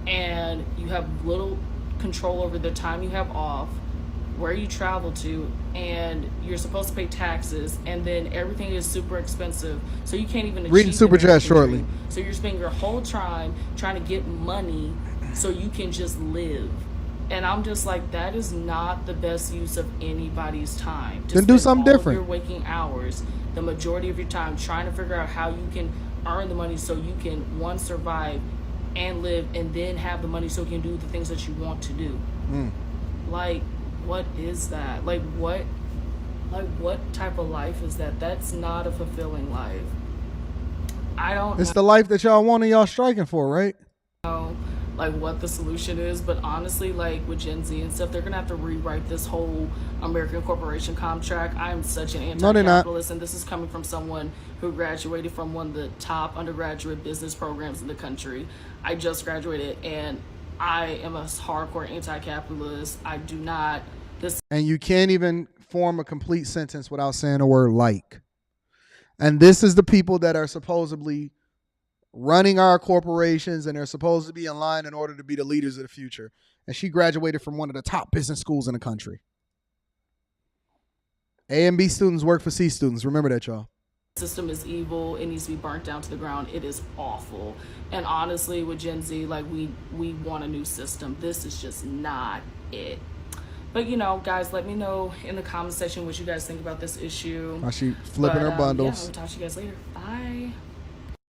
and you have little control over the time you have off, where you travel to, and you're supposed to pay taxes, and then everything is super expensive, so you can't even Reading Super Chat shortly. So you're spending your whole time trying to get money so you can just live. And I'm just like, that is not the best use of anybody's time. Then do something different. Your waking hours, the majority of your time, trying to figure out how you can earn the money so you can, one, survive and live, and then have the money so you can do the things that you want to do. Like, what is that? Like what type of life is that? That's not a fulfilling life. I don't It's the life that y'all want and y'all striking for, right? know like what the solution is, but honestly, like with Gen Z and stuff, they're gonna have to rewrite this whole American corporation contract. I am such an anti-capitalist, and this is coming from someone who graduated from one of the top undergraduate business programs in the country. I just graduated, and I am a hardcore anti-capitalist. I do not. And you can't even form a complete sentence without saying the word like. And this is the people that are supposedly running our corporations, and they're supposed to be in line in order to be the leaders of the future. And she graduated from one of the top business schools in the country. A and B students work for C students. Remember that, y'all. System is evil. It needs to be burnt down to the ground. It is awful. And honestly, with Gen Z, like we want a new system. This is just not it. But you know, guys, let me know in the comment section what you guys think about this issue. While she flipping her bundles. Yeah, we'll talk to you guys later. Bye.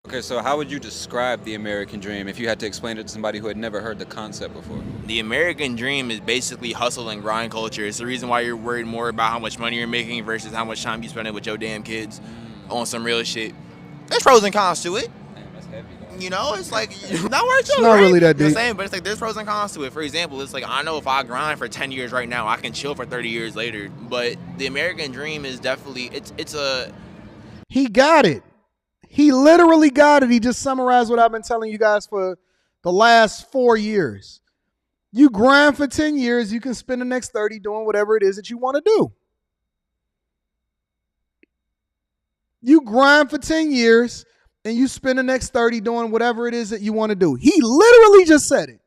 Okay, so how would you describe the American dream if you had to explain it to somebody who had never heard the concept before? The American dream is basically hustle and grind culture. It's the reason why you're worried more about how much money you're making versus how much time you spending with your damn kids on some real shit. There's pros and cons to it. That's heavy, though. You know, it's like, not where it's not really that deep. You know what I'm saying? But it's like, there's pros and cons to it. For example, it's like, I know if I grind for 10 years right now, I can chill for 30 years later. But the American dream is definitely, it's a... He got it. He literally got it. He just summarized what I've been telling you guys for the last 4 years. You grind for 10 years, you can spend the next 30 doing whatever it is that you want to do. You grind for 10 years and you spend the next 30 doing whatever it is that you want to do. He literally just said it.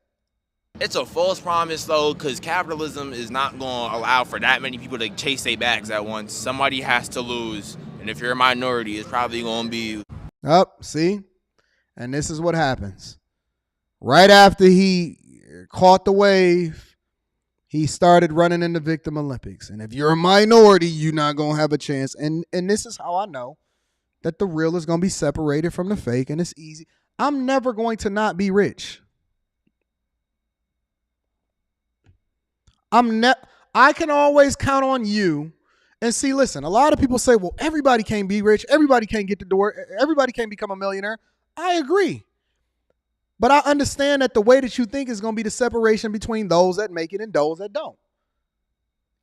It's a false promise, though, because capitalism is not going to allow for that many people to chase their bags at once. Somebody has to lose. And if you're a minority, it's probably going to be you. See? And this is what happens. Right after he caught the wave, he started running in the Victim Olympics. And if you're a minority, you're not going to have a chance. And this is how I know that the real is going to be separated from the fake, and it's easy. I'm never going to not be rich. I can always count on you. And see, listen, a lot of people say, well, everybody can't be rich. Everybody can't get the door. Everybody can't become a millionaire. I agree. But I understand that the way that you think is going to be the separation between those that make it and those that don't.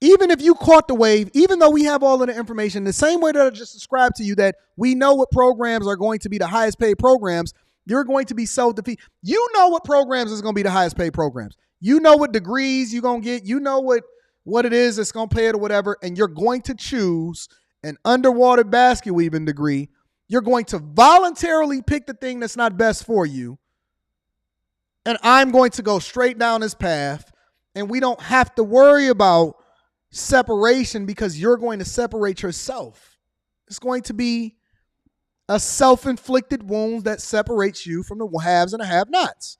Even if you caught the wave, even though we have all of the information, the same way that I just described to you that we know what programs are going to be the highest paid programs, you're going to be self-defeated. You know what programs is going to be the highest paid programs. You know what degrees you're going to get. You know what it is that's going to pay it or whatever, and you're going to choose an underwater basket weaving degree. You're going to voluntarily pick the thing that's not best for you, and I'm going to go straight down this path, and we don't have to worry about separation because you're going to separate yourself. It's going to be a self-inflicted wound that separates you from the haves and the have-nots.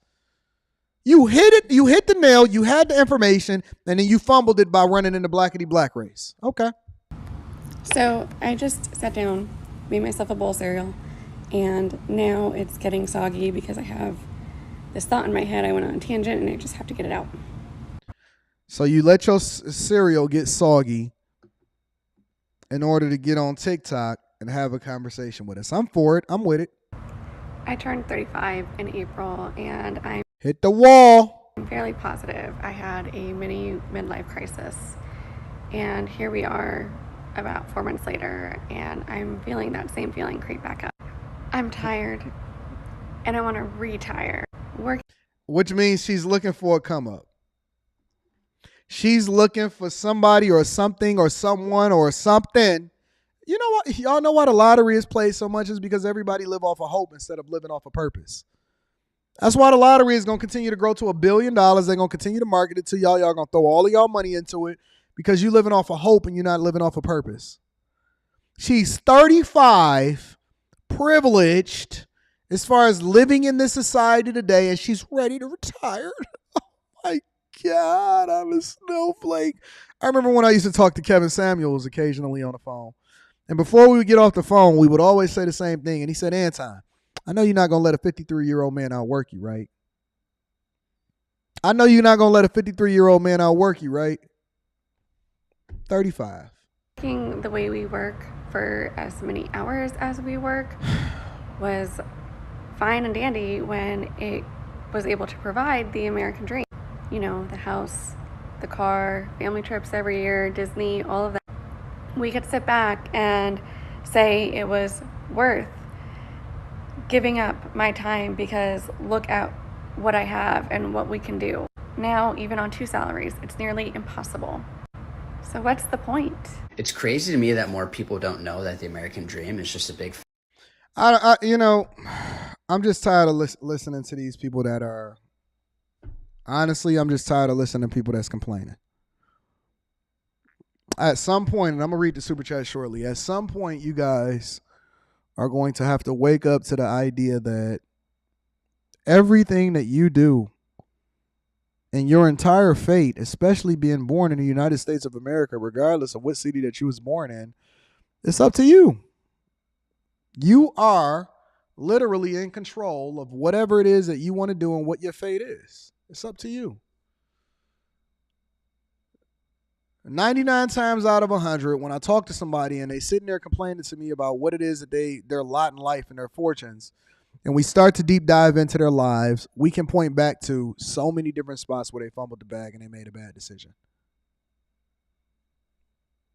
You hit it. You hit the nail. You had the information, and then you fumbled it by running in the blackety black race. Okay. So I just sat down, made myself a bowl of cereal, and now it's getting soggy because I have this thought in my head. I went on a tangent, and I just have to get it out. So you let your cereal get soggy in order to get on TikTok and have a conversation with us. I'm for it. I'm with it. I turned 35 in April, and I'm hit the wall. I'm fairly positive I had a mini midlife crisis, and here we are about 4 months later, and I'm feeling that same feeling creep back up. I'm tired and I want to retire. Which means she's looking for a come up. She's looking for somebody or something or someone or something. You know what? Y'all know why the lottery is played so much is because everybody live off of hope instead of living off of purpose. That's why the lottery is going to continue to grow to $1 billion. They're going to continue to market it to y'all. Y'all going to throw all of y'all money into it because you're living off of hope and you're not living off of purpose. She's 35, privileged as far as living in this society today, and she's ready to retire. Oh my God, I'm a snowflake. I remember when I used to talk to Kevin Samuels occasionally on the phone. And before we would get off the phone, we would always say the same thing. And he said, Anton, I know you're not going to let a 53-year-old man outwork you, right? I know you're not going to let a 53-year-old man outwork you, right? 35. Working the way we work for as many hours as we work was fine and dandy when it was able to provide the American dream. You know, the house, the car, family trips every year, Disney, all of that. We could sit back and say it was worth giving up my time because look at what I have and what we can do. Now, even on 2 salaries, it's nearly impossible. So what's the point? It's crazy to me that more people don't know that the American dream is just a big... I'm just tired of listening to these people that are... Honestly, I'm just tired of listening to people that's complaining. At some point, and I'm going to read the super chat shortly, at some point you guys are going to have to wake up to the idea that everything that you do and your entire fate, especially being born in the United States of America, regardless of what city that you was born in, it's up to you. You are literally in control of whatever it is that you want to do and what your fate is. It's up to you. 99 times out of 100, when I talk to somebody and they sitting there complaining to me about what it is that their lot in life and their fortunes, and we start to deep dive into their lives, we can point back to so many different spots where they fumbled the bag and they made a bad decision.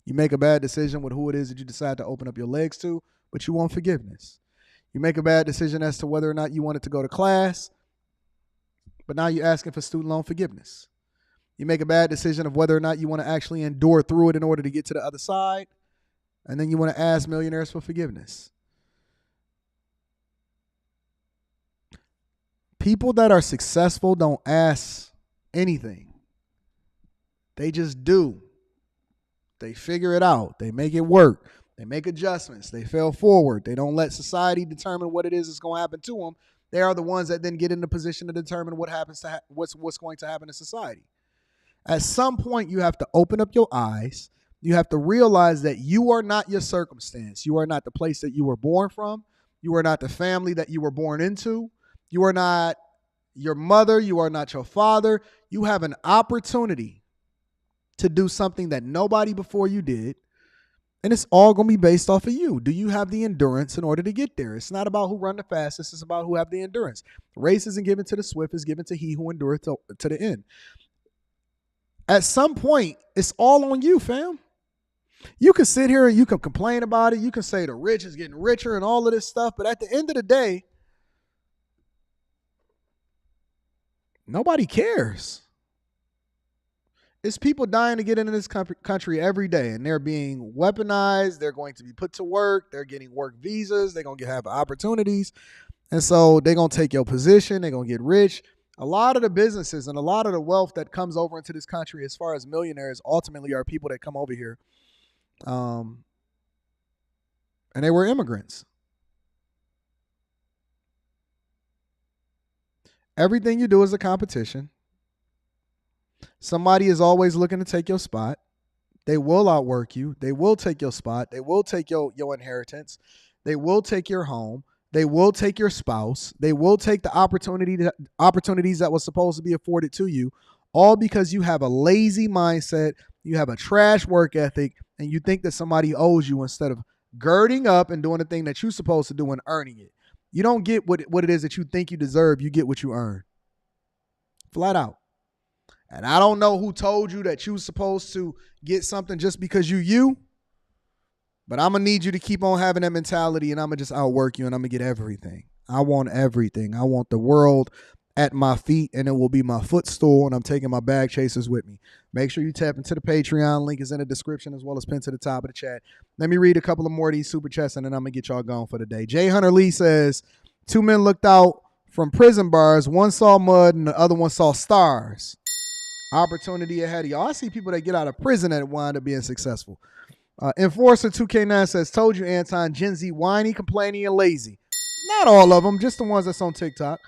You make a bad decision with who it is that you decide to open up your legs to, but you want forgiveness. You make a bad decision as to whether or not you wanted to go to class, but now you're asking for student loan forgiveness. You make a bad decision of whether or not you want to actually endure through it in order to get to the other side. And then you want to ask millionaires for forgiveness. People that are successful don't ask anything. They just do. They figure it out. They make it work. They make adjustments. They fail forward. They don't let society determine what it is that's going to happen to them. They are the ones that then get in the position to determine what happens to what's going to happen in society. At some point, you have to open up your eyes. You have to realize that you are not your circumstance. You are not the place that you were born from. You are not the family that you were born into. You are not your mother. You are not your father. You have an opportunity to do something that nobody before you did. And it's all going to be based off of you. Do you have the endurance in order to get there? It's not about who run the fastest. It's about who have the endurance. The race isn't given to the swift. It's given to he who endureth to the end. At some point, it's all on you, fam. You can sit here and you can complain about it. You can say the rich is getting richer and all of this stuff. But at the end of the day, nobody cares. It's people dying to get into this country every day, and they're being weaponized. They're going to be put to work. They're getting work visas. They're going to have opportunities. And so they're going to take your position. They're going to get rich. A lot of the businesses and a lot of the wealth that comes over into this country as far as millionaires ultimately are people that come over here. And they were immigrants. Everything you do is a competition. Somebody is always looking to take your spot. They will outwork you. They will take your spot. They will take your inheritance. They will take your home. They will take your spouse. They will take the opportunities that was supposed to be afforded to you, all because you have a lazy mindset, you have a trash work ethic, and you think that somebody owes you instead of girding up and doing the thing that you're supposed to do and earning it. You don't get what it is that you think you deserve. You get what you earn. Flat out. And I don't know who told you that you were supposed to get something just because you. But I'm going to need you to keep on having that mentality, and I'm going to just outwork you, and I'm going to get everything. I want everything. I want the world at my feet, and it will be my footstool, and I'm taking my bag chasers with me. Make sure you tap into the Patreon. Link is in the description as well as pinned to the top of the chat. Let me read a couple of more of these super chats, and then I'm going to get y'all going for the day. Jay Hunter Lee says, 2 men looked out from prison bars. One saw mud, and the other one saw stars. Opportunity ahead of y'all. I see people that get out of prison that wind up being successful. Enforcer 2K9 says, told you, Anton, Gen Z whiny, complaining, and lazy. Not all of them, just the ones that's on TikTok.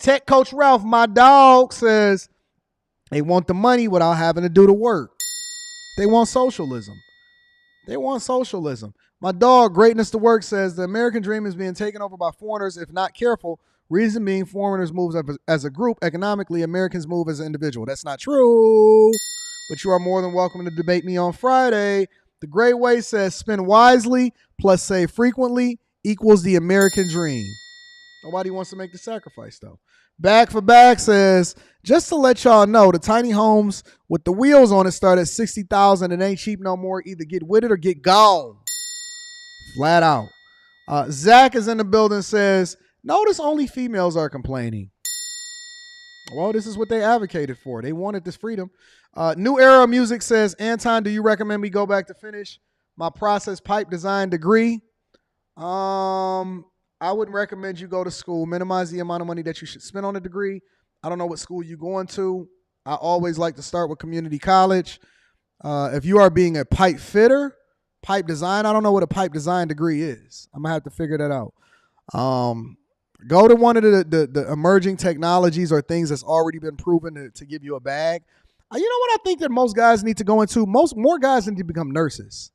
Tech Coach Ralph, my dog, says they want the money without having to do the work. They want socialism. They want socialism. My dog, Greatness to Work, says the American dream is being taken over by foreigners if not careful. Reason being, foreigners move as a group. Economically, Americans move as an individual. That's not true, but you are more than welcome to debate me on Friday. The Great Way says spend wisely plus save frequently equals the American dream. Nobody wants to make the sacrifice, though. Bag for Bag says, just to let y'all know, the tiny homes with the wheels on it start at $60,000 and ain't cheap no more. Either get with it or get gone. Flat out. Zach is in the building, says, notice only females are complaining. Well, this is what they advocated for. They wanted this freedom. New Era Music says, Anton, do you recommend me go back to finish my process pipe design degree? I would recommend you go to school. Minimize the amount of money that you should spend on a degree. I don't know what school you're going to. I always like to start with community college. If you are being a pipe fitter, pipe design, I don't know what a pipe design degree is. I'm going to have to figure that out. Go to one of the emerging technologies or things that's already been proven to give you a bag. You know what I think that most guys need to go into? More guys need to become nurses.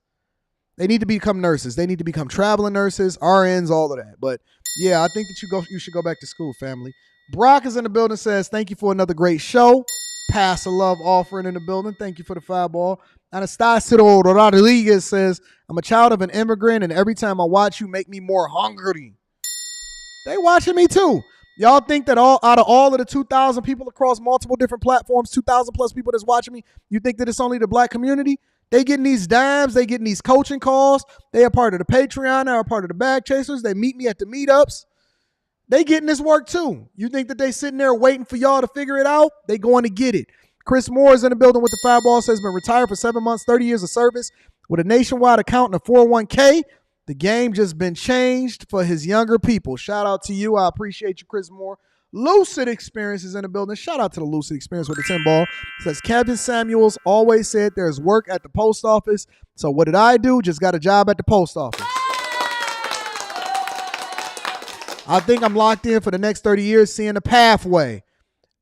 They need to become nurses. They need to become traveling nurses, RNs, all of that. But yeah, I think that you should go back to school, family. Brock is in the building, says, thank you for another great show. Pass a love offering in the building. Thank you for the fireball. Anastasio Rodriguez says, I'm a child of an immigrant, and every time I watch you make me more hungry. They watching me too. Y'all think that out of all of the 2,000 people across multiple different platforms, 2,000 plus people that's watching me, you think that it's only the black community? They getting these dimes. They getting these coaching calls. They are part of the Patreon. They are part of the Bag Chasers. They meet me at the meetups. They getting this work too. You think that they sitting there waiting for y'all to figure it out? They going to get it. Chris Moore is in the building with the fireball, says been retired for 7 months, 30 years of service with a nationwide account and a 401k. The game just been changed for his younger people. Shout out to you. I appreciate you, Chris Moore. Lucid Experience is in the building. Shout out to the Lucid Experience with the 10 ball. Says Kevin Samuels always said there's work at the post office. So what did I do? Just got a job at the post office. I think I'm locked in for the next 30 years, seeing the pathway.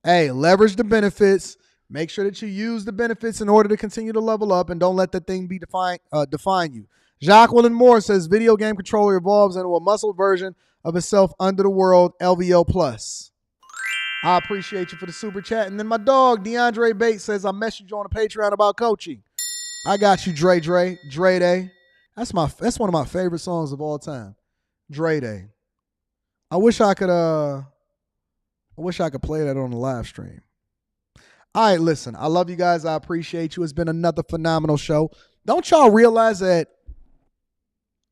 Hey, leverage the benefits. Make sure that you use the benefits in order to continue to level up, and don't let that thing be define you. Jacqueline Moore says video game controller evolves into a muscle version of itself under the world, LVO Plus. I appreciate you for the super chat. And then my dog, DeAndre Bates, says, I messaged you on the Patreon about coaching. I got you, Dre Day. That's one of my favorite songs of all time. Dre Day. I wish I could play that on the live stream. All right, listen, I love you guys. I appreciate you. It's been another phenomenal show. Don't y'all realize that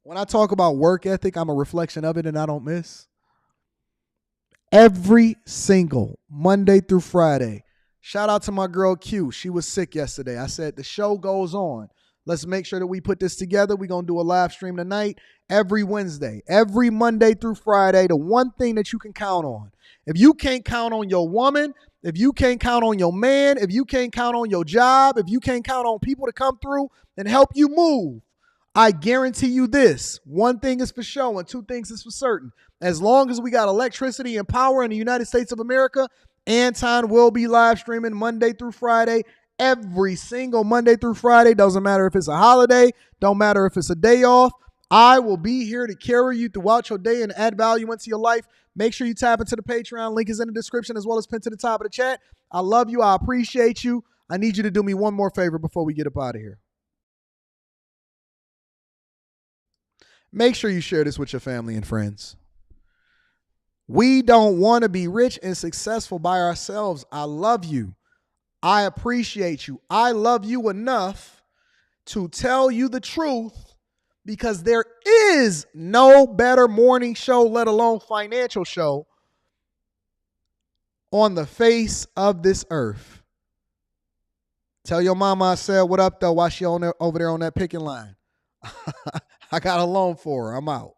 when I talk about work ethic, I'm a reflection of it and I don't miss? Every single Monday through Friday. Shout out to my girl Q. She was sick yesterday. I said the show goes on. Let's make sure that we put this together. We're going to do a live stream tonight every Wednesday, every Monday through Friday. The one thing that you can count on. If you can't count on your woman, if you can't count on your man, if you can't count on your job, if you can't count on people to come through and help you move, I guarantee you this. One thing is for sure and two things is for certain. As long as we got electricity and power in the United States of America, Anton will be live streaming Monday through Friday. Every single Monday through Friday. Doesn't matter if it's a holiday. Don't matter if it's a day off. I will be here to carry you throughout your day and add value into your life. Make sure you tap into the Patreon. Link is in the description as well as pinned to the top of the chat. I love you. I appreciate you. I need you to do me one more favor before we get up out of here. Make sure you share this with your family and friends. We don't want to be rich and successful by ourselves. I love you. I appreciate you. I love you enough to tell you the truth because there is no better morning show, let alone financial show, on the face of this earth. Tell your mama I said what up, though, while she over there on that picking line. I got a loan for her. I'm out.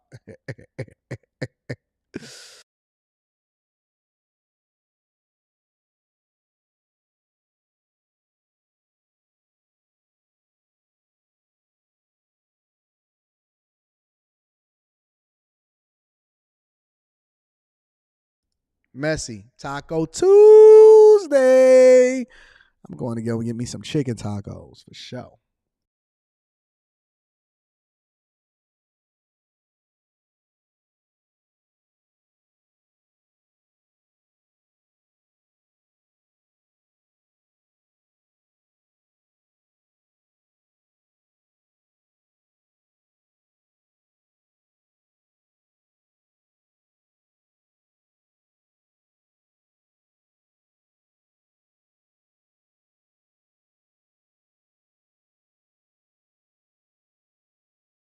Messy. Taco Tuesday. I'm going to go and get me some chicken tacos for sure.